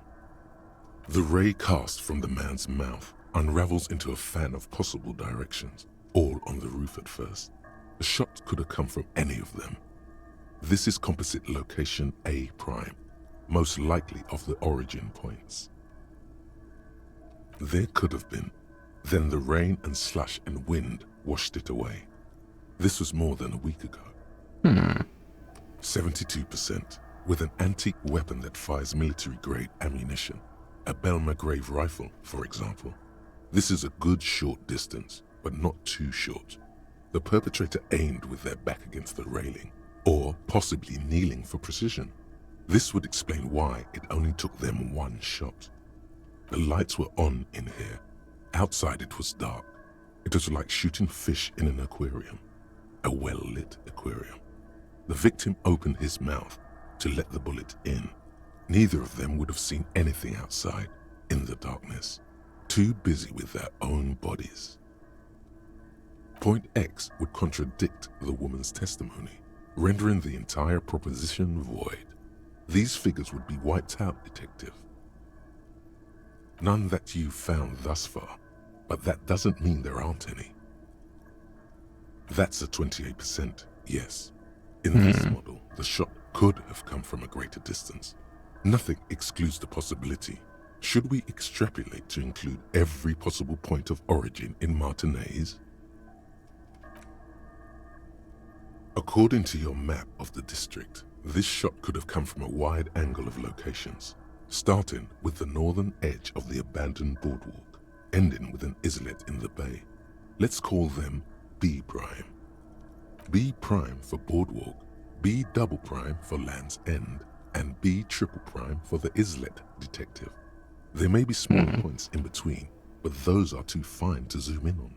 The ray cast from the man's mouth unravels into a fan of possible directions, all on the roof at first. The shot could have come from any of them. This is composite location A prime, most likely of the origin points. There could have been. Then the rain and slush and wind washed it away. This was more than a week ago. 72%, with an antique weapon that fires military-grade ammunition. A Belma-grave rifle, for example. This is a good short distance, but not too short. The perpetrator aimed with their back against the railing, or possibly kneeling for precision. This would explain why it only took them one shot. The lights were on in here. Outside it was dark. It was like shooting fish in an aquarium. A well-lit aquarium. The victim opened his mouth to let the bullet in. Neither of them would have seen anything outside, in the darkness. Too busy with their own bodies. Point X would contradict the woman's testimony, rendering the entire proposition void. These figures would be wiped out, Detective. None that you've found thus far, but that doesn't mean there aren't any. That's a 28%, yes. In this model, the shot could have come from a greater distance. Nothing excludes the possibility. Should we extrapolate to include every possible point of origin in Martinez? According to your map of the district, this shot could have come from a wide angle of locations, starting with the northern edge of the abandoned boardwalk, ending with an islet in the bay. Let's call them B prime. B prime for boardwalk, B double prime for Land's End, and B triple prime for the islet, Detective. There may be smaller points in between, but those are too fine to zoom in on.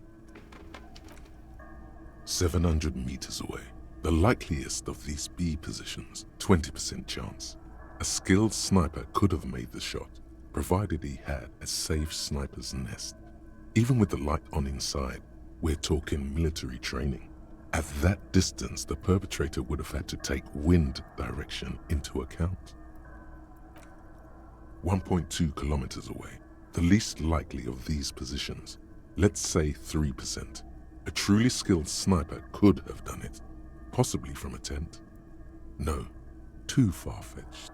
700 meters away. The likeliest of these B positions, 20% chance. A skilled sniper could have made the shot, provided he had a safe sniper's nest. Even with the light on inside, we're talking military training. At that distance, the perpetrator would have had to take wind direction into account. 1.2 kilometers away, the least likely of these positions, let's say 3%. A truly skilled sniper could have done it. Possibly from a tent. No, too far-fetched.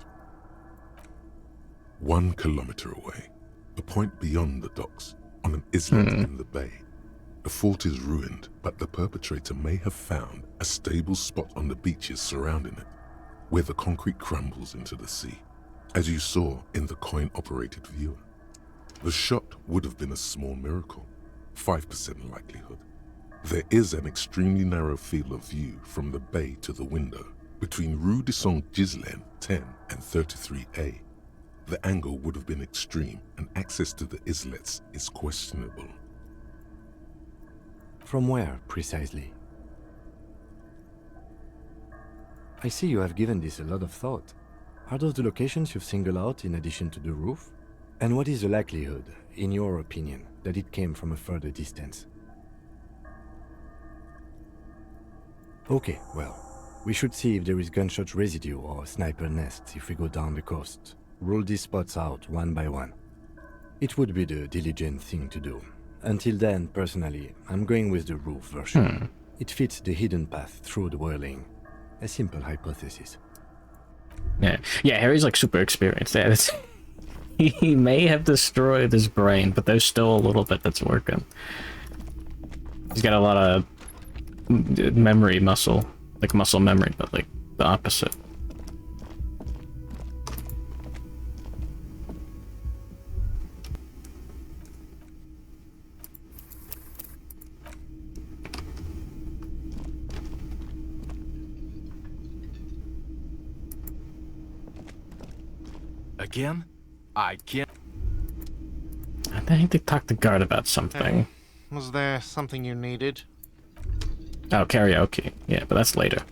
1 kilometer away, a point beyond the docks, on an islet in the bay. The fort is ruined, but the perpetrator may have found a stable spot on the beaches surrounding it, where the concrete crumbles into the sea, as you saw in the coin-operated viewer. The shot would have been a small miracle, 5% likelihood. There is an extremely narrow field of view from the bay to the window, between Rue de Saint-Ghislain 10 and 33A. The angle would have been extreme, and access to the islets is questionable. From where, precisely? I see you have given this a lot of thought. Are those the locations you've singled out in addition to the roof? And what is the likelihood, in your opinion, that it came from a further distance? Okay, well, we should see if there is gunshot residue or sniper nests if we go down the coast. Rule these spots out one by one. It would be the diligent thing to do. Until then, personally, I'm going with the roof version. It fits the hidden path through the whirling. A simple hypothesis. Yeah, Harry's like super experienced. Yeah, he may have destroyed his brain, but there's still a little bit that's working. He's got a lot of memory muscle, like muscle memory, but like the opposite. Again? I can't. I think they talked to guard about something. Was there something you needed? Oh, karaoke. Yeah, but that's later.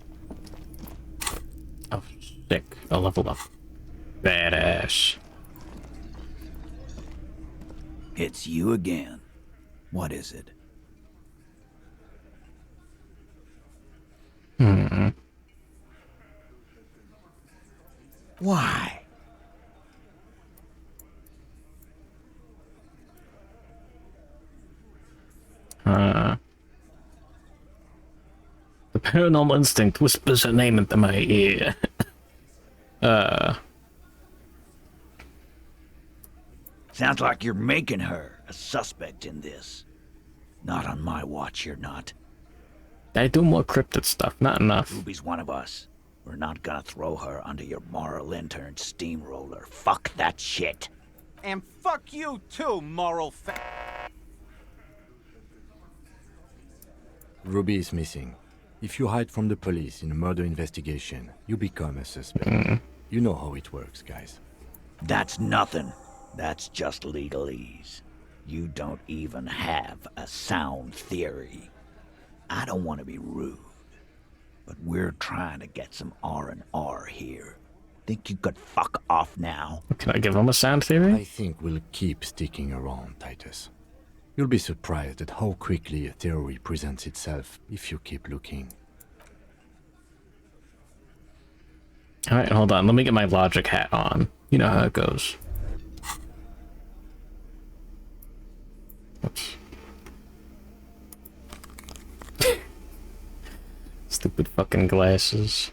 Oh, sick. I'll level up. Badass. It's you again. What is it? Why? The paranormal instinct whispers her name into my ear. Sounds like you're making her a suspect in this. Not on my watch, you're not. I do more cryptid stuff, not enough. Ruby's one of us. We're not gonna throw her under your moral intern steamroller. Fuck that shit. And fuck you too, moral Ruby is missing. If you hide from the police in a murder investigation, you become a suspect. You know how it works, guys. That's nothing. That's just legalese. You don't even have a sound theory. I don't want to be rude, but we're trying to get some R&R here. Think you could fuck off now? Can I give him a sound theory? I think we'll keep sticking around, Titus. You'll be surprised at how quickly a theory presents itself if you keep looking. Alright, hold on. Let me get my logic hat on. You know how it goes. Oops. Stupid fucking glasses.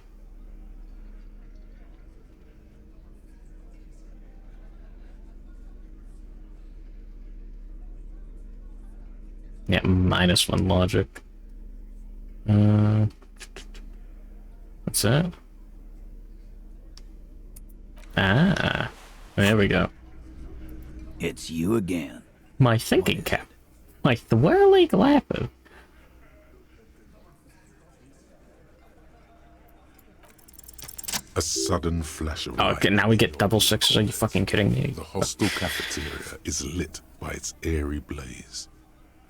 Yeah, -1 logic. What's that? Ah, there we go. It's you again. My thinking cap. My swirly glasses. A sudden flash of Oh, light. okay, now we get double sixes. Are you fucking kidding me? The hostel cafeteria is lit by its airy blaze.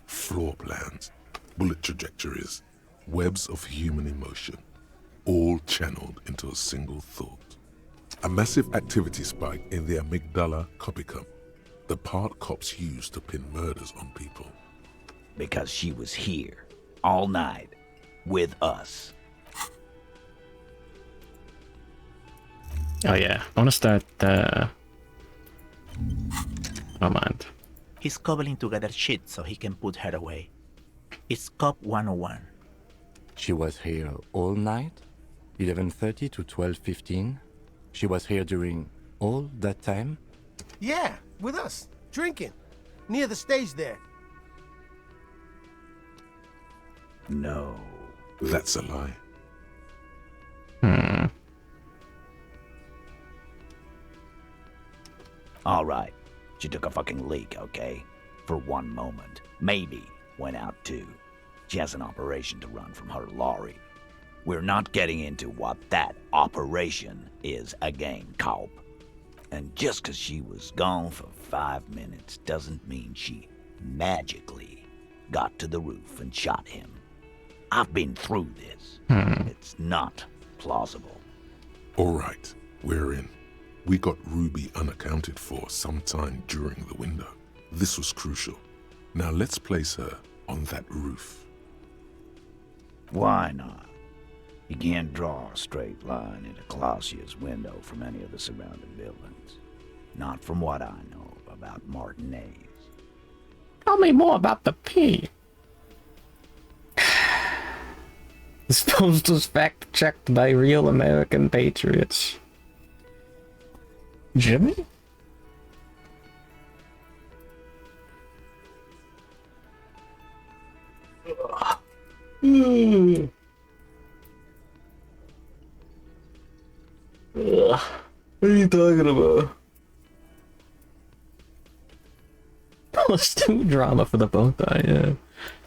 Floor plans, bullet trajectories, webs of human emotion, all channeled into a single thought. A massive activity spike in the amygdala copicum, the part cops use to pin murders on people. Because she was here, all night, with us. Oh yeah, I want to start, oh mind. He's cobbling together shit so he can put her away. It's Cop 101. She was here all night? 11:30 to 12:15? She was here during all that time? Yeah, with us, drinking, near the stage there. No. That's a lie. All right. She took a fucking leak, okay? For one moment. Maybe went out too. She has an operation to run from her lorry. We're not getting into what that operation is again, Cop. And just 'cause she was gone for 5 minutes doesn't mean she magically got to the roof and shot him. I've been through this. It's not plausible. All right, we're in. We got Ruby unaccounted for sometime during the window. This was crucial. Now let's place her on that roof. Why not? You can't draw a straight line into Clausia's window from any of the surrounding buildings. Not from what I know about Martinez. Tell me more about the P. This post was fact-checked by real American patriots. Jimmy? What are you talking about? Plus 2 drama for the both eye, yeah.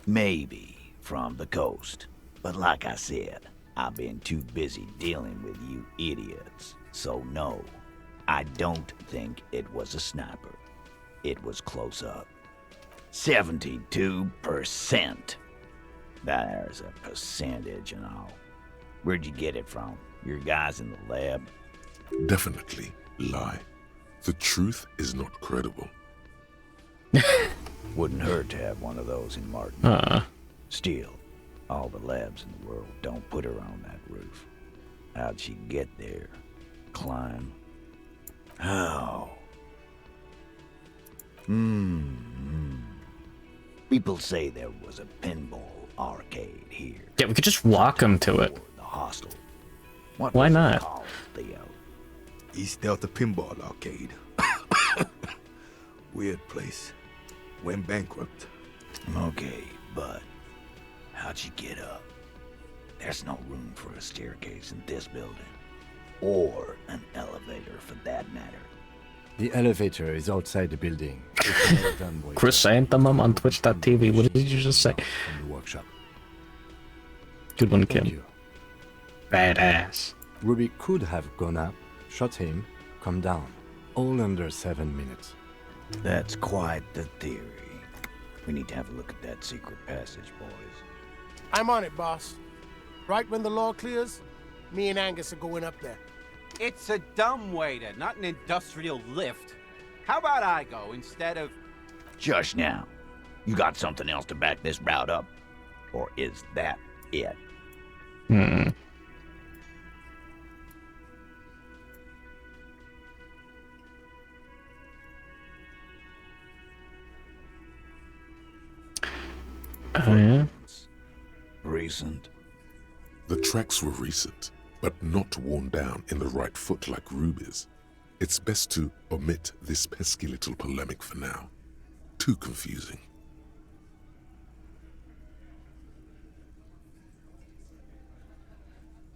Maybe from the coast. But like I said, I've been too busy dealing with you idiots. So no, I don't think it was a sniper. It was close up. 72%. There's a percentage and all. Where'd you get it from? Your guys in the lab? Definitely lie. The truth is not credible. Wouldn't hurt to have one of those in Martin. Still, all the labs in the world don't put her on that roof. How'd she get there? Climb? How? People say there was a pinball arcade here. Yeah, we could just walk them to it. The hostel. What Why was it not? called, Theo? East Delta Pinball Arcade. Weird place. Went bankrupt. Okay, but how'd you get up? There's no room for a staircase in this building. Or an elevator, for that matter. The elevator is outside the building. It's another dumb way Chrysanthemum on Twitch.tv. What did you just say? from the workshop. Good one, Thank Kim. you. Badass. Ruby could have gone up, shot him, come down. All under 7 minutes. That's quite the theory. We need to have a look at that secret passage, boys. I'm on it, boss. Right when the law clears, me and Angus are going up there. It's a dumbwaiter, not an industrial lift. How about I go instead of... Just now. You got something else to back this route up? Or is that it? Hmm. Oh, yeah? Recent. The tracks were recent, but not worn down in the right foot like Ruby's. It's best to omit this pesky little polemic for now. Too confusing.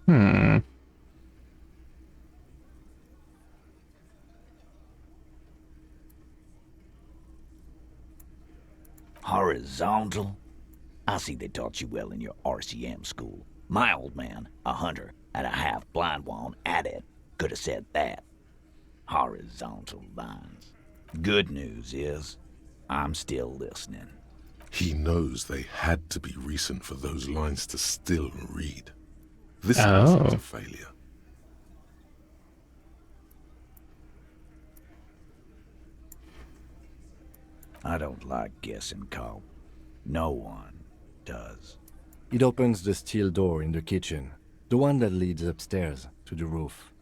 Hmm. Horizontal? I see they taught you well in your RCM school. My old man, a hunter and a half-blind one at it, could have said that. Horizontal lines. Good news is, I'm still listening. He knows they had to be recent for those lines to still read. This Oh. wasn't a failure. I don't like guessing, Cole. No one does. It opens the steel door in the kitchen, the one that leads upstairs to the roof.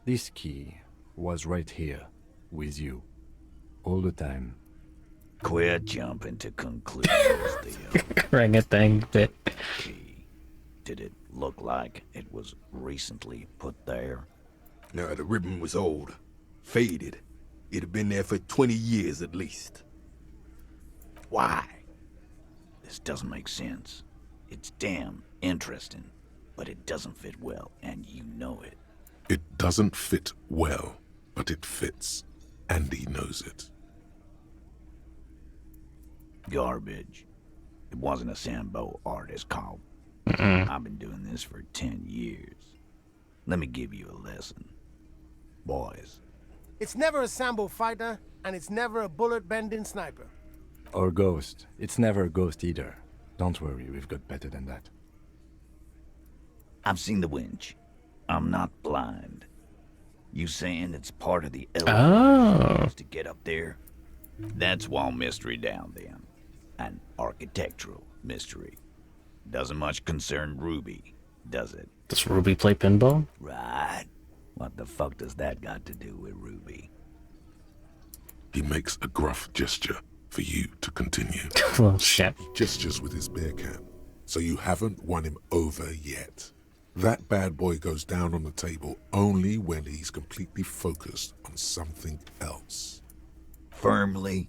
This key was right here, with you, all the time. Quit jumping to conclusions, Theo. Ring a thing bit. Key. Did it look like it was recently put there? No, the ribbon was old, faded. It'd have been there for 20 years at least. Why? This doesn't make sense. It's damn interesting, but it doesn't fit well, and you know it. It doesn't fit well, but it fits. And he knows it. Garbage. It wasn't a Sambo artist called. I've been doing this for 10 years. Let me give you a lesson. Boys. It's never a Sambo fighter, and it's never a bullet-bending sniper. Or ghost. It's never a ghost either. Don't worry, we've got better than that. I've seen the winch. I'm not blind. You saying it's part of the elevator Oh. to get up there? That's one mystery down then. An architectural mystery. Doesn't much concern Ruby, does it? Does Ruby play pinball? Right. What the fuck does that got to do with Ruby? He makes a gruff gesture for you to continue. Well, shit. He gestures with his bear can, so you haven't won him over yet. That bad boy goes down on the table only when he's completely focused on something else. Firmly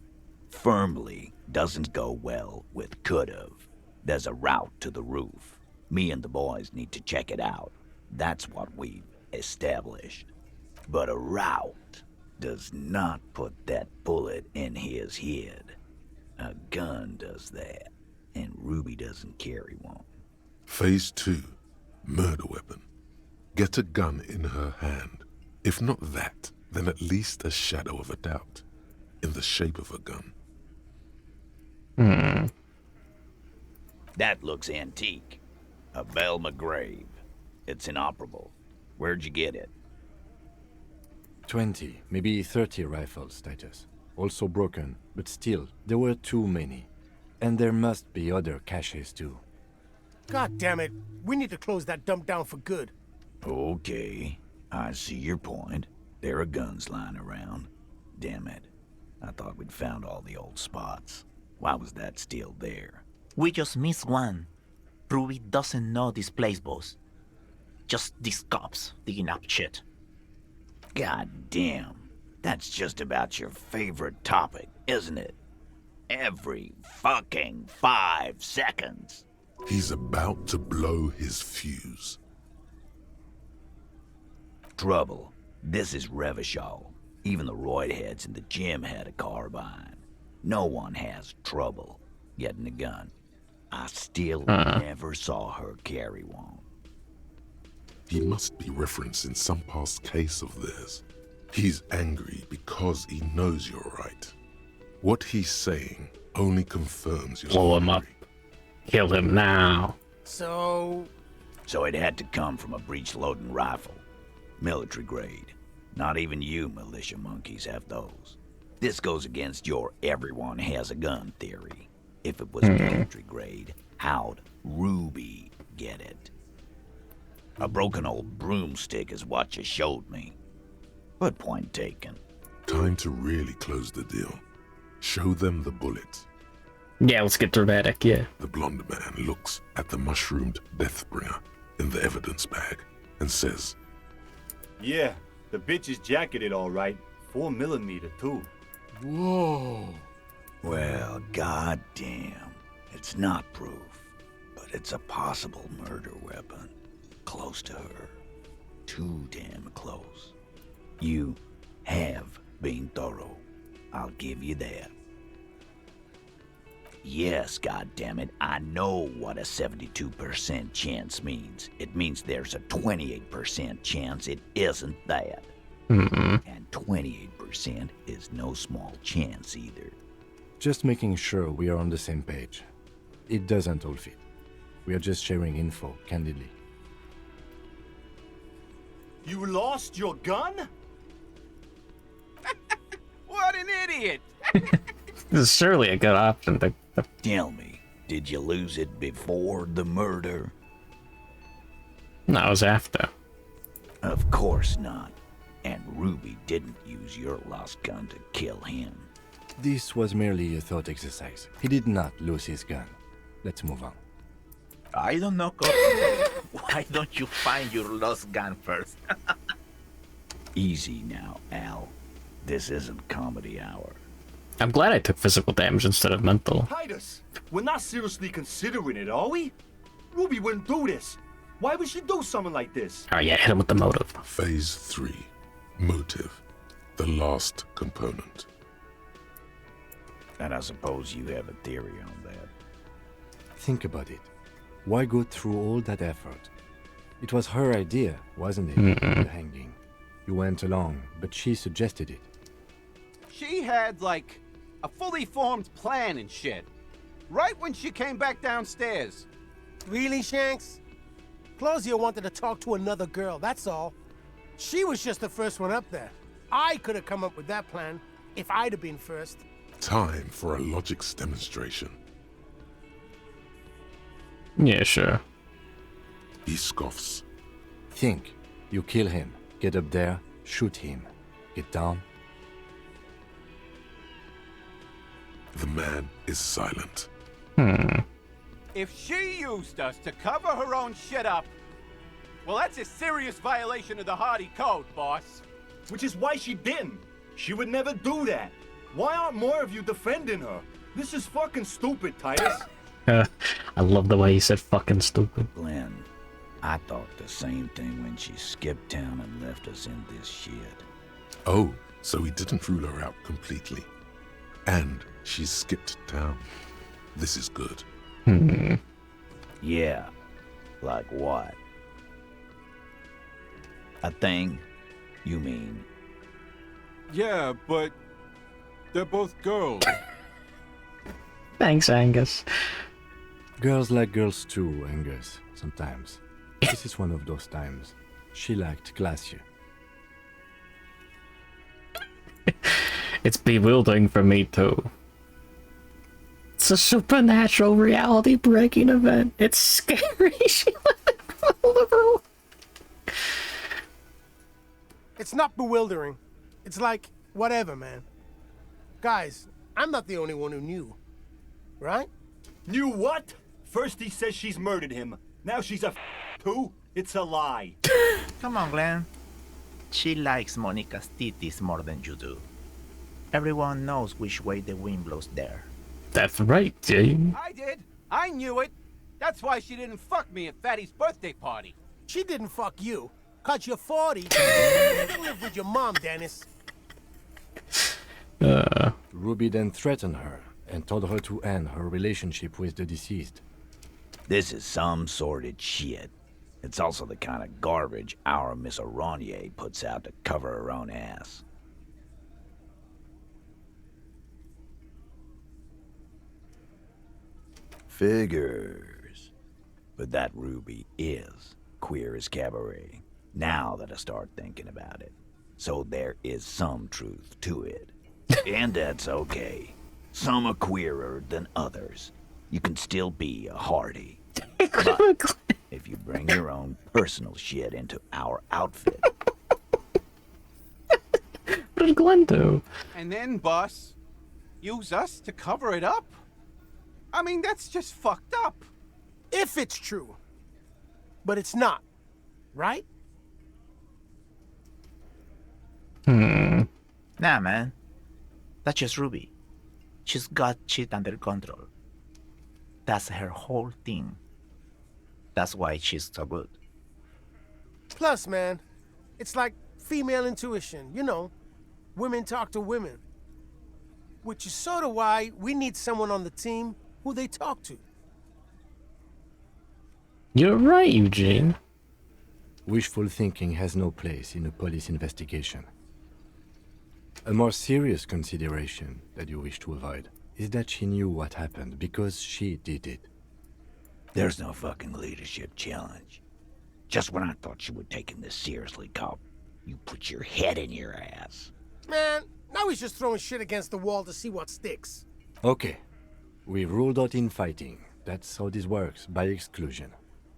doesn't go well with could've. There's a route to the roof. Me and the boys need to check it out. That's what we've established. But a route does not put that bullet in his head. A gun does that, and Ruby doesn't carry one. Phase 2, murder weapon. Get a gun in her hand. If not that, then at least a shadow of a doubt. In the shape of a gun. Hmm. That looks antique. A Belle McGrave. It's inoperable. Where'd you get it? 20, maybe 30 rifles, Titus. Also broken, but still, there were too many. And there must be other caches too. God damn it. We need to close that dump down for good. Okay, I see your point. There are guns lying around. Damn it. I thought we'd found all the old spots. Why was that still there? We just missed one. Ruby doesn't know this place, boss. Just these cops digging up shit. God damn. That's just about your favorite topic, isn't it? Every fucking 5 seconds. He's about to blow his fuse. Trouble. This is Revachol. Even the roidheads in the gym had a carbine. No one has trouble getting a gun. I still never saw her carry one. He must be referencing some past case of theirs. He's angry because he knows you're right. What he's saying only confirms your Blow him up. Kill him now. So it had to come from a breech-loading rifle. Military grade. Not even you militia monkeys have those. This goes against your everyone has a gun theory. If it was military grade, how'd Ruby get it? A broken old broomstick is what you showed me. But point taken. Time to really close the deal. Show them the bullet. Yeah, let's get dramatic, yeah. The blonde man looks at the mushroomed Deathbringer in the evidence bag and says, Yeah, the bitch is jacketed all right. 4mm too. Whoa. Well, goddamn. It's not proof, but it's a possible murder weapon. Close to her. Too damn close. You have been thorough. I'll give you that. Yes, goddammit, I know what a 72% chance means. It means there's a 28% chance it isn't that. And 28% is no small chance either. Just making sure we are on the same page. It doesn't all fit. We are just sharing info, candidly. You lost your gun? What an idiot! This is surely a good option to... Tell me, did you lose it before the murder? No, it was after. Of course not. And Ruby didn't use your lost gun to kill him. This was merely a thought exercise. He did not lose his gun. Let's move on. I don't know, Cop. Why don't you find your lost gun first? Easy now, Al. This isn't comedy hour. I'm glad I took physical damage instead of mental. Titus, we're not seriously considering it, are we? Ruby wouldn't do this. Why would she do something like this? Alright, yeah, hit him with the motive. Phase 3. Motive. The last component. And I suppose you have a theory on that. Think about it. Why go through all that effort? It was her idea, wasn't it? The hanging. You went along, but she suggested it. She had, like, a fully formed plan and shit. Right when she came back downstairs. Really, Shanks? Claudia wanted to talk to another girl, that's all. She was just the first one up there. I could have come up with that plan if I'd have been first. Time for a logics demonstration. Yeah, sure. He scoffs. Think. You kill him. Get up there. Shoot him. Get down. The man is silent. If she used us to cover her own shit up, well, that's a serious violation of the Hardy Code, boss. Which is why she didn't. She would never do that. Why aren't more of you defending her? This is fucking stupid, Titus. I love the way he said fucking stupid. Glenn, I thought the same thing when she skipped town and left us in this shit. Oh, so he didn't rule her out completely. And she skipped town. This is good. Yeah. Like what? A thing? You mean? Yeah, but they're both girls. Thanks, Angus. Girls like girls too, Angus, sometimes. This is one of those times. She liked classier. It's bewildering for me too. It's a supernatural reality breaking event. It's scary. She liberal. It's not bewildering. It's like, whatever, man. Guys, I'm not the only one who knew. Right? Knew what? First he says she's murdered him. Now she's a too? It's a lie. Come on, Glenn. She likes Monica's titties more than you do. Everyone knows which way the wind blows there. That's right, Jay. I did. I knew it. That's why she didn't fuck me at Fatty's birthday party. She didn't fuck you. 'Cause you're 40. You live with your mom, Dennis. Ruby then threatened her and told her to end her relationship with the deceased. This is some sordid shit. It's also the kind of garbage our Miss Aronier puts out to cover her own ass. Figures. But that Ruby is queer as cabaret, now that I start thinking about it. So there is some truth to it. And that's okay. Some are queerer than others. You can still be a Hardy. But if you bring your own personal shit into our outfit... What did Glenn do? And then, boss, use us to cover it up? I mean, that's just fucked up. If it's true. But it's not. Right? Nah, man. That's just Ruby. She's got shit under control. That's her whole thing. That's why she's so good. Plus, man, it's like female intuition, you know. Women talk to women. Which is sort of why we need someone on the team who they talk to. You're right, Eugene. Wishful thinking has no place in a police investigation. A more serious consideration that you wish to avoid is that she knew what happened because she did it. There's no fucking leadership challenge. Just when I thought you were taking this seriously, cop, you put your head in your ass. Man, now he's just throwing shit against the wall to see what sticks. Okay. We ruled out infighting. That's how this works, by exclusion.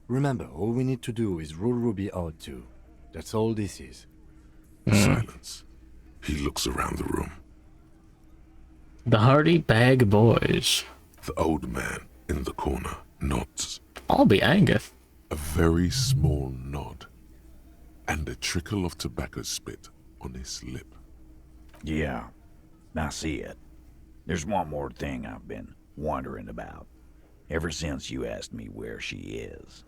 Remember, all we need to do is rule Ruby out too. That's all this is. Silence. He looks around the room. The Hardy Bag Boys. The old man in the corner nods. I'll be Angus. A very small nod. And a trickle of tobacco spit on his lip. Yeah, I see it. There's one more thing I've been wondering about. Ever since you asked me where she is.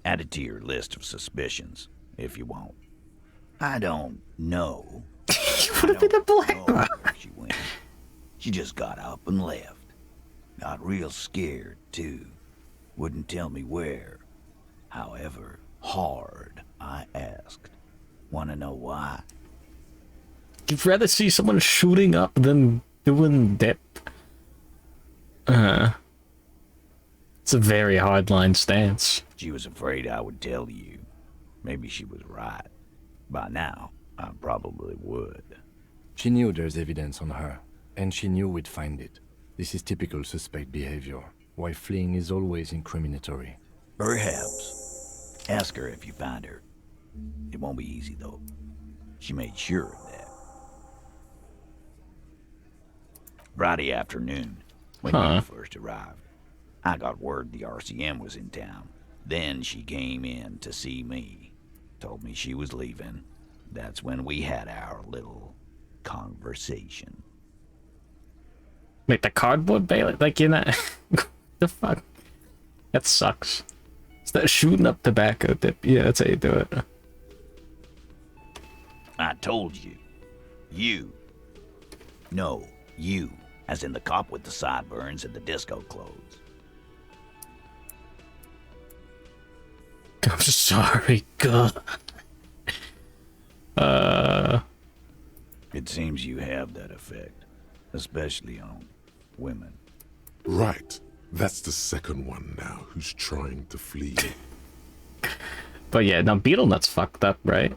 Add it to your list of suspicions, if you want. I don't know. Would it be the black one? She went. She just got up and left. Got real scared, too. Wouldn't tell me where. However hard I asked. Wanna know why? You'd rather see someone shooting up than doing dip. It's a very hardline stance. She was afraid I would tell you. Maybe she was right. By now, I probably would. She knew there's evidence on her, and she knew we'd find it. This is typical suspect behavior, why fleeing is always incriminatory. Perhaps. Ask her if you find her. It won't be easy, though. She made sure of that. Friday afternoon, when you first arrived, I got word the RCM was in town. Then she came in to see me. Told me she was leaving. That's when we had our little conversation. Wait, the cardboard bale? Like, you're not... the fuck? That sucks. It's that shooting up tobacco dip. Yeah, that's how you do it. I told you. You. No, you. As in the cop with the sideburns and the disco clothes. I'm sorry, God. It seems you have that effect. Especially on women. Right. That's the second one now who's trying to flee. But yeah, now Beetle Nut's fucked up, right?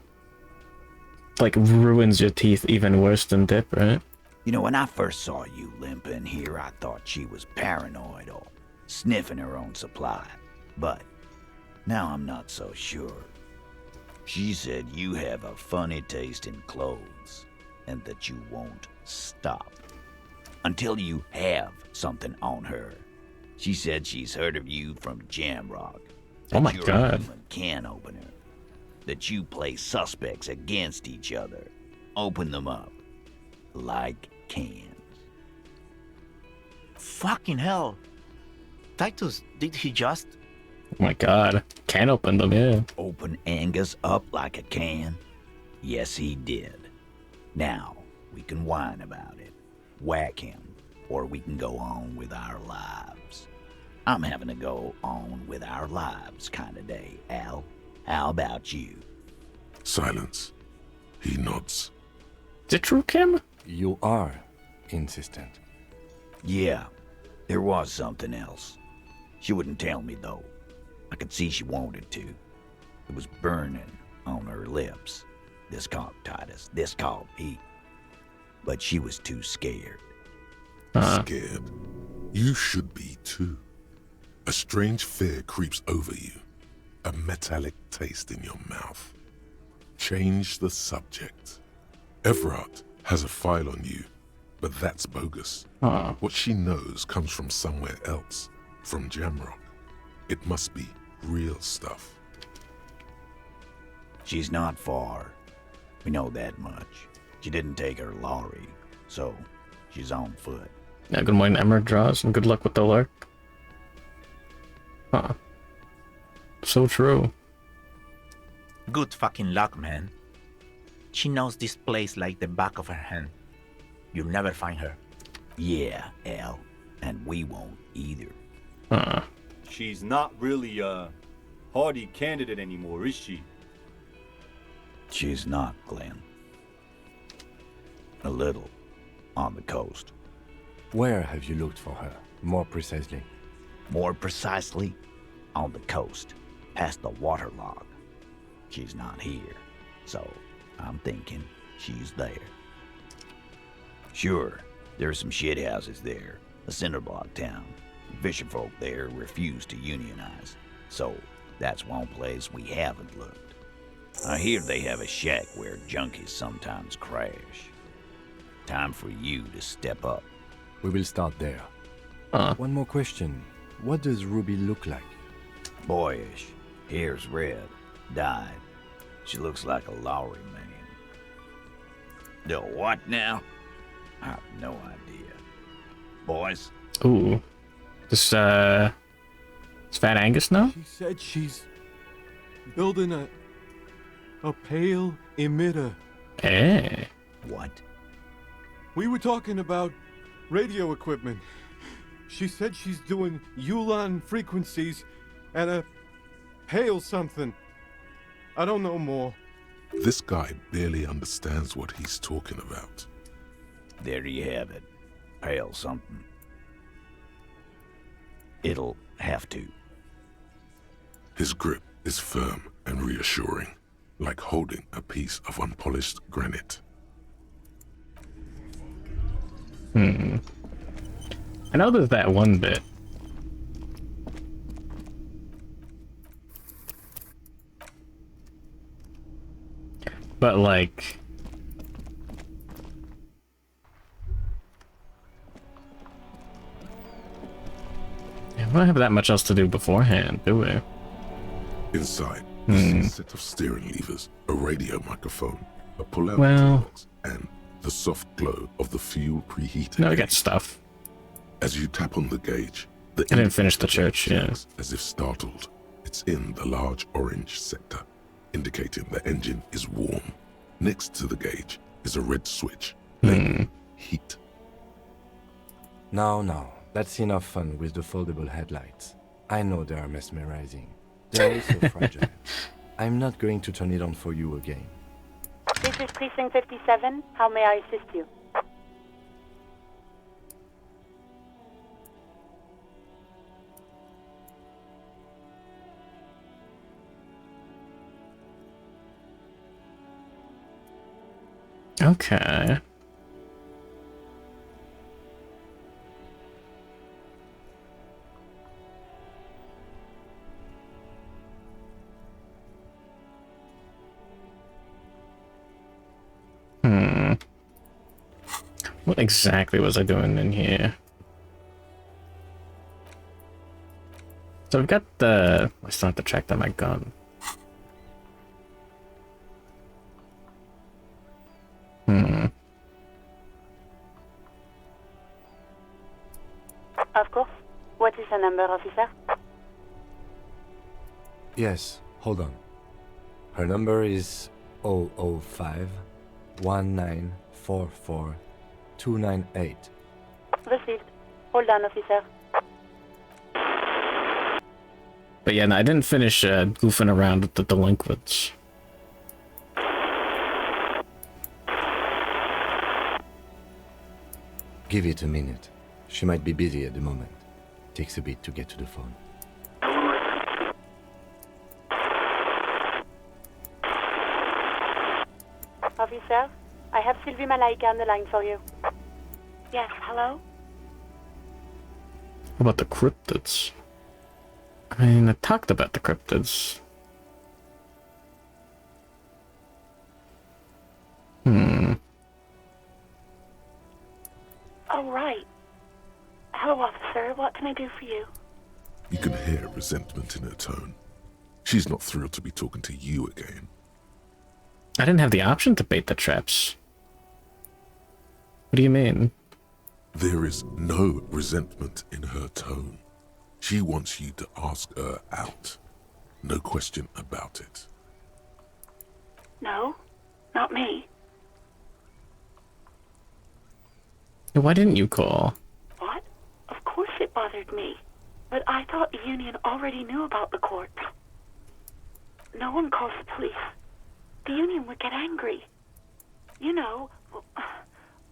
Like, ruins your teeth even worse than dip, right? You know, when I first saw you limping here, I thought she was paranoid or sniffing her own supply. But now I'm not so sure. She said you have a funny taste in clothes and that you won't stop until you have something on her. She said she's heard of you from Jamrock. Oh my you're God. a human can opener. That you play suspects against each other. Open them up. Like cans. Fucking hell. Titus, did he just Oh my god. Can't open them, yeah. Open Angus up like a can? Yes, he did. Now, we can whine about it, whack him, or we can go on with our lives. I'm having a go on with our lives kind of day, Al. How about you? Silence. He nods. Is it true, Kim? You are insistent. Yeah, there was something else. She wouldn't tell me, though. I could see she wanted to. It was burning on her lips. This caught Titus. This caught Pete. But she was too scared. Scared? You should be too. A strange fear creeps over you. A metallic taste in your mouth. Change the subject. Everard has a file on you, but that's bogus. What she knows comes from somewhere else, from Jamrock. It must be real stuff. She's not far. We know that much. She didn't take her lorry, so she's on foot. Yeah, good morning, Emerald draws, and good luck with the lurk. Huh. So true. Good fucking luck, man. She knows this place like the back of her hand. You'll never find her. Yeah, Al. And we won't either. She's not really a hardy candidate anymore, is she? She's not, Glenn. A little. On the coast. Where have you looked for her, more precisely? More precisely, on the coast, past the waterlog. She's not here, so I'm thinking she's there. Sure, there's some shithouses there, a cinderblock town. Fisherfolk there refuse to unionize, so that's one place we haven't looked. I hear they have a shack where junkies sometimes crash. Time for you to step up. We will start there. One more question. What does Ruby look like? Boyish. Hair's red. Dyed. She looks like a Lowry man. The what now? I have no idea. Boys? Ooh. This, is Fat Angus now? She said she's building a pale emitter. Eh. What? We were talking about radio equipment. She said she's doing Ulan frequencies and a pale something. I don't know more. This guy barely understands what he's talking about. There you have it. Pale something. It'll have to. His grip is firm and reassuring, like holding a piece of unpolished granite. I know there's that one bit. But like... yeah, we don't have that much else to do beforehand, do we? Inside, you see a set of steering levers, a radio microphone, a pull-out Well- box, and the soft glow of the fuel preheater. No, we got stuff. As you tap on the gauge, the I didn't finish the indicator church, yeah. shakes as if startled. It's in the large orange sector, indicating the engine is warm. Next to the gauge is a red switch, labeled heat. Now, that's enough fun with the foldable headlights. I know they are mesmerizing. They're also fragile. I'm not going to turn it on for you again. This is Precinct 57. How may I assist you? Okay. What exactly was I doing in here? So I've got the... I still have to check that my gun. Of course. What is the number, officer? Yes, hold on. Her number is 005 1944 298. Received. Hold on, officer. But yeah, no, I didn't finish goofing around with the delinquents. Give it a minute. She might be busy at the moment. Takes a bit to get to the phone. Officer, I have Sylvie Malaika on the line for you. Yes, hello? What about the cryptids? I mean, I talked about the cryptids. Oh, right. Hello, officer. What can I do for you? You can hear resentment in her tone. She's not thrilled to be talking to you again. I didn't have the option to bait the traps. What do you mean? There is no resentment in her tone. She wants you to ask her out. No question about it. No, not me. Why didn't you call? What? Of course it bothered me. But I thought the Union already knew about the corpse. No one calls the police. The Union would get angry. You know,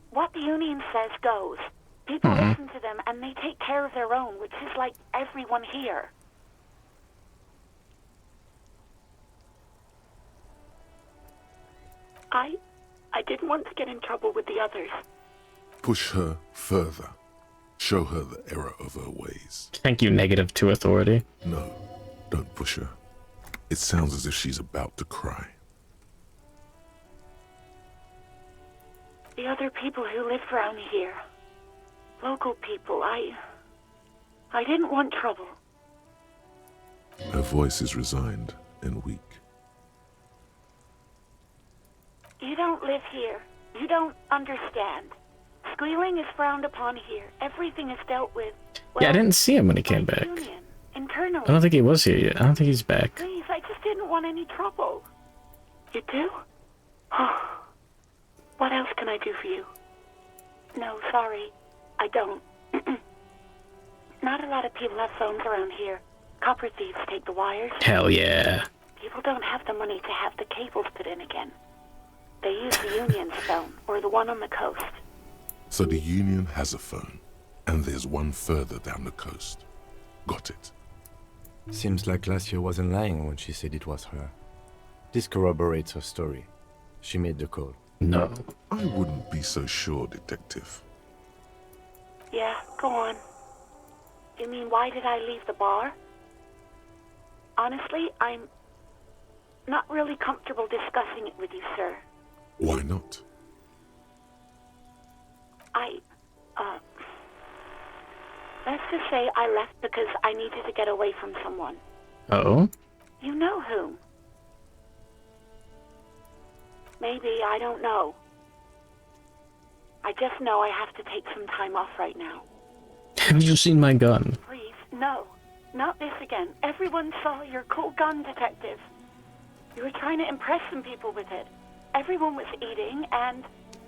what the Union says goes. People listen to them and they take care of their own, which is like everyone here. I didn't want to get in trouble with the others. Push her further. Show her the error of her ways. Thank you, -2 authority. No, don't push her. It sounds as if she's about to cry. The other people who live around here. Local people, I didn't want trouble. Her voice is resigned and weak. You don't live here. You don't understand. Squealing is frowned upon here. Everything is dealt with. Well, Yeah, I didn't see him when he came back. Union, internally. I don't think he was here yet. I don't think he's back. Please, I just didn't want any trouble. You do? Oh. What else can I do for you? No, sorry. I don't. Not a lot of people have phones around here. Copper thieves take the wires. Hell yeah. People don't have the money to have the cables put in again. They use the Union's phone, or the one on the coast. So the Union has a phone, and there's one further down the coast. Got it. Seems like Glacia wasn't lying when she said it was her. This corroborates her story. She made the call. No. I wouldn't be so sure, Detective. Yeah, go on. You mean, why did I leave the bar? Honestly, I'm not really comfortable discussing it with you, sir. Why not? Let's just say I left because I needed to get away from someone. Oh? You know whom? Maybe, I don't know. I just know I have to take some time off right now. Have you seen my gun? Please, no. Not this again. Everyone saw your cool gun, Detective. You were trying to impress some people with it. Everyone was eating, and...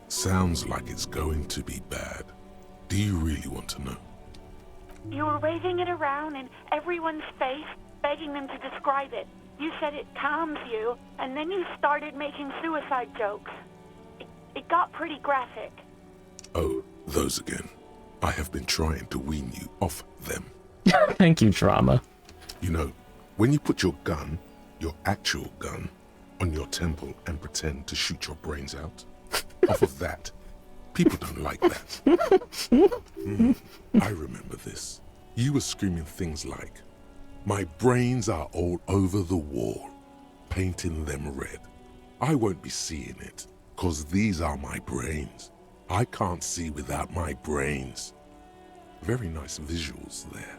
Sounds like it's going to be bad. Do you really want to know? You were waving it around in everyone's face, begging them to describe it. You said it calms you, and then you started making suicide jokes. It got pretty graphic. Oh, those again. I have been trying to wean you off them. Thank you, drama. You know, when you put your gun, your actual gun, on your temple and pretend to shoot your brains out, off of that, people don't like that. I remember this. You were screaming things like, "My brains are all over the wall, painting them red. I won't be seeing it, 'cause these are my brains. I can't see without my brains." Very nice visuals there.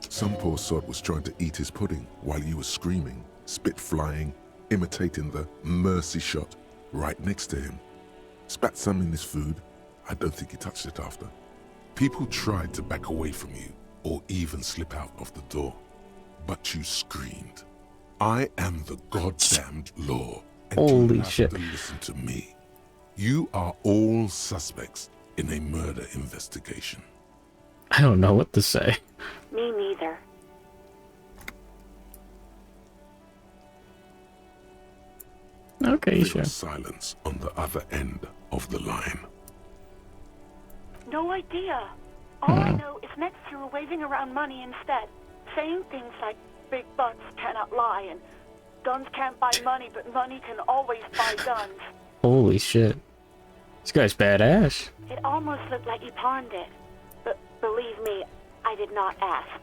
Some poor sod was trying to eat his pudding while you were screaming, spit flying, imitating the mercy shot right next to him. Spat some in his food. I don't think he touched it after. People tried to back away from you or even slip out of the door, but you screamed. I am the goddamned law, and Holy you have shit. to listen to me. You are all suspects in a murder investigation. I don't know what to say. Me neither. Okay, There sure. is silence on the other end of the line. No idea. All I know is next you were waving around money instead, saying things like big bucks cannot lie and guns can't buy money, but money can always buy guns. Holy shit. This guy's badass. It almost looked like you pawned it, but believe me, I did not ask.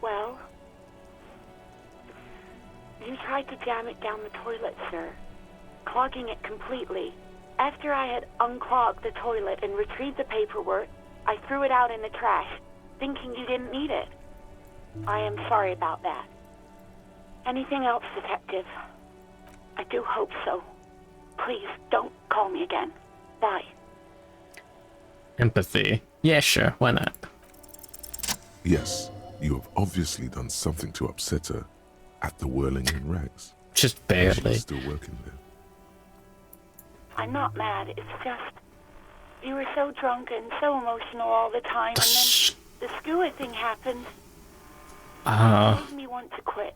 Well, you tried to jam it down the toilet, sir, clogging it completely. After I had unclogged the toilet and retrieved the paperwork, I threw it out in the trash, thinking you didn't need it. I am sorry about that. Anything else, Detective? I do hope so. Please, don't call me again. Bye. Empathy. Yeah, sure. Why not? Yes, you have obviously done something to upset her at the Whirling in Rags. Just But she's barely. still working there. I'm not mad, it's just... You were so drunk and so emotional all the time, and then the skewer thing happened. It made me want to quit.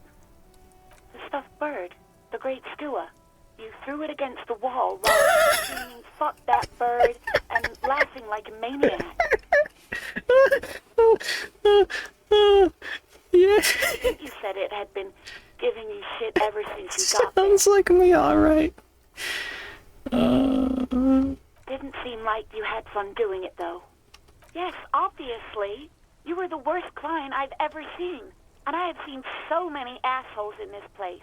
The stuffed bird, the great skewer. You threw it against the wall while screaming, "Fuck that bird," and laughing like a maniac. Yeah. I think you said it had been giving you shit ever since you got there. Sounds like me, alright. Didn't seem like you had fun doing it, though. Yes, obviously. You were the worst client I've ever seen. And I have seen so many assholes in this place.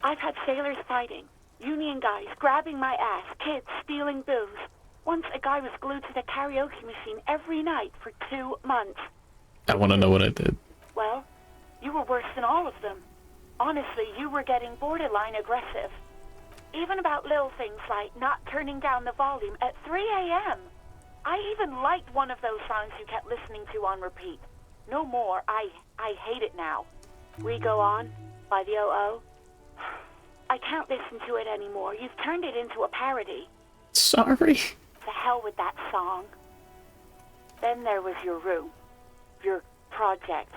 I've had sailors fighting, union guys grabbing my ass, kids stealing booze. Once a guy was glued to the karaoke machine every night for 2 months. I want to know what I did. Well, you were worse than all of them. Honestly, you were getting borderline aggressive. Even about little things like not turning down the volume at 3 a.m. I even liked one of those songs you kept listening to on repeat. No more. I hate it now. We Go On by the O.O. I can't listen to it anymore. You've turned it into a parody. Sorry. To hell with that song. Then there was your room. Your project.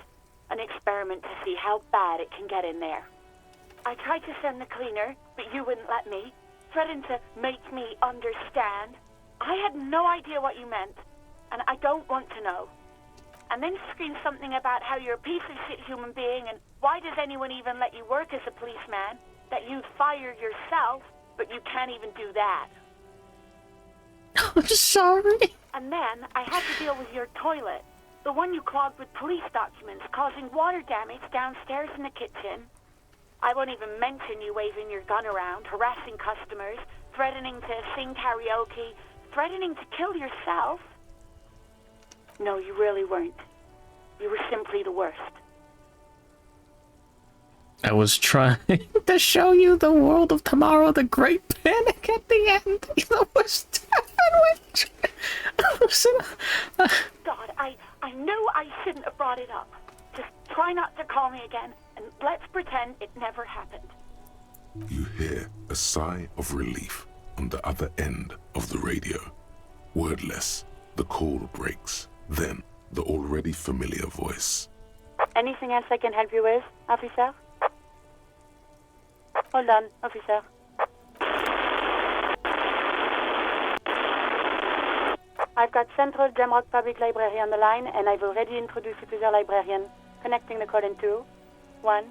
An experiment to see how bad it can get in there. I tried to send the cleaner, but you wouldn't let me. Threatened to make me understand. I had no idea what you meant, and I don't want to know. And then screamed something about how you're a piece of shit human being, and why does anyone even let you work as a policeman? That you'd fire yourself, but you can't even do that. I'm sorry. And then I had to deal with your toilet. The one you clogged with police documents, causing water damage downstairs in the kitchen. I won't even mention you waving your gun around, harassing customers, threatening to sing karaoke, threatening to kill yourself. No, you really weren't. You were simply the worst. I was trying to show you the world of tomorrow, the great panic at the end. That was God, I knew I shouldn't have brought it up. Just try not to call me again, and let's pretend it never happened. You hear a sigh of relief on the other end of the radio. Wordless, the call breaks. Then, the already familiar voice. Anything else I can help you with, officer? Hold on, officer. I've got Central Jamrock Public Library on the line, and I've already introduced you to their librarian. Connecting the call in 2, 1.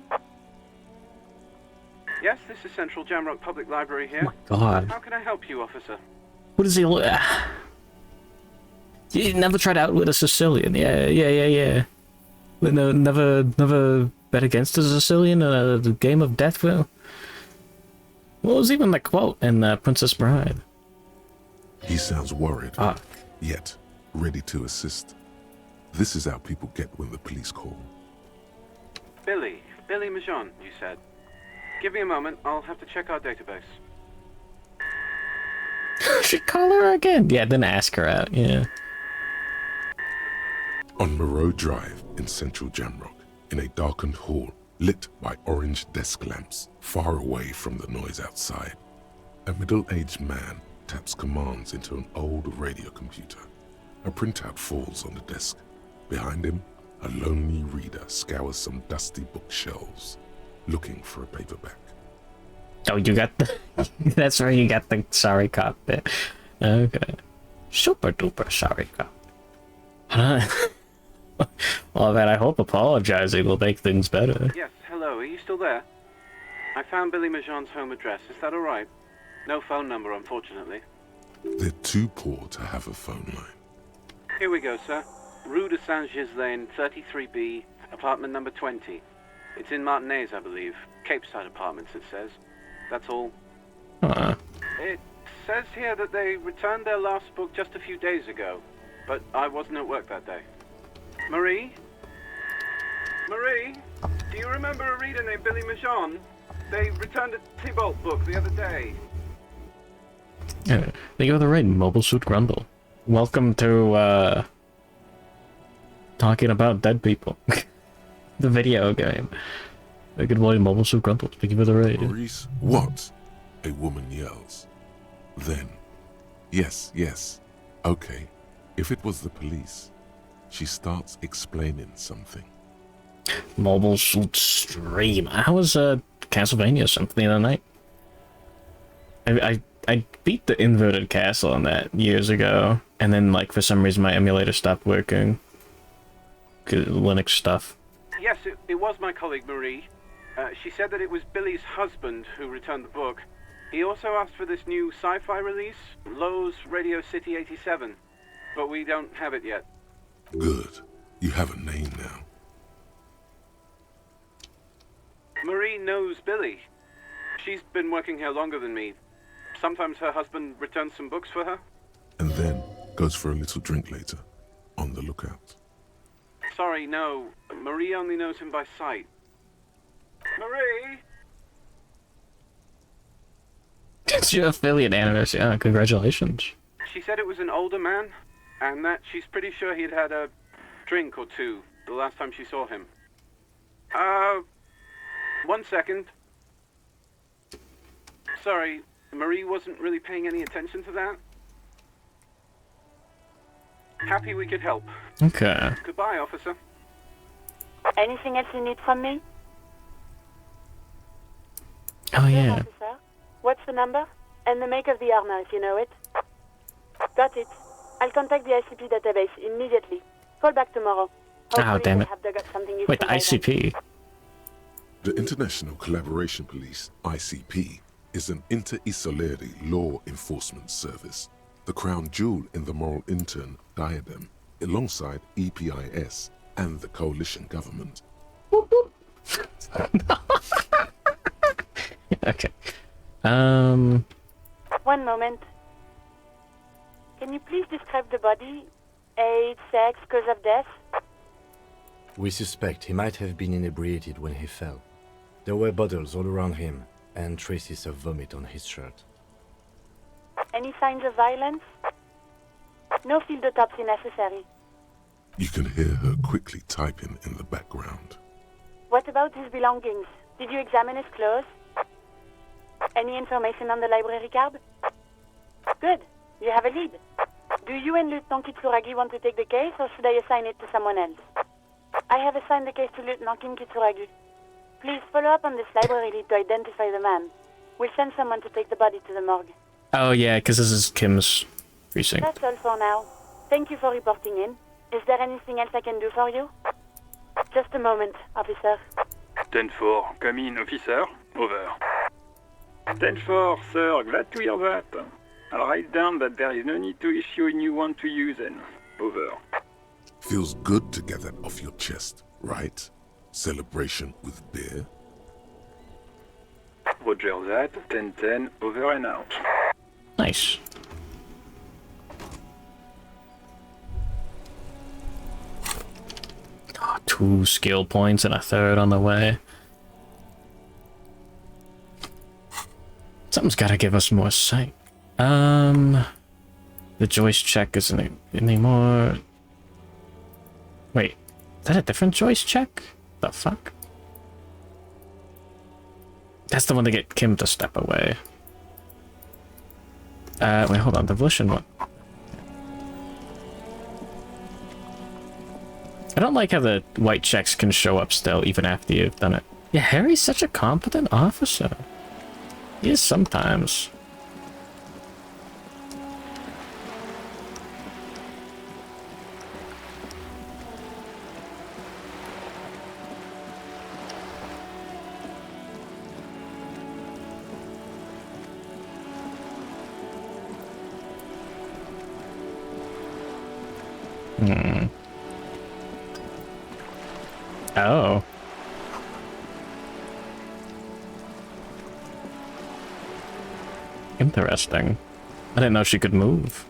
Yes, this is Central Jamrock Public Library here. Oh my God. How can I help you, officer? What is he? You never tried out with a Sicilian. Yeah. No, never bet against a Sicilian in a game of death. What was even the quote in Princess Bride? He sounds worried, yet ready to assist. This is how people get when the police call. Billy Majon, you said. Give me a moment, I'll have to check our database. Should call her again. Yeah, then ask her out. Yeah. On Moreau Drive in central Jamrock, in a darkened hall, lit by orange desk lamps far away from the noise outside. A middle-aged man taps commands into an old radio computer. A printout falls on the desk. Behind him, a lonely reader scours some dusty bookshelves, looking for a paperback. Oh, you got the... That's where you got the sorry cop bit. Okay. Super duper sorry cop. Well, man, I hope apologizing will make things better. Yes, hello, are you still there? I found Billy Majon's home address, is that alright? No phone number, unfortunately. They're too poor to have a phone line. Here we go, sir. Rue de Saint-Ghislain, 33B, apartment number 20. It's in Martinez, I believe. Cape Side Apartments, it says. That's all. It says here that they returned their last book just a few days ago, but I wasn't at work that day. Marie? Marie? Do you remember a reader named Billy Majon? They returned a Tybalt book the other day. Yeah, they go the right Mobile Suit Grundle. Welcome to, talking about dead people. The video game. Good morning, Mobile Suit Grundle. Thank you for the raid. Maurice, what? A woman yells. Then, yes, okay, if it was the police, she starts explaining something. Mobile Suit Stream. How was, Castlevania Symphony of the Night? I beat the inverted castle on that years ago, and then, like, for some reason my emulator stopped working. Linux stuff. Yes, it was my colleague Marie. She said that it was Billy's husband who returned the book. He also asked for this new sci-fi release, Lowe's Radio City 87, but we don't have it yet. Good. You have a name now. Marie knows Billy. She's been working here longer than me. Sometimes her husband returns some books for her. And then goes for a little drink later. On the lookout. Sorry, no. Marie only knows him by sight. Marie? It's your affiliate anniversary. Oh, congratulations. She said it was an older man, and that she's pretty sure he'd had a drink or two the last time she saw him. 1 second. Sorry, Marie wasn't really paying any attention to that. Happy we could help. Okay. Goodbye, officer. Anything else you need from me? Oh, Yes, yeah. officer. What's the number? And the make of the armor, if you know it. Got it. I'll contact the ICP database immediately. Call back tomorrow. Oh, damn it. Have they got something useful Wait, the by then. ICP? The International Collaboration Police, ICP, is an inter-Isolari law enforcement service, the crown jewel in the moral intern diadem, alongside EPIS and the coalition government. Okay. 1 moment. Can you please describe the body? Age, sex, cause of death? We suspect he might have been inebriated when he fell. There were bottles all around him, and traces of vomit on his shirt. Any signs of violence? No field autopsy necessary. You can hear her quickly typing in the background. What about his belongings? Did you examine his clothes? Any information on the library card? Good. You have a lead. Do you and Lieutenant Kitsuragi want to take the case, or should I assign it to someone else? I have assigned the case to Lieutenant Kim Kitsuragi. Please follow up on this library lead to identify the man. We'll send someone to take the body to the morgue. Oh, yeah, because this is Kim's precinct. That's all for now. Thank you for reporting in. Is there anything else I can do for you? Just a moment, officer. 10-4, come in, officer. Over. 10-4, sir, glad to hear that. I'll write down that there is no need to issue a new one to you then. Over. Feels good to get that off your chest, right? Celebration with beer? Roger that, 10-10, over and out. Nice. Oh, 2 skill points and a 3rd on the way. Something's gotta give us more sight. The Joyce check isn't anymore. Wait, is that a different Joyce check? The fuck? That's the one to get Kim to step away. Wait, hold on. The Volition one. I don't like how the white checks can show up still, even after you've done it. Yeah, Harry's such a competent officer. He is sometimes. Oh. Interesting. I didn't know she could move.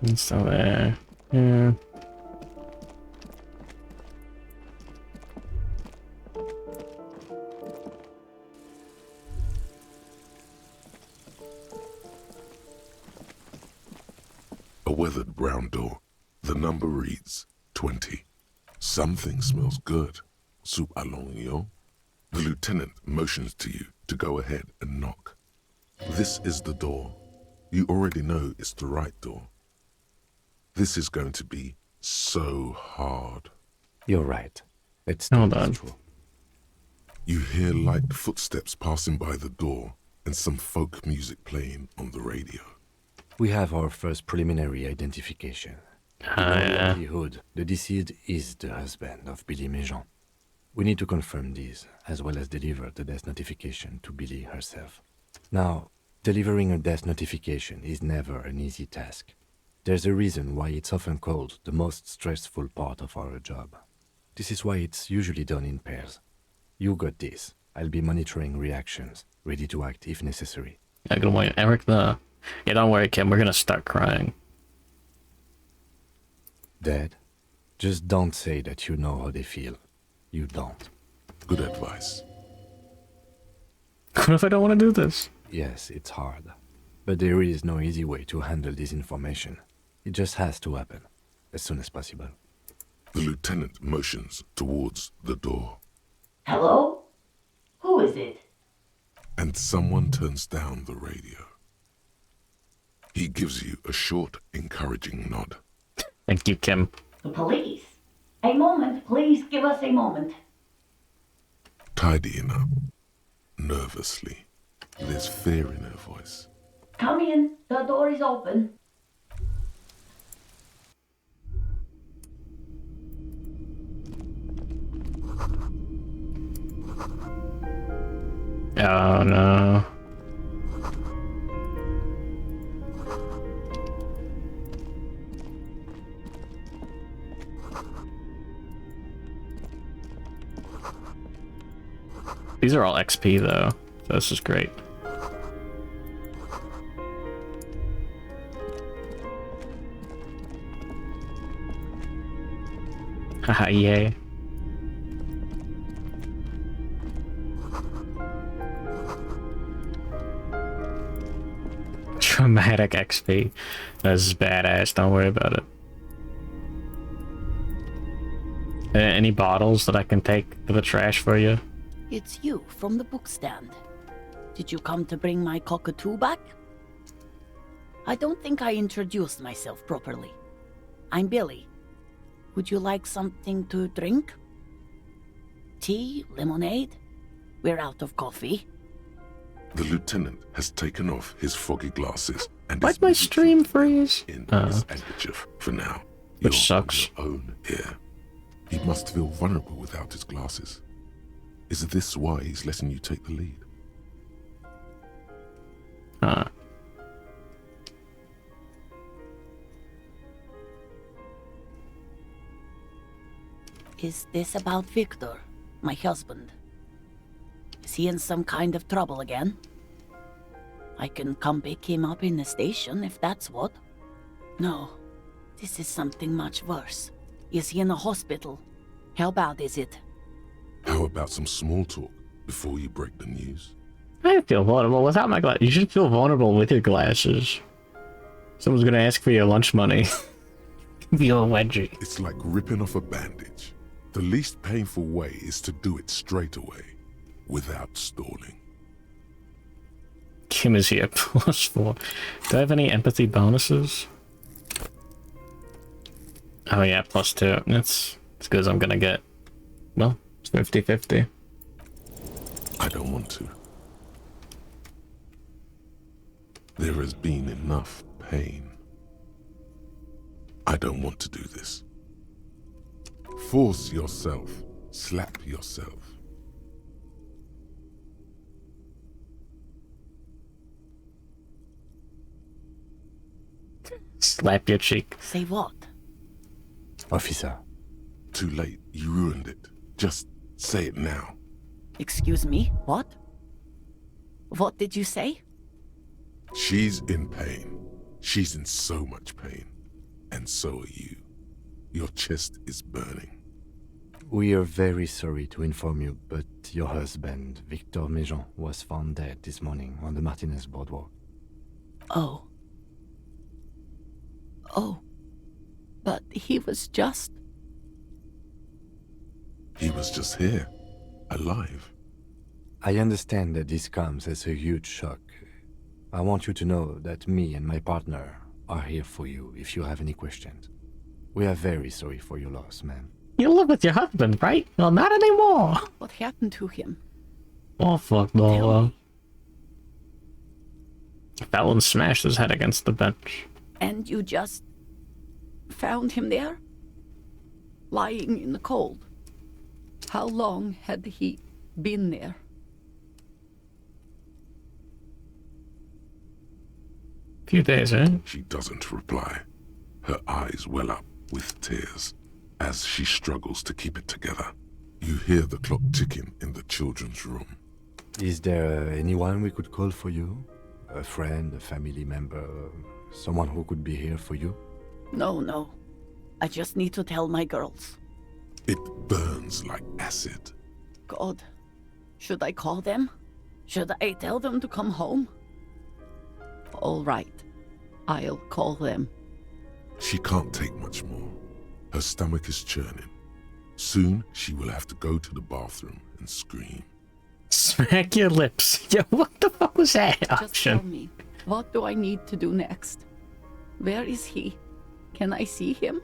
It's still there. Yeah. A weathered brown door. The number reads 20. Something smells good. Soup allongio. The lieutenant motions to you to go ahead and knock. This is the door. You already know it's the right door. This is going to be so hard. You're right. Let's Hold on. You hear light footsteps passing by the door and some folk music playing on the radio. We have our first preliminary identification. In all likelihood, the deceased is the husband of Billy Méjean. We need to confirm this, as well as deliver the death notification to Billy herself. Now, delivering a death notification is never an easy task. There's a reason why it's often called the most stressful part of our job. This is why it's usually done in pairs. You got this. I'll be monitoring reactions, ready to act if necessary. Yeah, good morning, Eric. Yeah, don't worry, Kim. We're gonna start crying. Dad, just don't say that you know how they feel. You don't. Good advice. What if I don't want to do this? Yes, it's hard. But there is no easy way to handle this information. It just has to happen, as soon as possible. The lieutenant motions towards the door. Hello? Who is it? And someone turns down the radio. He gives you a short, encouraging nod. Thank you, Kim. The police. A moment, please give us a moment. Tidying up, nervously. There's fear in her voice. Come in, the door is open. Oh no. These are all XP though, so this is great. Haha, yay. Dramatic XP. This is badass, don't worry about it. Any bottles that I can take to the trash for you? It's you from the book stand. Did you come to bring my cockatoo back? I don't think I introduced myself properly. I'm Billy. Would you like something to drink? Tea? Lemonade? We're out of coffee. The lieutenant has taken off his foggy glasses and Why'd my stream freeze? in his handkerchief for now. Which You're sucks. on your own here. He must feel vulnerable without his glasses. Is this why he's letting you take the lead? Huh. Is this about Victor, my husband? Is he in some kind of trouble again? I can come pick him up in the station if that's what. No, this is something much worse. Is he in a hospital? How bad is it? How about some small talk before you break the news? I feel vulnerable without my glasses. You should feel vulnerable with your glasses. Someone's gonna ask for your lunch money. Feel wedgie. It's like ripping off a bandage. The least painful way is to do it straight away, without stalling. Kim is here, +4. Do I have any empathy bonuses? Oh yeah, +2. That's as good as I'm gonna get. Well, it's 50-50. I don't want to. There has been enough pain. I don't want to do this. Force yourself. Slap yourself. Slap your cheek. Say what? Officer. Too late. You ruined it. Just say it now. Excuse me? What? What did you say? She's in pain. She's in so much pain. And so are you. Your chest is burning. We are very sorry to inform you, but your husband, Victor Méjean, was found dead this morning on the Martinez boardwalk. Oh. Oh. But he was just... He was just here. Alive. I understand that this comes as a huge shock. I want you to know that me and my partner are here for you if you have any questions. We are very sorry for your loss, ma'am. You live with your husband, right? Well, not anymore. What happened to him? Oh, fuck no. Fell and smashed his head against the bench. And you just... found him there? Lying in the cold? How long had he been there? Few days, eh? She doesn't reply. Her eyes well up with tears as she struggles to keep it together. You hear the clock ticking in the children's room. Is there anyone we could call for you? A friend, a family member, someone who could be here for you? No. I just need to tell my girls. It burns like acid. God. Should I call them? Should I tell them to come home? All right. I'll call them. She can't take much more. Her stomach is churning. Soon, she will have to go to the bathroom and scream. Smack your lips. Yo, what the fuck was that Just option? tell me, what do I need to do next? Where is he? Can I see him?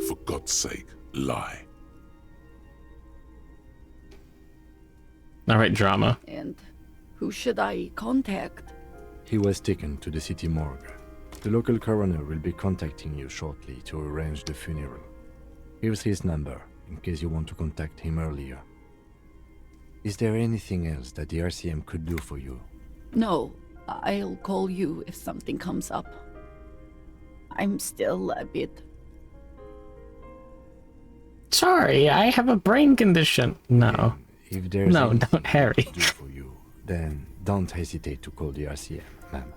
For God's sake, lie. Alright, drama. And who should I contact? He was taken to the city morgue. The local coroner will be contacting you shortly to arrange the funeral. Here's his number, in case you want to contact him earlier. Is there anything else that the RCM could do for you? No, I'll call you if something comes up. I'm still a bit... Sorry, I have a brain condition. No. If there's No, anything don't, Harry. we can do for you, then don't hesitate to call the RCM, ma'am.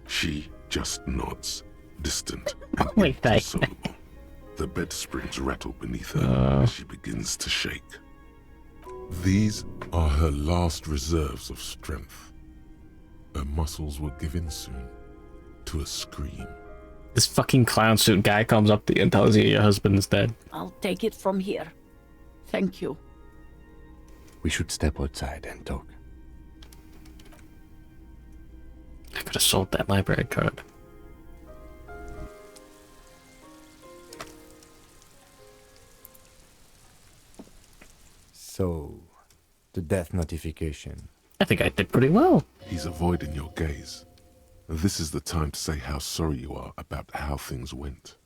She just nods, distant Oh, and wait, inconsolable. The bed springs rattle beneath her as she begins to shake. These are her last reserves of strength. Her muscles will give in soon to a scream. This fucking clown suit guy comes up to you and tells you your husband's dead. I'll take it from here. Thank you. We should step outside and talk. I could have sold that library card. So, the death notification. I think I did pretty well. He's avoiding your gaze. This is the time to say how sorry you are about how things went.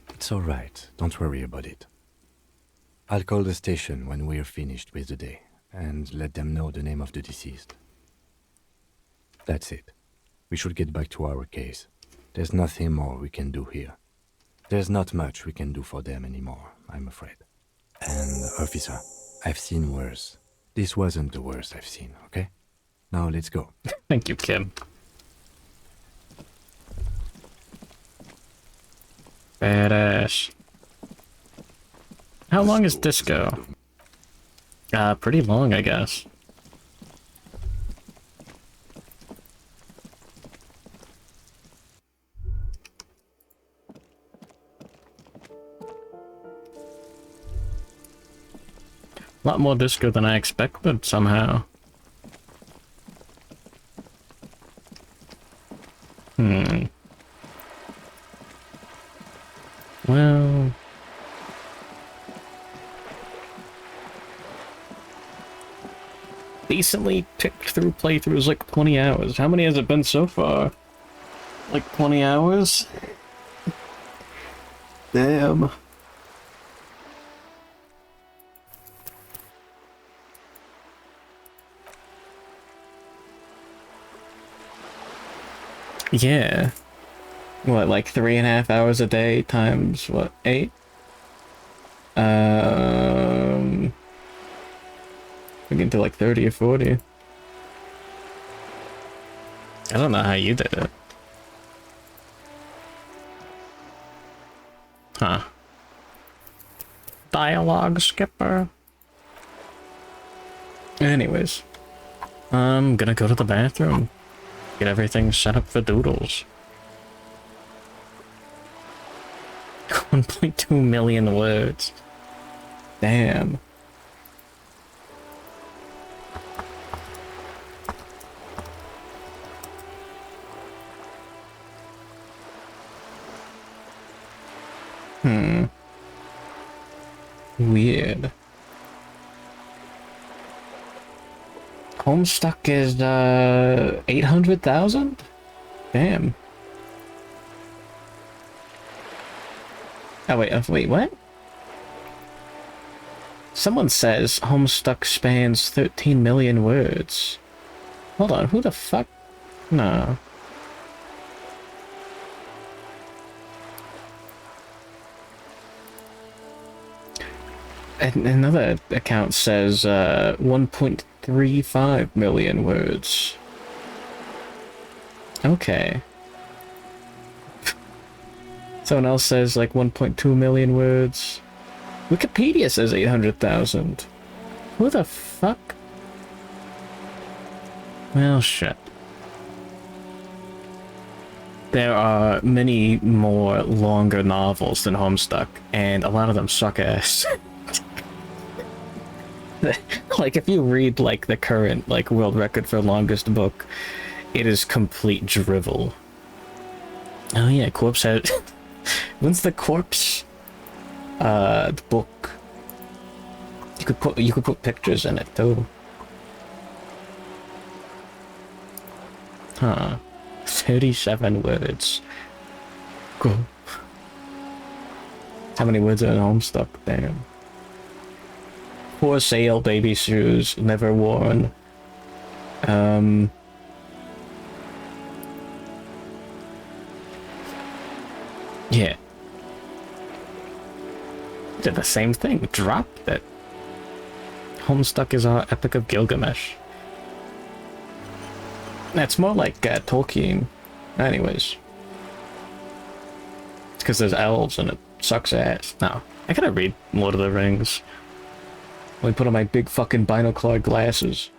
It's all right. Don't worry about it. I'll call the station when we're finished with the day and let them know the name of the deceased. That's it. We should get back to our case. There's nothing more we can do here. There's not much we can do for them anymore, I'm afraid. And, officer, I've seen worse. This wasn't the worst I've seen, okay? Now let's go. Thank you, Kim. Badass. How long is disco? Pretty long, I guess. A lot more disco than I expected, somehow. Well... Decently picked through playthroughs like 20 hours. How many has it been so far? Like 20 hours? Damn. Yeah. What, like 3.5 hours a day times, what, 8? We get to like 30 or 40. I don't know how you did it. Huh. Dialogue skipper. Anyways. I'm gonna go to the bathroom. Get everything set up for doodles. 1.2 million words. Damn. Weird. Homestuck is 800,000? Damn. Oh wait, what? Someone says Homestuck spans 13 million words. Hold on, who the fuck? No. Another account says 1.35 million words. Okay. Someone else says like 1.2 million words. Wikipedia says 800,000. Who the fuck? Well, shit. There are many more longer novels than Homestuck, and a lot of them suck ass. Like, if you read, like, the current, like, world record for longest book, it is complete drivel. Oh yeah, Corpse had... When's the Corpse, book? You could put pictures in it, too. Huh. 37 words. Cool. How many words are in Homestuck? Damn. For sale, baby shoes, never worn. Yeah. Did the same thing, dropped it. Homestuck is our Epic of Gilgamesh. That's more like Tolkien. Anyways. It's because there's elves and it sucks ass. No, I gotta read Lord of the Rings. Let me put on my big fucking binocular glasses.